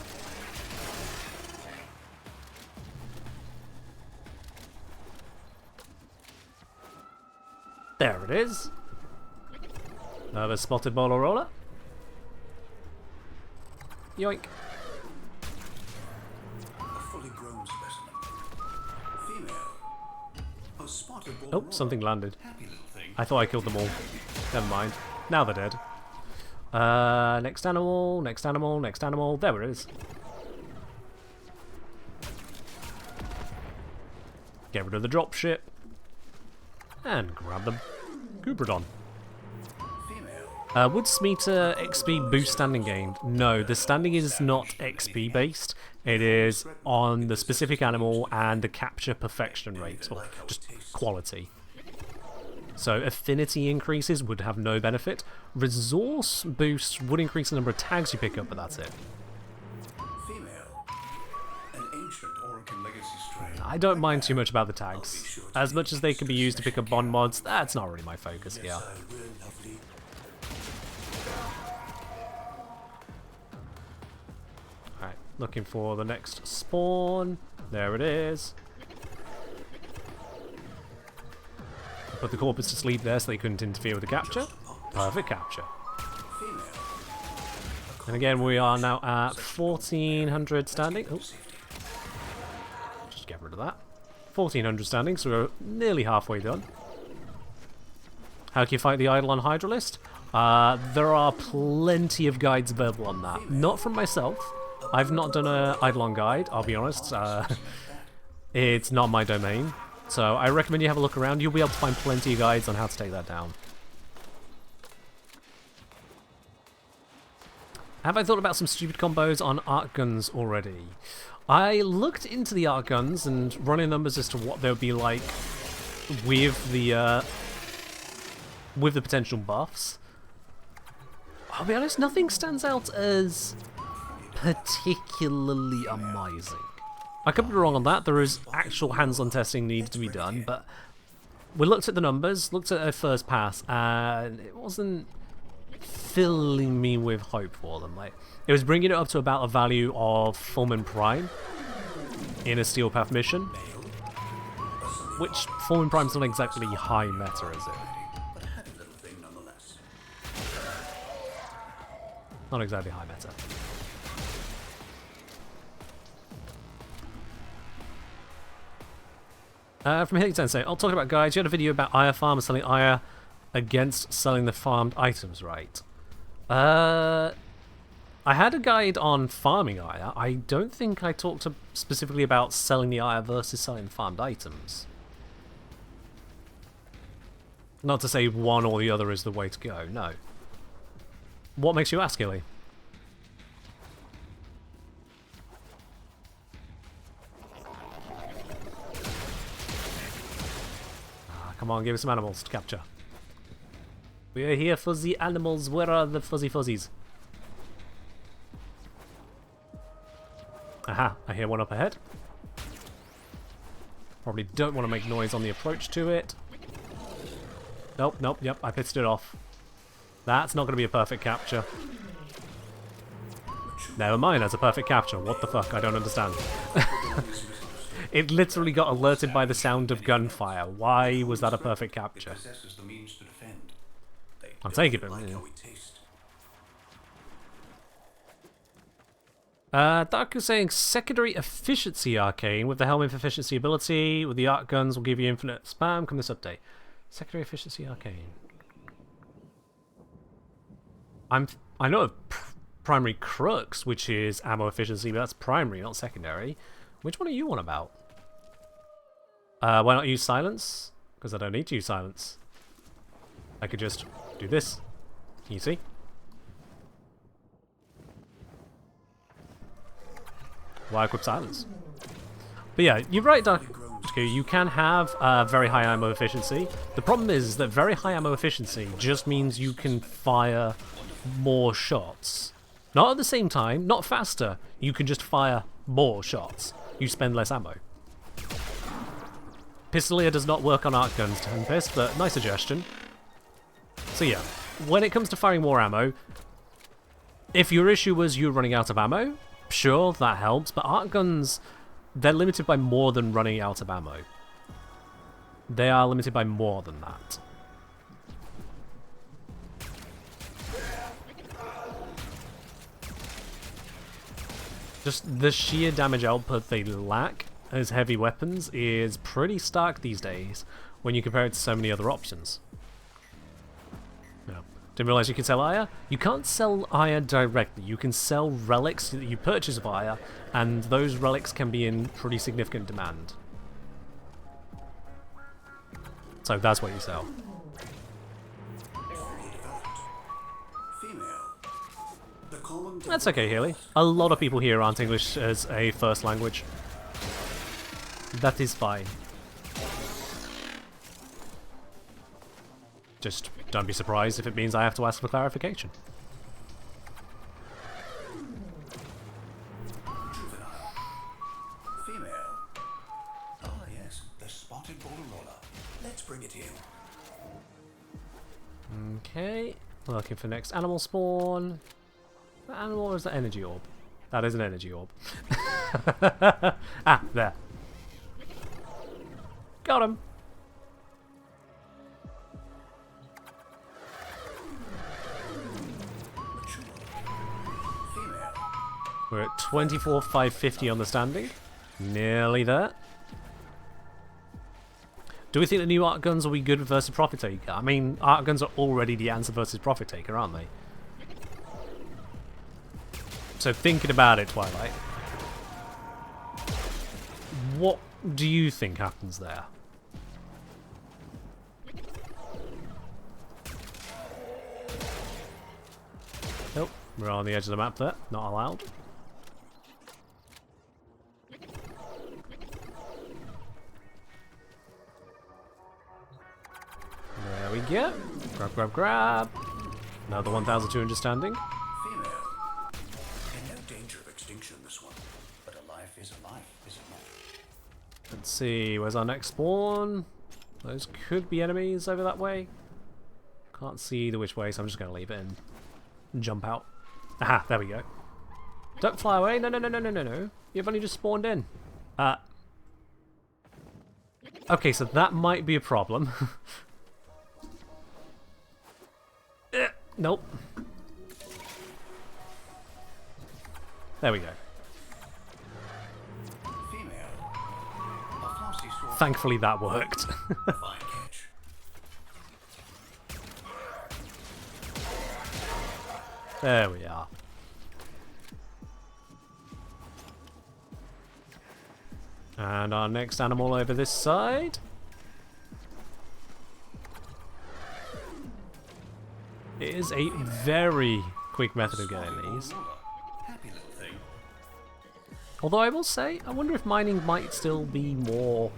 There it is. Another spotted bowler roller. Yoink. A fully grown specimen. Female. A spotted Oh, something landed. happy little thing. I thought I killed them all. Never mind. Now they're dead. Next animal, next animal, next animal. There it is. Get rid of the dropship. And grab the Goobrodon. Would Smeeta XP boost standing gained? No, the standing is not XP based. It is on the specific animal and the capture perfection rate, or just quality. So affinity increases would have no benefit. Resource boosts would increase the number of tags you pick up, but that's it. Female. An ancient Oregon legacy strain. I don't mind too much about the tags. As much as they can be used to pick up bond mods, that's not really my focus here. Lovely. Alright, looking for the next spawn. There it is. Put the corpus to sleep there so they couldn't interfere with the capture. Perfect capture. And again, we are now at 1400 standing. Oh. Just get rid of that. 1400 standing, so we're nearly halfway done. How can you fight the Eidolon Hydralist? There are plenty of guides available on that. Not from myself. I've not done an Eidolon guide, I'll be honest. It's not my domain. So I recommend you have a look around. You'll be able to find plenty of guides on how to take that down. Have I thought about some stupid combos on arc guns already? I looked into the arc guns and running numbers as to what they would be like with the potential buffs. I'll be honest, nothing stands out as particularly amazing. I could be wrong on that. There is actual hands-on testing needs to be done, but we looked at the numbers, looked at a first pass, and it wasn't filling me with hope for them. Like, it was bringing it up to about a value of Fulman Prime in a Steel Path mission. Which Fallen Prime's not exactly high meta, is it? But a heavy little thing nonetheless. Not exactly high meta. From Hilly Sensei, I'll talk about guides. You had a video about Aya farmers selling Aya against selling the farmed items, right? I had a guide on farming Aya. I don't think I talked specifically about selling the Aya versus selling farmed items. Not to say one or the other is the way to go, no. What makes you ask, Hilly? Come on, give us some animals to capture. We are here for the animals. Where are the fuzzy fuzzies? Aha, I hear one up ahead. Probably don't want to make noise on the approach to it. Nope, nope, yep, I pissed it off. That's not going to be a perfect capture. Never mind, that's a perfect capture. What the fuck? I don't understand. It literally got alerted by the sound of gunfire. Why was that a perfect capture? I'll take it, but... Dark is saying secondary efficiency arcane with the helmet efficiency ability. With the arc guns will give you infinite spam. Come this update. Secondary efficiency arcane. I know of primary crux, which is ammo efficiency, but that's primary, not secondary. Which one are you on about? Why not use silence? Because I don't need to use silence. I could just do this. Can you see? Why equip silence? But yeah, you're right, Dark. You can have very high ammo efficiency. The problem is that very high ammo efficiency just means you can fire more shots. Not at the same time, not faster. You can just fire more shots. You spend less ammo. Pistolier does not work on arc guns, Tempest, but nice suggestion. So yeah, when it comes to firing more ammo, if your issue was you running out of ammo, sure, that helps, but arc guns, they're limited by more than running out of ammo. They are limited by more than that. Just the sheer damage output they lack as heavy weapons is pretty stark these days when you compare it to so many other options. Didn't realize you could sell Aya? You can't sell Aya directly. You can sell relics that you purchase of Aya, and those relics can be in pretty significant demand. So that's what you sell. That's okay, Healy. A lot of people here aren't English as a first language. That is fine. Just don't be surprised if it means I have to ask for clarification. Female. Ah, yes, the spotted border roller. Let's bring it in. Okay, looking for next animal spawn. Is that animal or is that energy orb? That is an energy orb. Ah, there. Got him. We're at 24,550 on the standing. Nearly there. Do we think the new arc guns will be good versus Profit Taker? I mean, arc guns are already the answer versus Profit Taker, aren't they? So thinking about it, Twilight, what do you think happens there? Nope, we're on the edge of the map there. Not allowed. There we go. Grab, grab, grab. Another 1,200 standing. Female. In no danger of extinction, this one. But a life is a life, is it not? Let's see, where's our next spawn? Those could be enemies over that way. Can't see either which way, so I'm just going to leave it and jump out. Aha, there we go. Don't fly away. No, no, no, no, no, no, no. You've only just spawned in. Okay, so that might be a problem. Nope. There we go. Female. A flossy sword. Thankfully that worked. Fine catch. There we are. And our next animal over this side. It is a very quick method of getting these. Happy little thing. Although I will say, I wonder if mining might still be more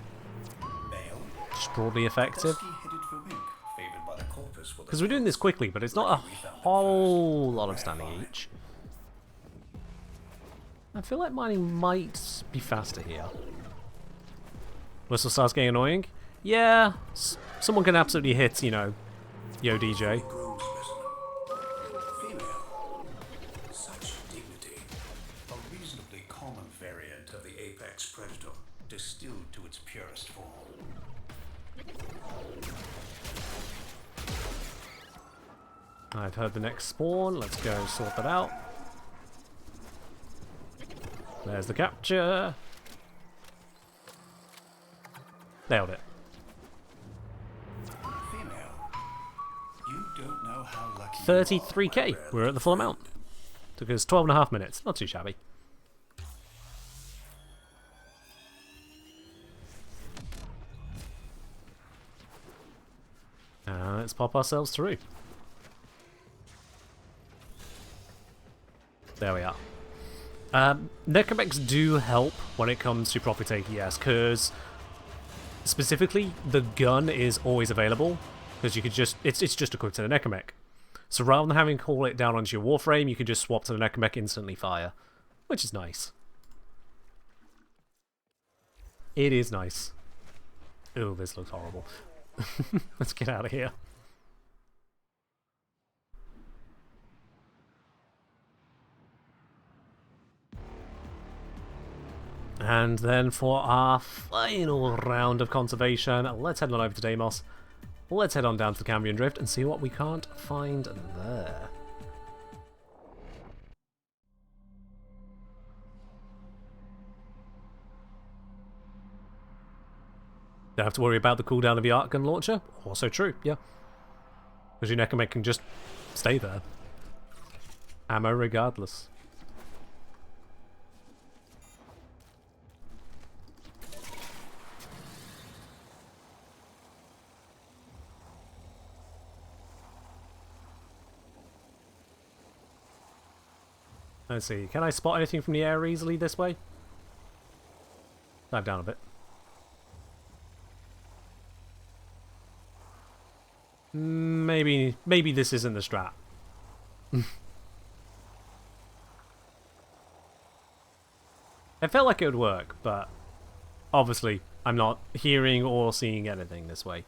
Male. just broadly effective. Husky headed for mink, favored by the corpus with a Because we're doing this quickly, but it's not a whole lot of standing each. I feel like mining might be faster here. Whistle starts getting annoying. Yeah, someone can absolutely hit, you know, Yo DJ. grown specimen. Female. Such dignity. A reasonably common variant of the apex predator, distilled to its purest form. I've heard the next spawn. Let's go sort that out. There's the capture. Nailed it. Female. You don't know how lucky 33k. We're at the full amount. Took us 12.5 minutes. Not too shabby. Let's pop ourselves through. There we are. Necromecs do help when it comes to profit ATS, because specifically the gun is always available, because you could just it's just equipped to the necromech. So rather than having to call it down onto your Warframe, you can just swap to the necromech, instantly fire, which is nice. It is nice. Oh, this looks horrible. Let's get out of here. And then for our final round of conservation, let's head on over to Deimos. Let's head on down to the Cambrian Drift and see what we can't find there. Don't have to worry about the cooldown of the arc gun launcher. Also true, yeah. Because your Necromech can just stay there. Ammo regardless. Let's see, can I spot anything from the air easily this way? Dive down a bit. Maybe this isn't the strat. It felt like it would work, but obviously I'm not hearing or seeing anything this way.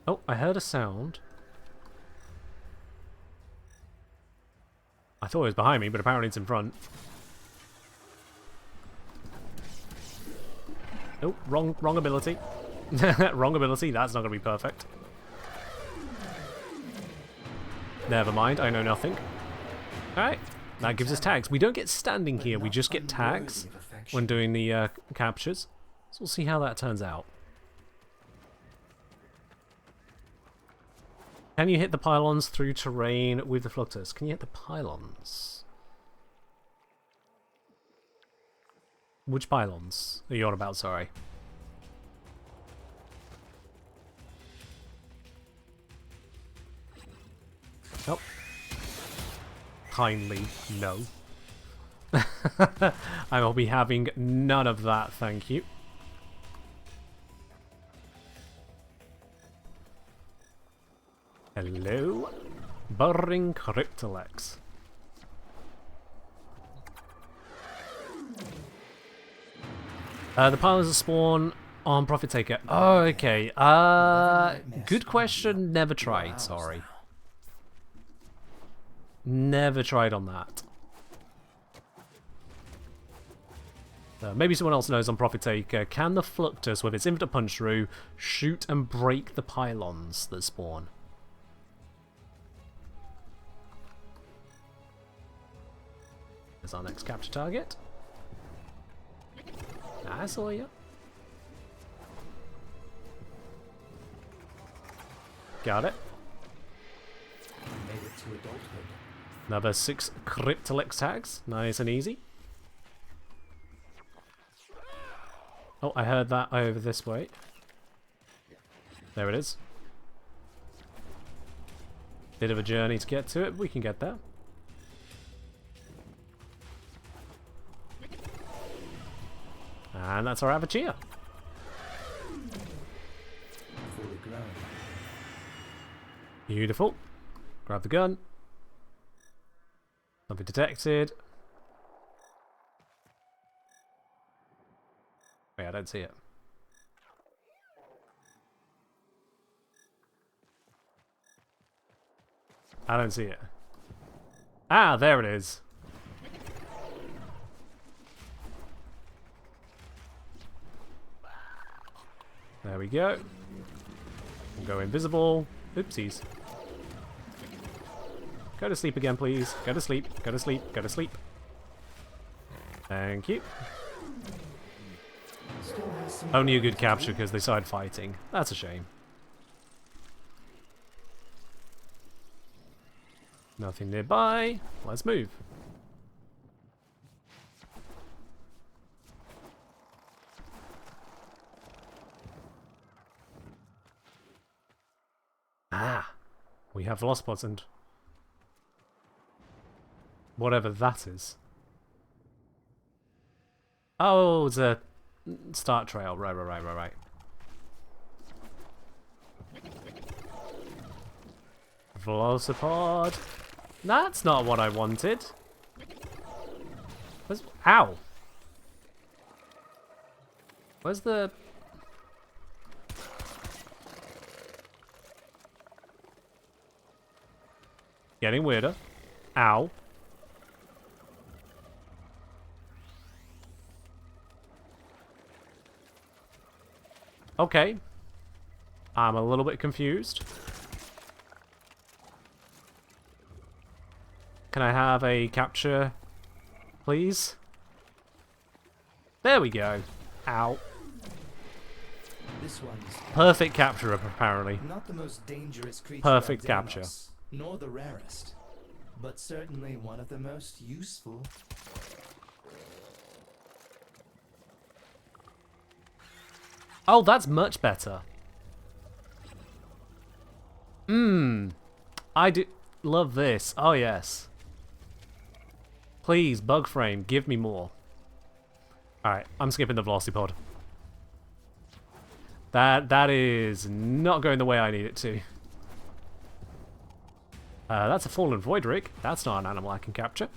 Oh, I heard a sound. I thought it was behind me, but apparently it's in front. Oh, wrong ability. Wrong ability, that's not going to be perfect. Never mind, I know nothing. Alright, that gives us tags. We don't get standing here, we just get tags when doing the captures. So we'll see how that turns out. Can you hit the pylons through terrain with the Fluctus? Can you hit the pylons? Which pylons are you on about, sorry? Oh. Kindly, no. I will be having none of that, thank you. Hello? Burring Cryptolex. The pylons that spawn On Profit Taker. Oh, okay. Good question. Never tried. Sorry. Never tried on that. Maybe someone else knows on Profit Taker. Can the Fluctus, with its infinite punch through, shoot and break the pylons that spawn? There's our next capture target. I saw you. Got it. Made it to adulthood. Another 6 Cryptolix tags. Nice and easy. Oh, I heard that over this way. There it is. Bit of a journey to get to it, but we can get there. And that's our Avachia. Fully grown. Beautiful. Grab the gun. Something detected. Wait, I don't see it. I don't see it. Ah, there it is. There we go. We'll go invisible. Oopsies. Go to sleep again, please. Go to sleep. Go to sleep. Go to sleep. Thank you. Only a good capture because they started fighting. That's a shame. Nothing nearby. Let's move. Ah, we have Velocipods and whatever that is. Oh, it's a start trail. Right. Velocipod. That's not what I wanted. Ow. Where's the... Getting weirder. Ow. Okay. I'm a little bit confused. Can I have a capture, please? There we go. Ow. This one's Perfect capture, apparently. not the most dangerous creature Perfect of capture. Deimos, nor the rarest, but certainly one of the most useful. Oh, that's much better. I do love this. Oh, yes. Please, bug frame, give me more. Alright, I'm skipping the Velocipod. That is not going the way I need it to. That's a fallen Voidrick. That's not an animal I can capture.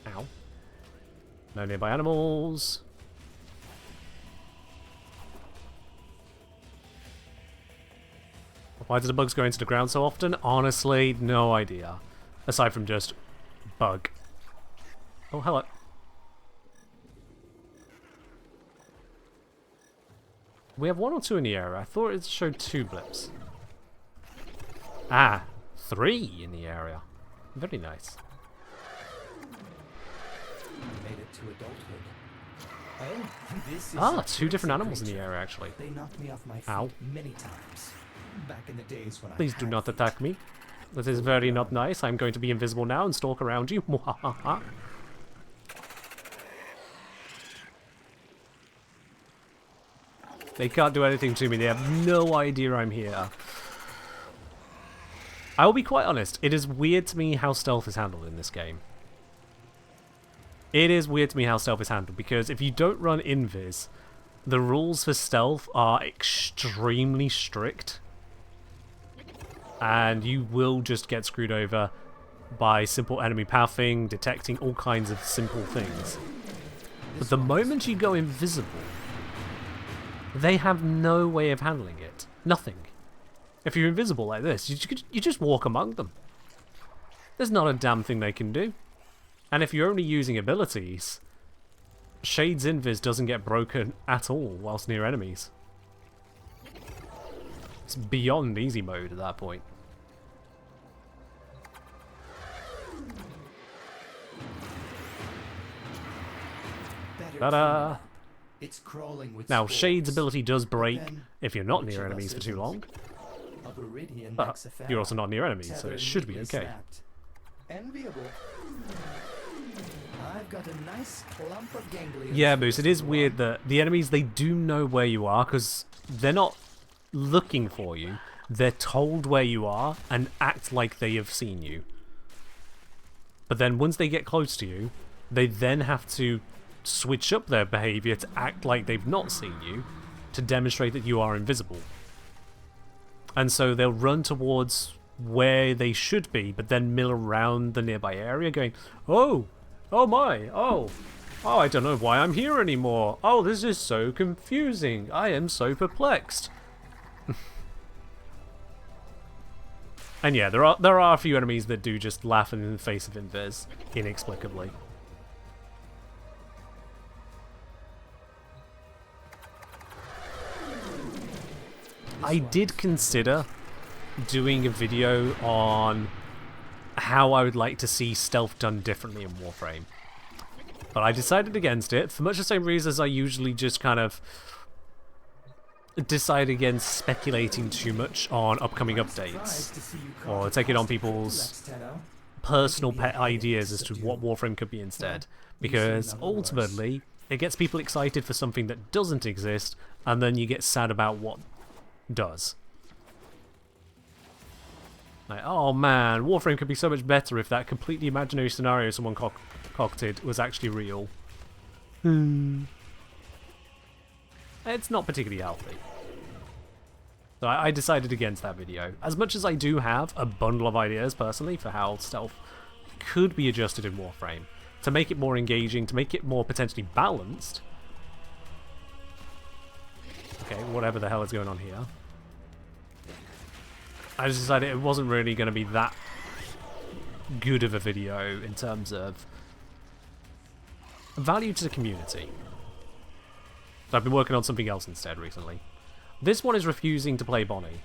Ow. No nearby animals. Why do the bugs go into the ground so often? Honestly, no idea. Aside from just bug. Oh, hello. We have 1 or 2 in the area. I thought it showed 2 blips. Ah, 3 in the area. Very nice. Made it to adulthood. Oh, this is Ah, a 2 different tricksy animals in the creature. area, actually. They knocked me off my feet Ow. many times. Back in the days when Please I do had not feet. attack me. That is very not nice. I'm going to be invisible now and stalk around you. Mwahaha. They can't do anything to me. They have no idea I'm here. I will be quite honest. It is weird to me how stealth is handled in this game. It is weird to me how stealth is handled, because if you don't run invis, the rules for stealth are extremely strict. And you will just get screwed over by simple enemy pathing, detecting all kinds of simple things. But the moment you go invisible, they have no way of handling it. Nothing. If you're invisible like this, you just walk among them. There's not a damn thing they can do. And if you're only using abilities, Shade's Invis doesn't get broken at all whilst near enemies. It's beyond easy mode at that point. Ta-da! It's crawling with Now, spores. Shade's ability does break Then, if you're not which near of enemies us for too isn't? long. A Viridian But Nexaphera, you're also not near enemies, so tether it should be neatly okay. snapped. Enviable. I've got a nice clump of ganglions. Yeah, for Moose, this it is to weird run. that the enemies, they do know where you are, because they're not looking for you. They're told where you are and act like they have seen you. But then once they get close to you, they then have to switch up their behavior to act like they've not seen you to demonstrate that you are invisible. And so they'll run towards where they should be, but then mill around the nearby area going, oh my, oh, I don't know why I'm here anymore. Oh, this is so confusing. I am so perplexed. And yeah, there are a few enemies that do just laugh in the face of Invis, inexplicably. I did consider doing a video on how I would like to see stealth done differently in Warframe. But I decided against it, for much the same reason as I usually just kind of decide against speculating too much on upcoming updates, or taking on people's personal pet ideas as to what Warframe could be instead, because ultimately it gets people excited for something that doesn't exist, and then you get sad about what does. Like, oh man, Warframe could be so much better if that completely imaginary scenario someone concocted was actually real. It's not particularly healthy. So I decided against that video. As much as I do have a bundle of ideas, personally, for how stealth could be adjusted in Warframe, to make it more engaging, to make it more potentially balanced. Okay, whatever the hell is going on here. I just decided it wasn't really going to be that good of a video in terms of value to the community. So I've been working on something else instead recently. This one is refusing to play Bonnie,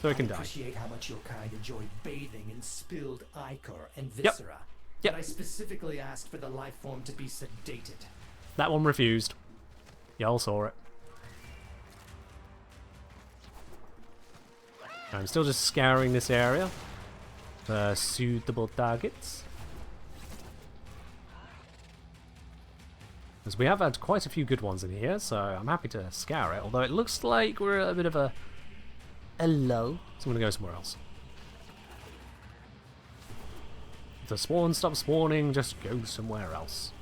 so it can die. I appreciate how much your kind enjoy bathing in spilled ichor and viscera. Yep. But I specifically asked for the life form to be sedated. That one refused. Y'all saw it. I'm still just scouring this area for suitable targets. Because we have had quite a few good ones in here, so I'm happy to scour it. Although it looks like we're at a bit of a lull, so I'm going to go somewhere else. If the spawn stops spawning, just go somewhere else.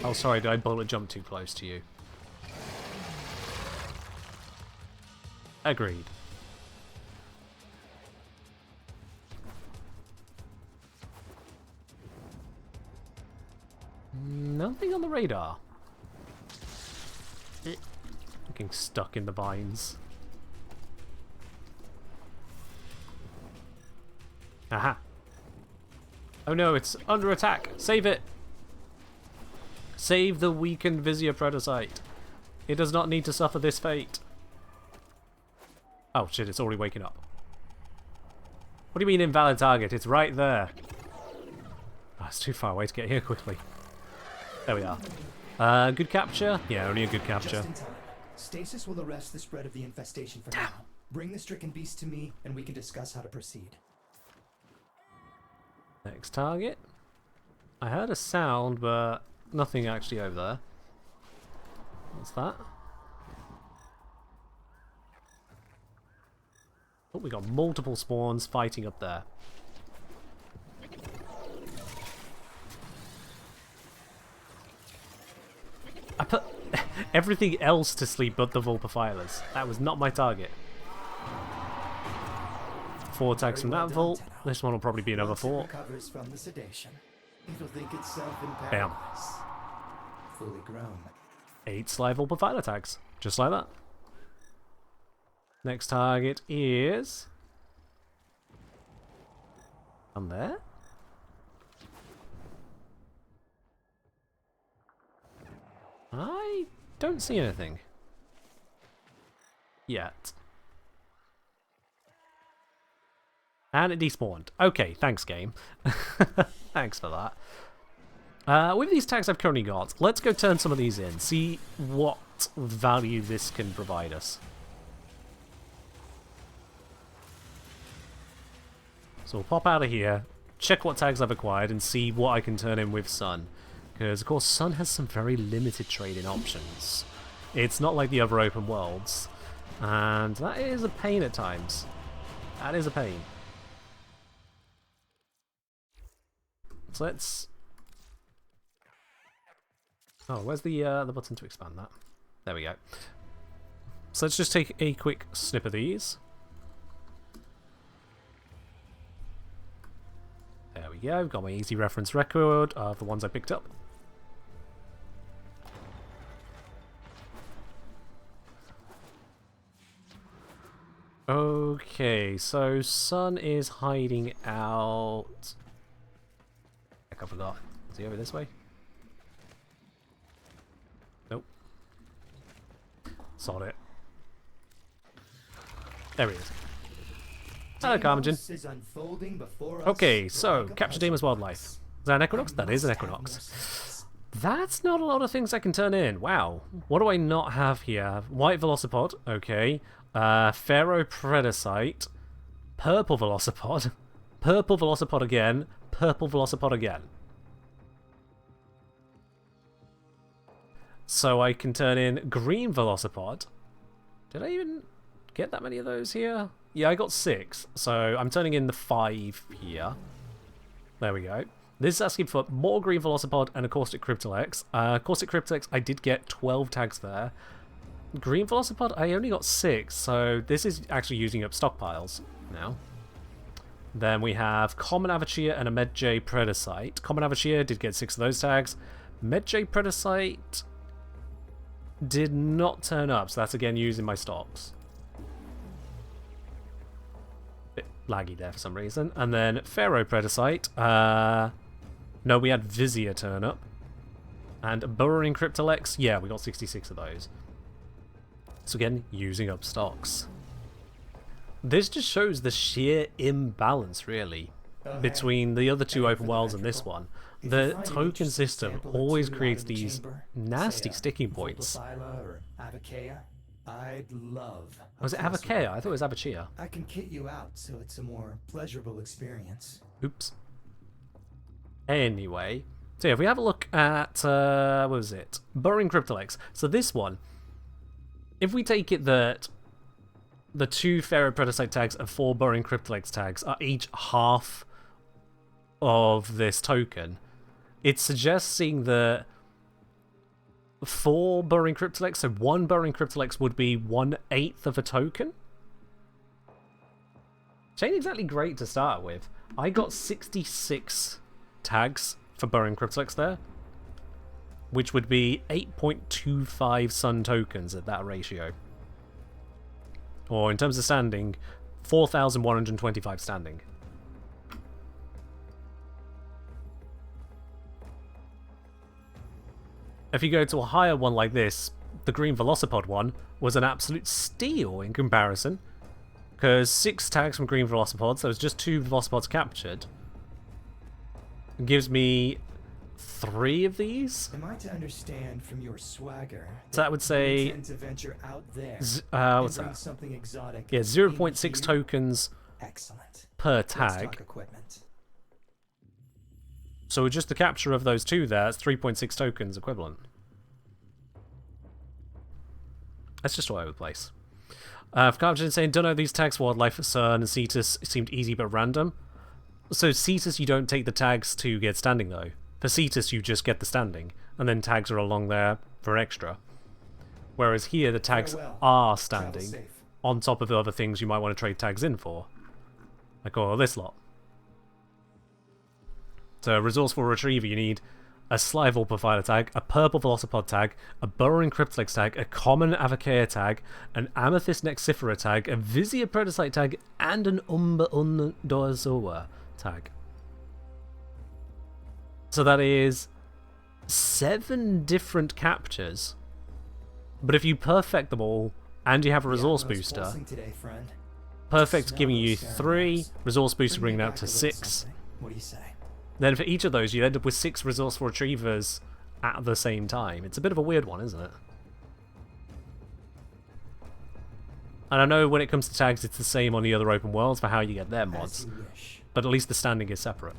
Oh, sorry, did I bullet jump too close to you? Agreed. Nothing on the radar. Looking stuck in the vines. Aha. Oh no, it's under attack. Save it. Save the weakened Vizier Protocyte. It does not need to suffer this fate. Oh shit, it's already waking up. What do you mean invalid target? It's right there. Oh, it's too far away to get here quickly. There we are. Good capture? Yeah, only a good capture. Just in time. Stasis will arrest the spread of the infestation for now. Bring the stricken beast to me, and we can discuss how to proceed. Next target. I heard a sound, but nothing actually over there. What's that? Oh, we got multiple spawns fighting up there. I put everything else to sleep but the Vulpifilers. That was not my target. 4 tags from Very that well vault. done, Tenno. This one will probably be another Once it 4. recovers from the sedation, it'll think itself in Bam. paradise. Fully grown. 8 Slival Profiler tags. Just like that. Next target is... on there? I don't see anything. Yet. And it despawned. Okay, thanks game. Thanks for that. With these tags I've currently got, let's go turn some of these in. See what value this can provide us. So we'll pop out of here, check what tags I've acquired, and see what I can turn in with Sun. Because, of course, Sun has some very limited trading options. It's not like the other open worlds. And that is a pain at times. That is a pain. So let's... oh, where's the button to expand that? There we go. So let's just take a quick snip of these. There we go, got my easy reference record of the ones I picked up. Okay, so Sun is hiding out... heck, I forgot. Is he over this way? Nope. Sod it. There he is. Hello, Carmagin. Is unfolding before us Okay, so, like a capture puzzle Demon's box. wildlife. Is that an Equinox? That is an Must have Equinox. more senses. That's not a lot of things I can turn in. Wow. What do I not have here? White Velocipod, okay. Pharaoh Predacite. Purple Velocipod. Purple Velocipod again. Purple Velocipod again. So I can turn in green Velocipod. Did I even get that many of those here? Yeah, I got 6. So I'm turning in the 5 here. There we go. This is asking for more green Velocipod and a Caustic Cryptolex. Caustic Cryptolex, I did get 12 tags there. Green Velocipod, I only got 6, so this is actually using up stockpiles now. Then we have Common Avachia and a Medjay Predacite. Common Avachia did get 6 of those tags. Medjay Predacite did not turn up, so that's again using my stocks. Bit laggy there for some reason. And then Pharaoh Predacite. No, we had Vizier turn up. And Burrowing Cryptolex, yeah, we got 66 of those. So again, using up stocks. This just shows the sheer imbalance, really, between the other two open worlds and this one. The token system always creates these nasty sticking points. Or Avakea, I'd love. Was it Avakea? I thought it was Avachia. I can kit you out so it's a more pleasurable experience. Oops. Anyway, so yeah, if we have a look at, what was it? Burrowing Cryptolex. So this one, if we take it that the 2 Pharaoh Predacite tags and 4 Burrowing Cryptolex tags are each half of this token, it's suggesting that 4 Burrowing Cryptolex, so 1 Burrowing Cryptolex would be 1/8 of a token? Which ain't exactly great to start with. I got 66 tags for Burrowing Cryptolex there, which would be 8.25 Sun tokens at that ratio. Or in terms of standing, 4,125 standing. If you go to a higher one like this, the green Velocipod one was an absolute steal in comparison. Because 6 tags from green Velocipods, there was just 2 Velocipods captured. It gives me 3 of these. Am I to understand from your swagger So that would say, you intend to venture out there what's and bring that? something exotic? Yeah, in 0.6 here? tokens Excellent. per Let's talk tag. equipment. So with just the capture of those 2 there, it's 3.6 tokens equivalent. That's just all over the place. For Carpenter saying, don't know these tags, Wildlife, CERN, and Cetus seemed easy but random. So Cetus you don't take the tags to get standing though. For Cetus you just get the standing, and then tags are along there for extra. Whereas here the tags Farewell. are Travel standing safe. on top of the other things you might want to trade tags in for. Like all this lot. So resourceful retriever, you need a Slival profiler tag, a purple velocipod tag, a burrowing cryptlex tag, a common avocea tag, an amethyst nexifera tag, a Vizia predacite tag, and an Umber Undozoa tag. So that is 7 different captures. But if you perfect them all, and you have a resource booster, Today, friend. perfect Smell giving you those scaramouches. 3, resource booster Bring bringing me it up back to a little 6. something. What do you say? Then for each of those, you end up with 6 resourceful retrievers at the same time. It's a bit of a weird one, isn't it? And I know when it comes to tags, it's the same on the other open worlds for how you get their As mods. you wish. But at least the standing is separate.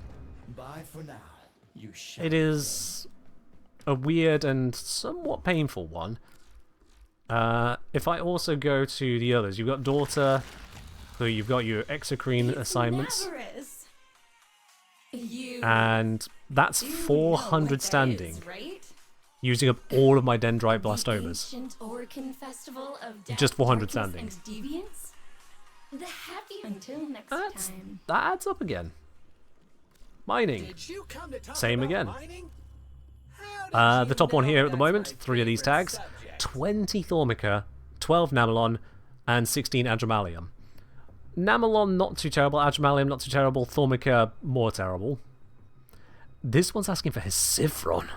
Bye for now. You shall. It is a weird and somewhat painful one. If I also go to the others, you've got Daughter, so you've got your exocrine assignments, and that's 400 standing, using up all of my dendrite blastomas. Just 400 standing. The happy until next time. That adds up again. Mining. Did you come to talk Same about again. mining? How did The you top one know here at the that's moment, my 3 of these favorite tags, subject? 20 Thormica, 12 Namelon, and 16 Adramalium. Namelon not too terrible, Adramalium not too terrible, Thormica more terrible. This one's asking for Hesivron.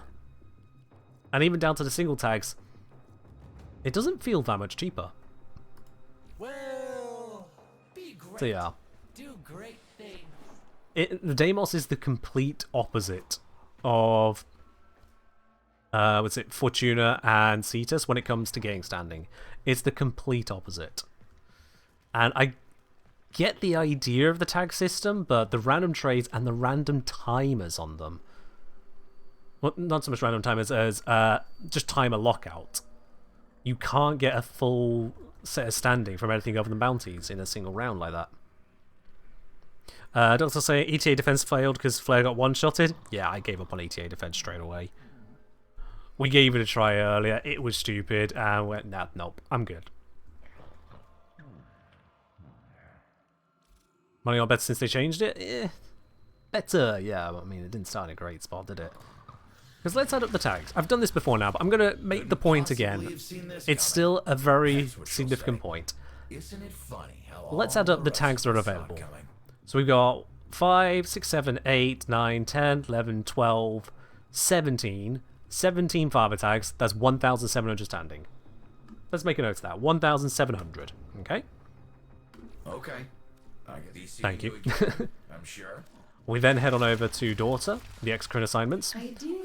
And even down to the single tags, it doesn't feel that much cheaper. Well, be great. So yeah. Do great things. The Deimos is the complete opposite of Fortuna and Cetus when it comes to getting standing. It's the complete opposite. And I get the idea of the tag system, but the random trades and the random timers on them, well, not so much random timers as just timer lockout. You can't get a full set of standing from anything other than bounties in a single round like that. Doctor say ETA defense failed because Flare got one-shotted. Yeah, I gave up on ETA defense straight away. We gave it a try earlier. It was stupid, and went, nah, nope, I'm good. Money on better since they changed it? Eh, better, yeah. I mean, it didn't start in a great spot, did it? Because let's add up the tags. I've done this before now, but I'm going to make the point again. It's still a very significant point. Isn't it funny how Let's all add up the rest tags that are saw it available. coming? So we've got 5, 6, 7, 8, 9, 10, 11, 12, 17. 17 father tags. That's 1,700 standing. Let's make a note of that. 1,700. Okay? Okay. I can be seeing Thank you. again, I'm sure. We then head on over to Daughter, the exocrine assignments.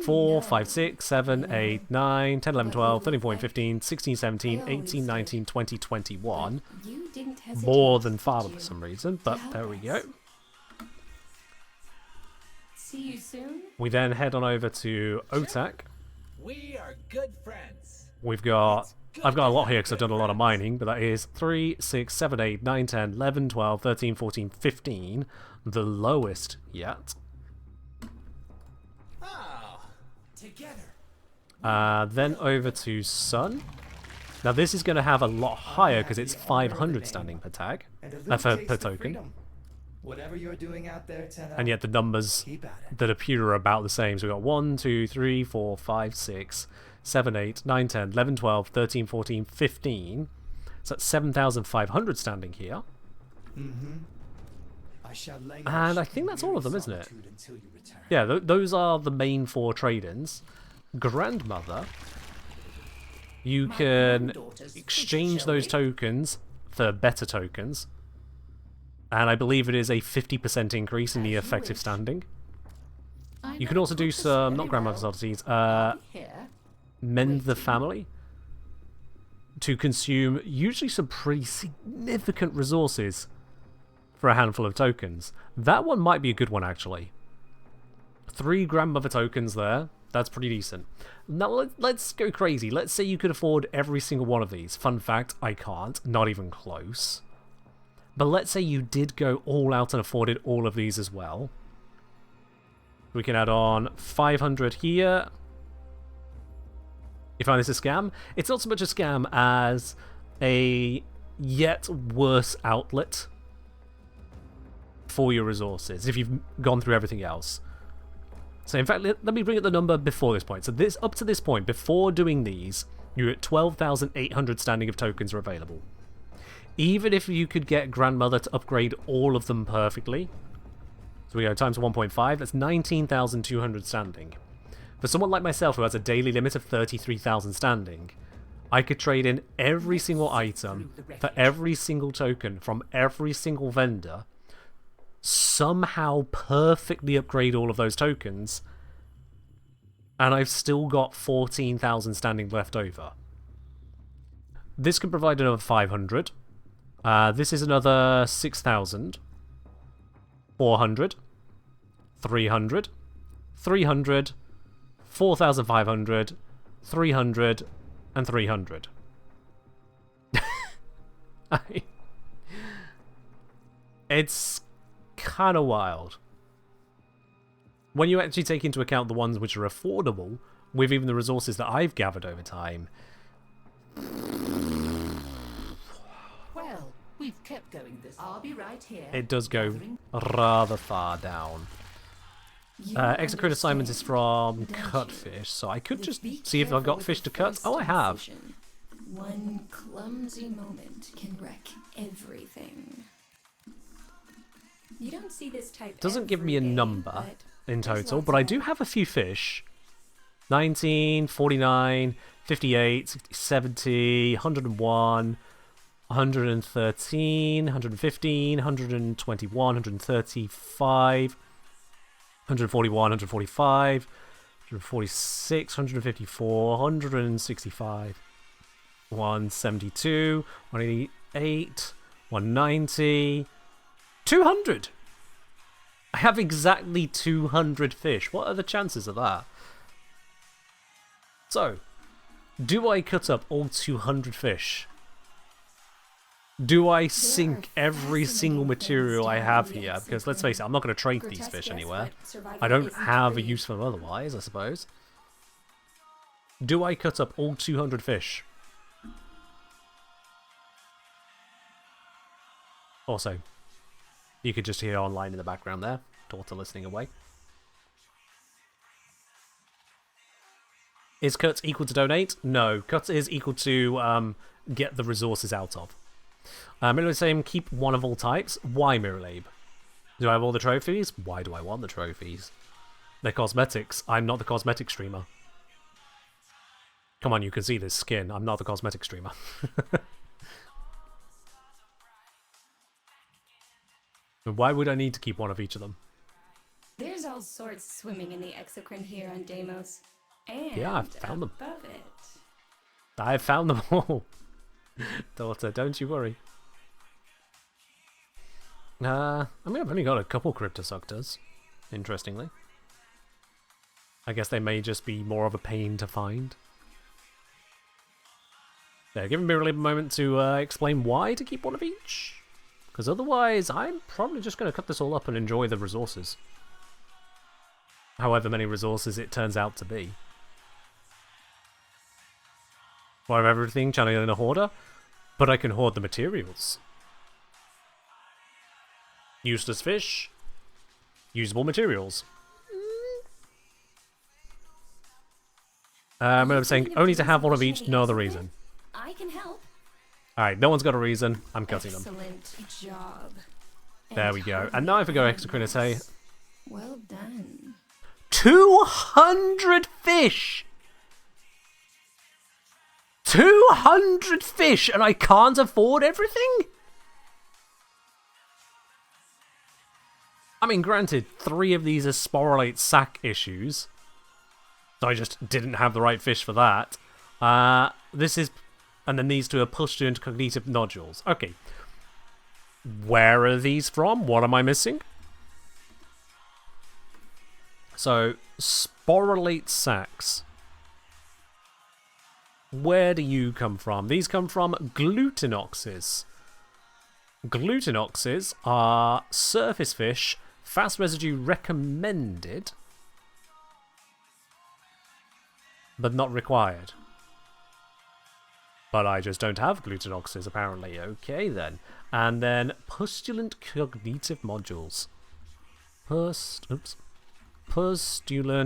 4, 5, 6, 7, 8, 9, 10, 11, 12, 13, 14, 15, 16, 17, 18, 19, 20, 21. You didn't hesitate. More than father for some reason, but there we go. See you soon. We then head on over to OTAC. We are good friends. I've got a lot here because I've done a lot of mining, but that is 3, 6, 7, 8, 9, 10, 11, 12, 13, 14, 15. The lowest yet. Oh, Together. Then over to Sun. Now this is going to have a lot higher because it's 500 standing per tag, And a little taste per of token. freedom. Whatever you're doing out there, Tenno, And yet the numbers keep at it. that appear are about the same. So we've got 1, 2, 3, 4, 5, 6, 7, 8, 9, 10, 11, 12, 13, 14, 15. So that's 7,500 standing here. I shall languish And I think in that's all of them, weary isn't it? solitude until you return. Yeah, those are the main 4 trade-ins. Grandmother, you can exchange those tokens for better tokens. And I believe it is a 50% increase in the effective standing. You can also do some, not grandmother's oddities, mend the family to consume usually some pretty significant resources for a handful of tokens. That one might be a good one, actually. 3 grandmother tokens there. That's pretty decent. Now let's go crazy. Let's say you could afford every single one of these. Fun fact, I can't. Not even close. But let's say you did go all out and afforded all of these as well. We can add on 500 here. You find this a scam? It's not so much a scam as a yet worse outlet for your resources if you've gone through everything else. So in fact, let me bring up the number before this point. So this up to this point, before doing these, you're at 12,800 standing of tokens are available. Even if you could get Grandmother to upgrade all of them perfectly, so we go times 1.5, that's 19,200 standing. For someone like myself who has a daily limit of 33,000 standing, I could trade in every single item for every single token from every single vendor, somehow perfectly upgrade all of those tokens, and I've still got 14,000 standing left over. This can provide another 500. This is another 6,000. 400. 300. 300. 4,500. 300. And 300. It's kind of wild. When you actually take into account the ones which are affordable, with even the resources that I've gathered over time. Well, we've kept going this. I'll be right here. It does go rather far down. Exocrine assignments is from Cutfish, so I could just see if I've got fish to cut. Oh, I have. One clumsy moment can wreck everything. You don't see this type. Doesn't give me a every day, number but in there's total, lots but I of do them. have a few fish. 19, 49, 58, 60, 70, 101, 113, 115, 121, 135, 141, 145, 146, 154, 165, 172, 188, 190, 200. I have exactly 200 fish. What are the chances of that? So, do I cut up all 200 fish? Do I sink every single material I have here? Because let's face it, I'm not going to trade these fish anywhere. I don't have a use for them otherwise, I suppose. Do I cut up all 200 fish? Also, you could just hear online in the background there, daughter listening away. Is cuts equal to donate? No, cuts is equal to get the resources out of. Mirrorlabe saying keep one of all types. Why Mirrorlabe? Do I have all the trophies? Why do I want the trophies? They're cosmetics. I'm not the cosmetic streamer. Come on, you can see this skin. I'm not the cosmetic streamer. Why would I need to keep one of each of them? There's all sorts swimming in the exocrine here on Deimos. And Yeah, I've found them. above it. I've found them all. Daughter, don't you worry. I mean, I've only got a couple Cryptosuctors, interestingly. I guess they may just be more of a pain to find. Yeah, give me a moment to explain why to keep one of each. Because otherwise, I'm probably just going to cut this all up and enjoy the resources. However many resources it turns out to be. I have everything channeling in a hoarder, but I can hoard the materials. Useless fish, usable materials. I'm saying only to have one of each, no other reason. I can help. Alright, no one's got a reason, I'm cutting them. Excellent job. There we go. And now if I go Exocrine, Well done. 200 fish! 200 fish, and I can't afford everything? I mean, granted, 3 of these are sporulate sac issues. So I just didn't have the right fish for that. This is... And then these 2 are pushed into cognitive nodules. Okay. Where are these from? What am I missing? So, sporulate sacs. Where do you come from? These come from glutinoxes. Glutinoxes are surface fish, fast residue recommended, but not required. But I just don't have glutinoxes, apparently. Okay, then. And then Pustulant Cognitive Modules. Pustulant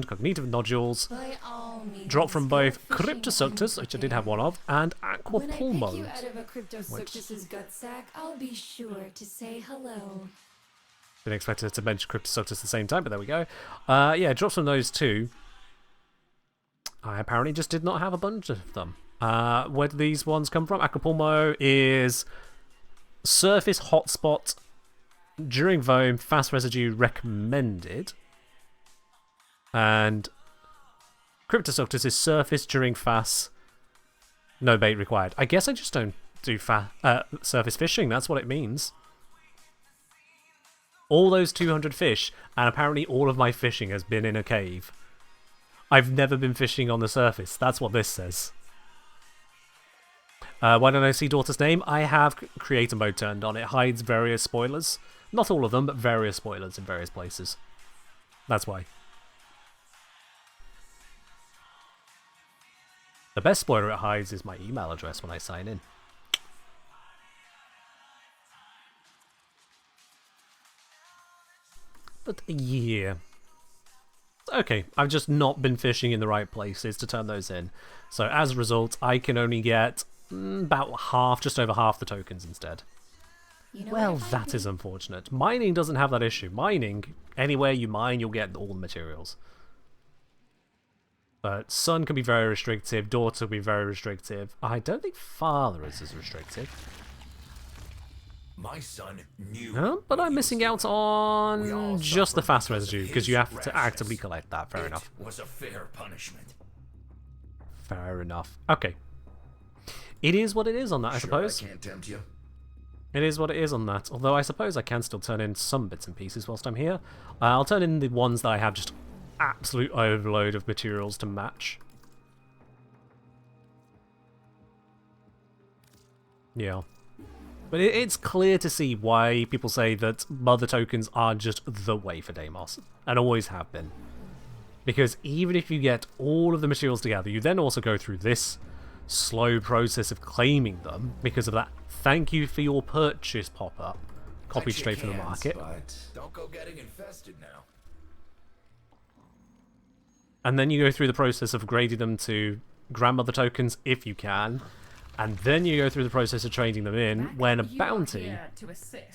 Cognitive Nodules. By all means, Drop from go both fishing Cryptosuctus, which I did have one of, and When I pick you Aquapulmo. out of a Cryptosuctus's gut sack, I'll be sure to say hello. Didn't expect it to mention Cryptosuctus at the same time, but there we go. Yeah, drops from those two. I apparently just did not have a bunch of them. Where do these ones come from? Aquapulmo is surface hotspot during Voam, fast residue recommended. And Cryptosuctus is surface during fast, no bait required. I guess I just don't do surface fishing, that's what it means. All those 200 fish, and apparently all of my fishing has been in a cave. I've never been fishing on the surface, that's what this says. Why don't I see Daughter's name? I have creator mode turned on. It hides various spoilers. Not all of them, but various spoilers in various places. That's why. The best spoiler it hides is my email address when I sign in. But yeah. Okay, I've just not been fishing in the right places to turn those in. So as a result, I can only get about half, just over half the tokens instead. You know Well, what, that is unfortunate. Mining doesn't have that issue. Mining, anywhere you mine, you'll get all the materials. But Son can be very restrictive, Daughter can be very restrictive. I don't think Father is as restrictive. My son knew. Huh? But I'm missing out on just the fast residue, because you have to actively collect that. Fair enough. Was a fair punishment. Fair enough. Okay. It is what it is on that, I suppose. I can't tempt you. It is what it is on that. Although I suppose I can still turn in some bits and pieces whilst I'm here. I'll turn in the ones that I have just absolute overload of materials to match. Yeah. But it's clear to see why people say that mother tokens are just the way for Deimos, and always have been. Because even if you get all of the materials together, you then also go through this slow process of claiming them because of that thank you for your purchase pop-up, copied straight from the market. But don't go getting infested now. And then you go through the process of grading them to grandmother tokens if you can. And then you go through the process of trading them in when a bounty,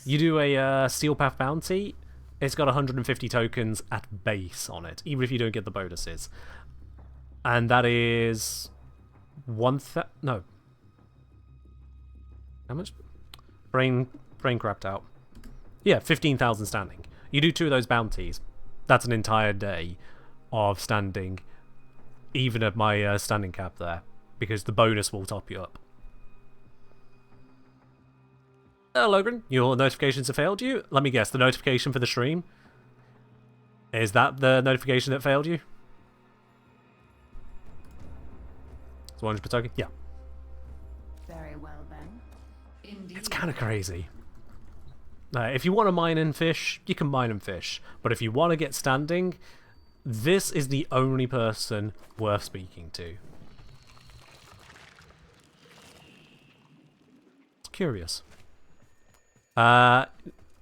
you do a Steel Path bounty, it's got 150 tokens at base on it, even if you don't get the bonuses. And that is no. How much? Brain crapped out. Yeah, 15,000 standing. You do 2 of those bounties, that's an entire day of standing, even at my standing cap there, because the bonus will top you up. Logren, your notifications have failed you? Let me guess, the notification for the stream? Is that the notification that failed you? It's 100 per token? Yeah. Very well then. Indeed. It's kind of crazy. If you want to mine and fish, you can mine and fish. But if you want to get standing, this is the only person worth speaking to. It's curious.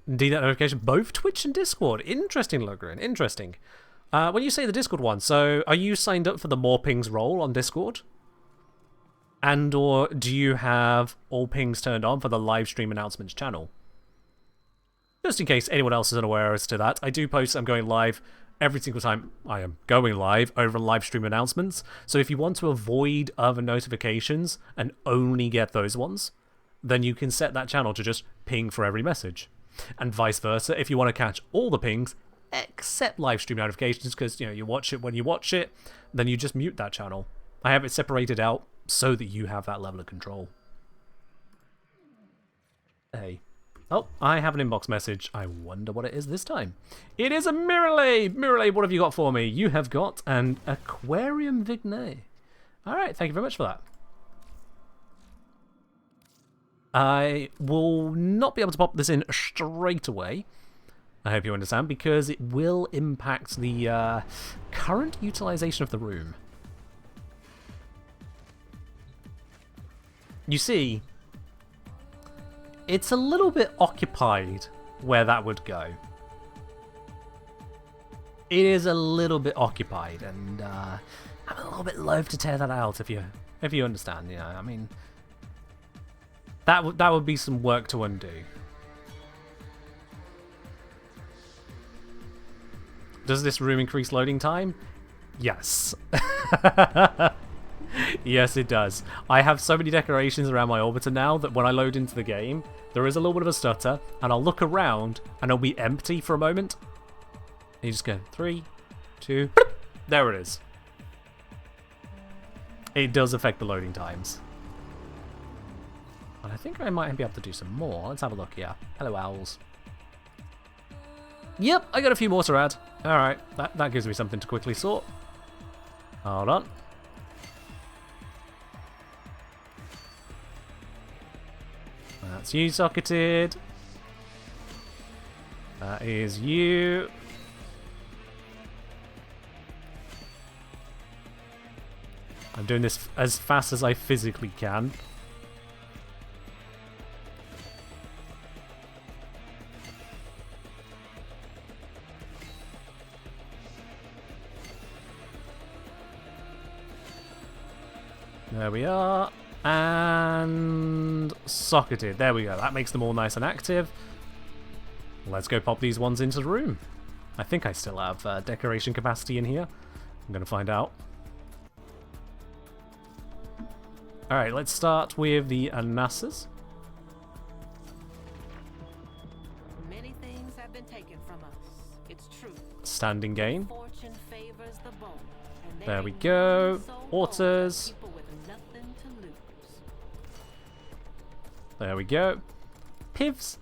Indeed, that notification, both Twitch and Discord. Interesting, Logren, interesting. When you say the Discord one, so are you signed up for the More Pings role on Discord? And or do you have all pings turned on for the live stream announcements channel? Just in case anyone else is unaware as to that, I do post I'm going live every single time I am going live over live stream announcements. So if you want to avoid other notifications and only get those ones, then you can set that channel to just ping for every message. And vice versa, if you want to catch all the pings, except live stream notifications, because you watch it when you watch it, then you just mute that channel. I have it separated out so that you have that level of control. Hey. Oh, I have an inbox message. I wonder what it is this time. It is a Mirrorlade! Mirrorlade, what have you got for me? You have got an Aquarium Vignet. Alright, thank you very much for that. I will not be able to pop this in straight away. I hope you understand, because it will impact the current utilization of the room. You see, it's a little bit occupied where that would go. It is a little bit occupied, and I'm a little bit loath to tear that out if you understand. You know, I mean, that would be some work to undo. Does this room increase loading time? Yes. Yes, it does. I have so many decorations around my orbiter now that when I load into the game, there is a little bit of a stutter, and I'll look around, and it'll be empty for a moment. And you just go, 3, 2, there it is. It does affect the loading times. And I think I might be able to do some more. Let's have a look here. Hello, owls. Yep, I got a few more to add. Alright, that gives me something to quickly sort. Hold on. That's you socketed. That is you. I'm doing this as fast as I physically can. There we are. And socketed. There we go. That makes them all nice and active. Let's go pop these ones into the room. I think I still have decoration capacity in here. I'm going to find out. Alright, let's start with the Anasas. Many things have been taken from us. It's true. Standing gain. Fortune favors the bold, and There we go. Waters. people with nothing to lose. There we go. Pivs.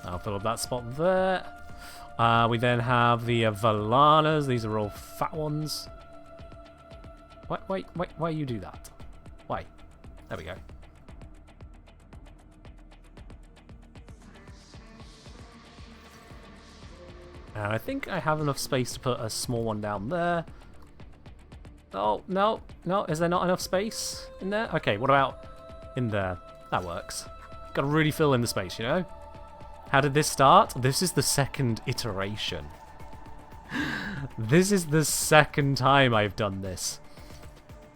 I'll fill up that spot there. We then have the Valanas. These are all fat ones. Why you do that? Why? There we go. And I think I have enough space to put a small one down there. Oh, no. Is there not enough space in there? Okay, what about in there? That works. Got to really fill in the space, you know? How did this start? This is the second iteration. This is the second time I've done this.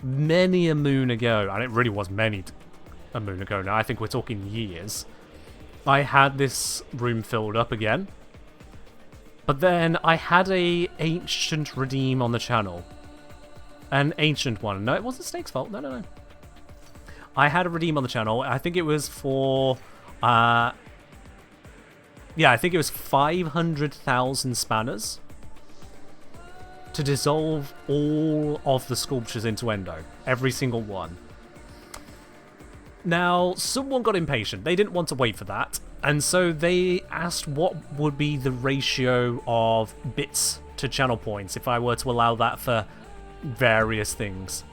Many a moon ago, and it really was a moon ago now, I think we're talking years, I had this room filled up again. But then I had a ancient redeem on the channel. An ancient one. No, it wasn't Snake's fault. No. I had a redeem on the channel. I think it was for... yeah, I think it was 500,000 spanners to dissolve all of the sculptures into endo. Every single one. Now, someone got impatient. They didn't want to wait for that. And so they asked what would be the ratio of bits to channel points if I were to allow that for various things.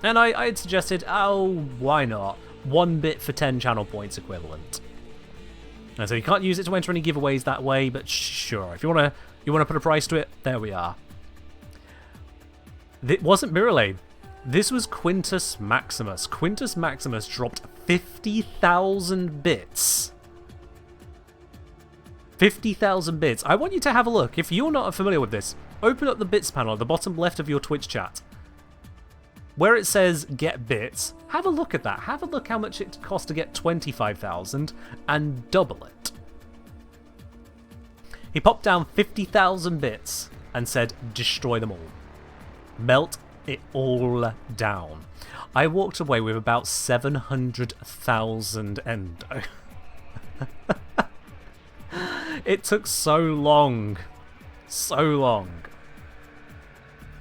And I had suggested, oh, why not? 1 bit for 10 channel points equivalent. And so you can't use it to enter any giveaways that way, but sure, if you want to put a price to it, there we are. It wasn't Mirrorlane. This was Quintus Maximus. Quintus Maximus dropped 50,000 bits. 50,000 bits. I want you to have a look. If you're not familiar with this, open up the bits panel at the bottom left of your Twitch chat. Where it says get bits, have a look at that. Have a look how much it costs to get 25,000 and double it. He popped down 50,000 bits and said destroy them all. Melt it all down. I walked away with about 700,000 endo. It took so long. So long.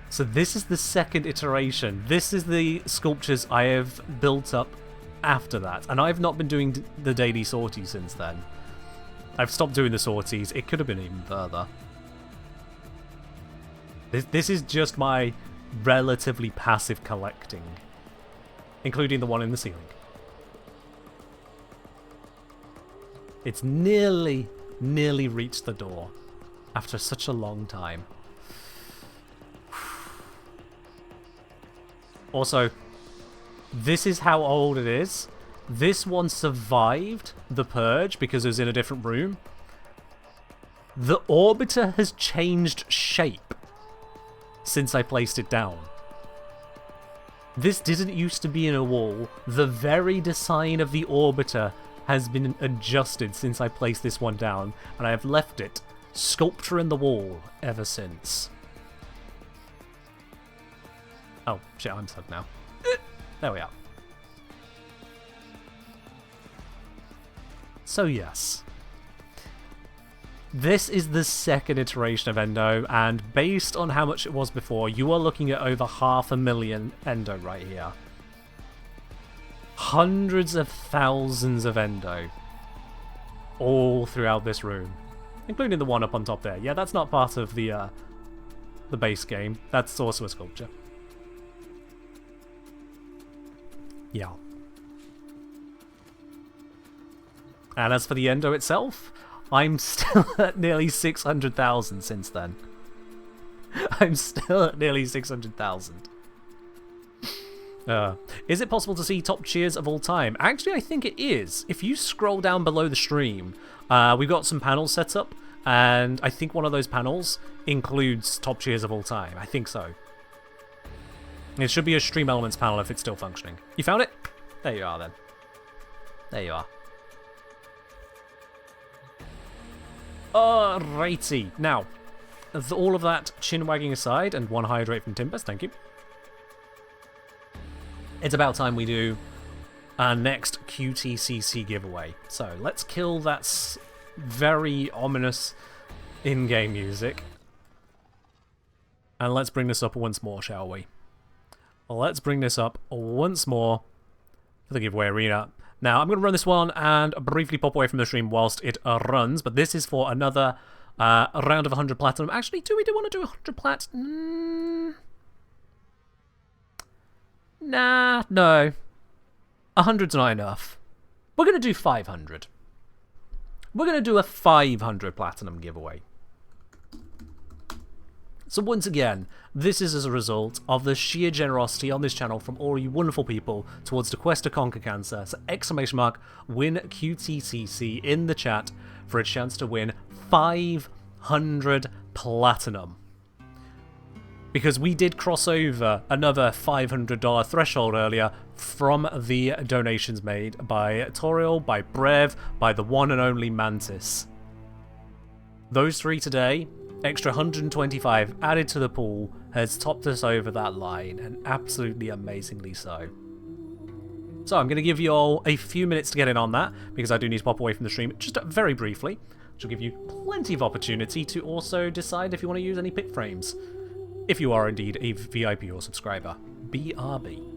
So this is the second iteration. This is the sculptures I have built up after that. And I've not been doing the daily sorties since then. I've stopped doing the sorties. It could have been even further. This is just my relatively passive collecting. Including the one in the ceiling. It's nearly reached the door. After such a long time. Also, this is how old it is. This one survived the purge because it was in a different room. The orbiter has changed shape since I placed it down. This didn't used to be in a wall. The very design of the orbiter has been adjusted since I placed this one down, and I have left it sculpture in the wall ever since. Oh, shit, I'm stuck now. There we are. So yes. This is the second iteration of Endo, and based on how much it was before, you are looking at over 500,000 Endo right here. Hundreds of thousands of Endo. All throughout this room. Including the one up on top there. Yeah, that's not part of the base game. That's also a sculpture. Yeah. And as for the Endo itself, I'm still at nearly 600,000 since then. I'm still at nearly 600,000. Is it possible to see top cheers of all time? Actually, I think it is. If you scroll down below the stream, we've got some panels set up, and I think one of those panels includes top cheers of all time. I think so. It should be a stream elements panel if it's still functioning. You found it? There you are then. There you are. Alrighty. Now, all of that chin wagging aside, and one hydrate from Timbers, thank you. It's about time we do our next QTCC giveaway. So let's kill that very ominous in-game music. And let's bring this up once more, shall we? Let's bring this up once more for the giveaway arena. Now, I'm going to run this one and briefly pop away from the stream whilst it runs, but this is for another round of 100 platinum. Actually, do we want to do 100 plat? Nah, no. 100's not enough. We're going to do 500. We're going to do a 500 platinum giveaway. So once again, this is as a result of the sheer generosity on this channel from all you wonderful people towards the quest to conquer cancer. So !win QTCC in the chat for a chance to win 500 platinum. Because we did cross over another $500 threshold earlier from the donations made by Toriel, by Brev, by the one and only Mantis. Those three today, extra 125 added to the pool, has topped us over that line, and absolutely amazingly so. So I'm going to give you all a few minutes to get in on that, because I do need to pop away from the stream just very briefly, which will give you plenty of opportunity to also decide if you want to use any pick frames. If you are indeed a VIP or subscriber. BRB.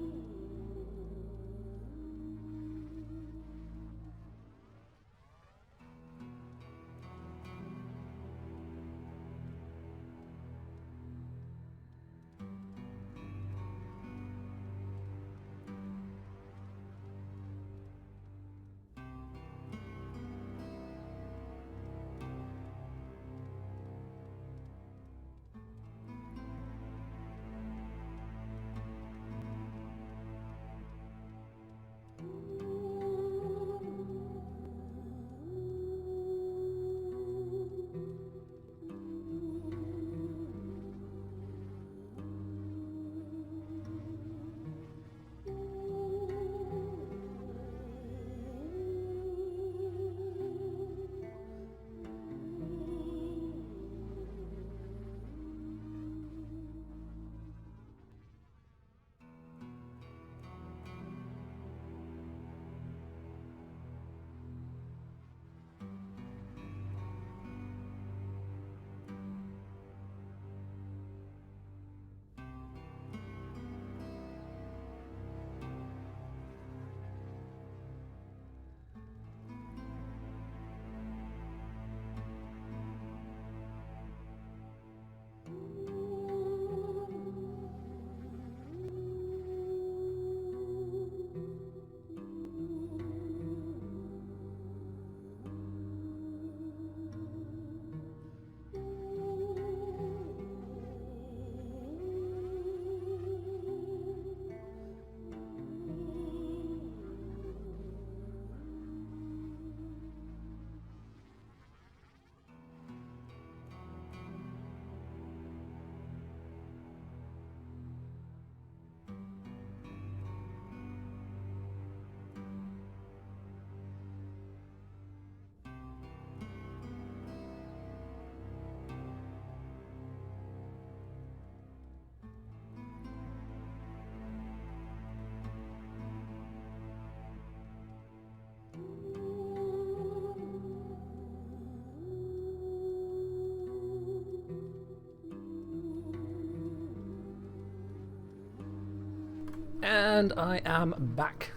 And I am back.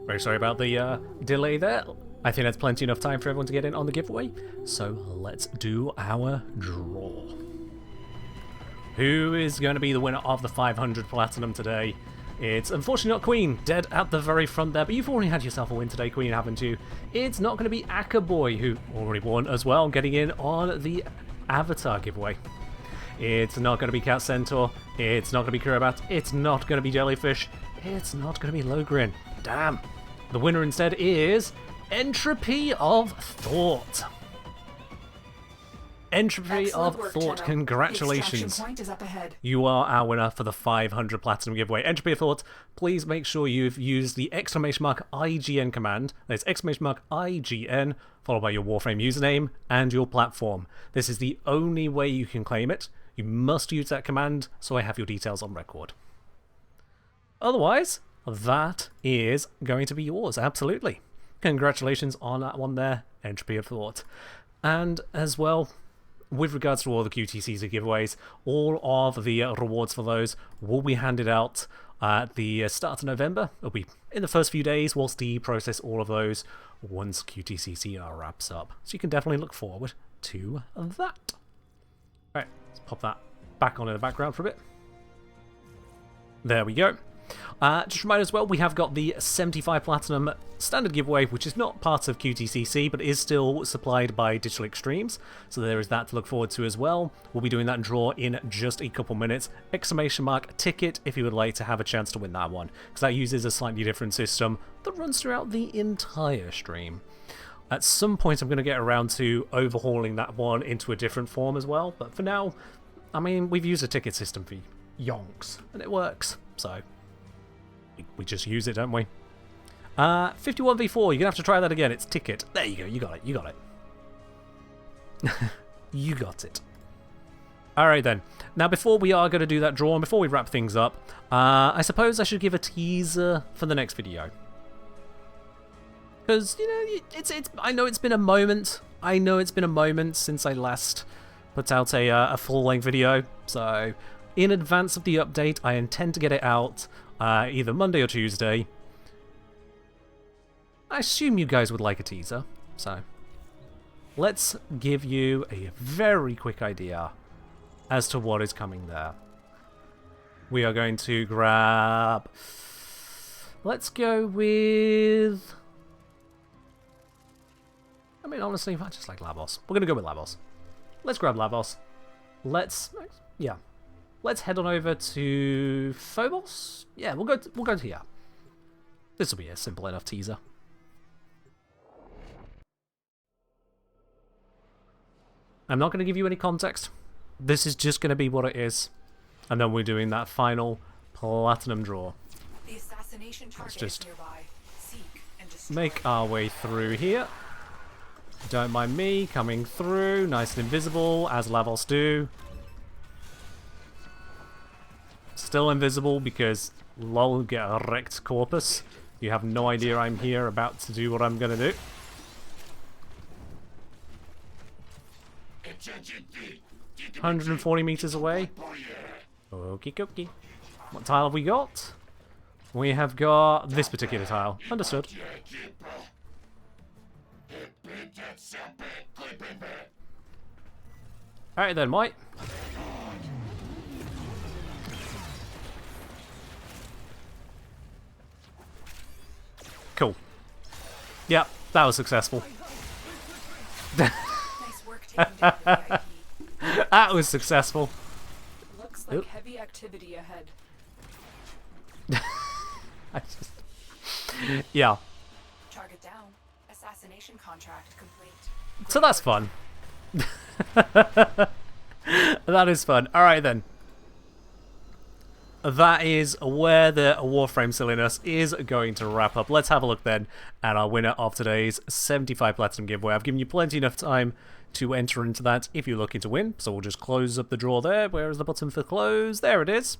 Very sorry about the delay there. I think that's plenty enough time for everyone to get in on the giveaway. So let's do our draw. Who is going to be the winner of the 500 Platinum today? It's unfortunately not Queen, dead at the very front there, but you've already had yourself a win today, Queen, haven't you? It's not going to be Akaboy, who already won as well, getting in on the Avatar giveaway. It's not going to be Cat Centaur, it's not going to be Kirabat, it's not going to be Jellyfish, it's not going to be Logrin. Damn. The winner instead is Entropy of Thought. Entropy of Thought, congratulations. Point is up ahead. You are our winner for the 500 Platinum giveaway. Entropy of Thought, please make sure you've used the !IGN command. That's !IGN, followed by your Warframe username and your platform. This is the only way you can claim it. You must use that command, so I have your details on record. Otherwise, that is going to be yours, absolutely. Congratulations on that one there, Entropy of Thought. And as well, with regards to all the QTCs giveaways, all of the rewards for those will be handed out at the start of November. It'll be in the first few days whilst we process all of those once QTCC wraps up. So you can definitely look forward to that. Alright, let's pop that back on in the background for a bit. There we go. Just remind as well, we have got the 75 Platinum standard giveaway, which is not part of QTCC, but is still supplied by Digital Extremes. So there is that to look forward to as well. We'll be doing that draw in just a couple minutes. ! ticket if you would like to have a chance to win that one, because that uses a slightly different system that runs throughout the entire stream. At some point I'm going to get around to overhauling that one into a different form as well, but for now, I mean, we've used a ticket system for yonks, and it works, so we just use it, don't we? 51v4, you're going to have to try that again. It's ticket. There you go, you got it, you got it. You got it. Alright then. Now before we are going to do that draw, and before we wrap things up, I suppose I should give a teaser for the next video. Because, you know, I know it's been a moment. I know it's been a moment since I last put out a full-length video. So, in advance of the update, I intend to get it out either Monday or Tuesday. I assume you guys would like a teaser, so let's give you a very quick idea as to what is coming there. We are going to grab... Let's go with... I mean, honestly, I just like Lavos. We're going to go with Lavos. Let's grab Lavos. Yeah. Let's head on over to Phobos. Yeah, we'll go to here. This will be a simple enough teaser. I'm not going to give you any context. This is just going to be what it is, and then we're doing that final platinum draw. The assassination target Let's just nearby. Seek and destroy. Make our way through here. Don't mind me coming through, nice and invisible, as Lavos do. Still invisible because lol, get a wrecked corpus. You have no idea I'm here about to do what I'm gonna do. 140 meters away. Okie dokie. What tile have we got? We have got this particular tile. Understood. Alright then, Mike. Cool. Yep, that was successful. Nice work taking down the VIP. That was successful. Looks like heavy activity ahead. Yeah. Target down. Assassination contract complete. So that's fun. That is fun. Alright then. That is where the Warframe silliness is going to wrap up. Let's have a look then at our winner of today's 75 Platinum giveaway. I've given you plenty enough time to enter into that if you're looking to win. So we'll just close up the draw there. Where is the button for close? There it is.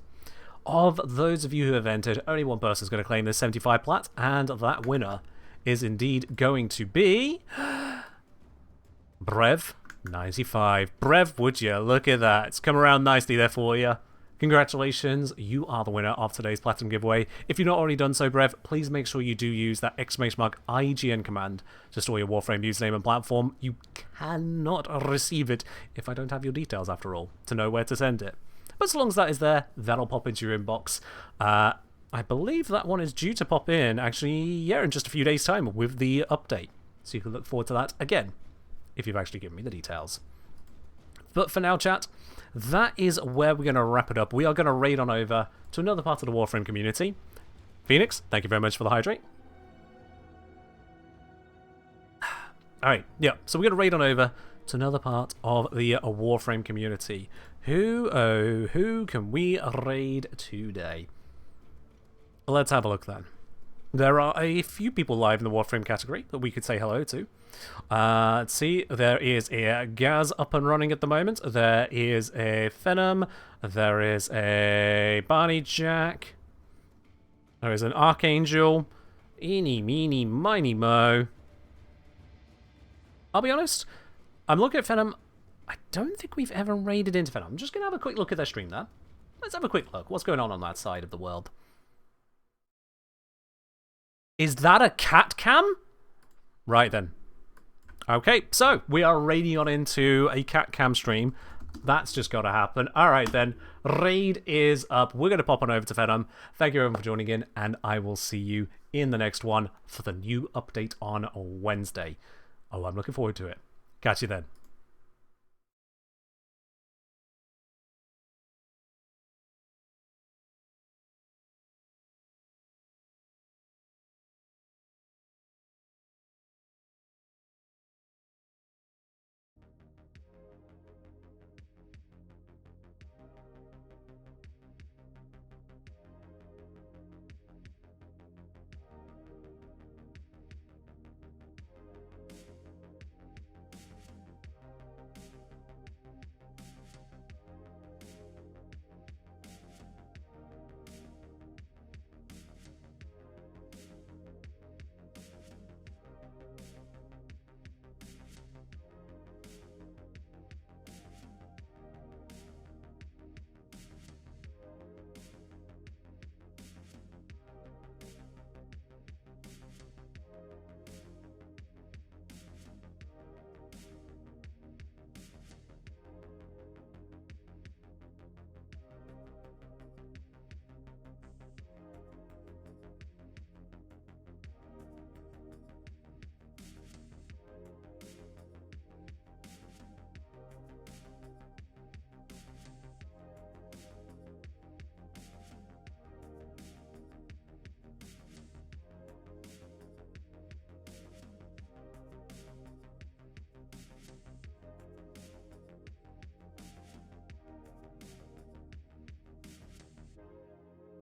Of those of you who have entered, only one person is going to claim this 75 plat, and that winner is indeed going to be... Brev95. Brev, would you? Look at that. It's come around nicely there for you. Congratulations, you are the winner of today's Platinum giveaway. If you've not already done so, Brev, please make sure you do use that !IGN command to store your Warframe username and platform. You cannot receive it if I don't have your details, after all, to know where to send it. But so long as that is there, that'll pop into your inbox. I believe that one is due to pop in, actually, yeah, in just a few days' time with the update. So you can look forward to that again, if you've actually given me the details. But for now, chat, that is where we're going to wrap it up. We are going to raid on over to another part of the Warframe community. Phoenix, thank you very much for the hydrate. Alright, yeah, so we're going to raid on over to another part of the Warframe community. Who can we raid today? Let's have a look then. There are a few people live in the Warframe category that we could say hello to. Let's see, there is a Gaz up and running at the moment. There is a Phenom. There is a Barney Jack. There is an Archangel. Eeny, meeny, miny, mo. I'll be honest, I'm looking at Phenom. I don't think we've ever raided into Phenom. I'm just going to have a quick look at their stream there. Let's have a quick look. What's going on that side of the world? Is that a cat cam? Right then. Okay, so we are raiding on into a cat cam stream. That's just got to happen. All right then, raid is up. We're going to pop on over to Phenom. Thank you everyone for joining in, and I will see you in the next one for the new update on Wednesday. Oh, I'm looking forward to it. Catch you then.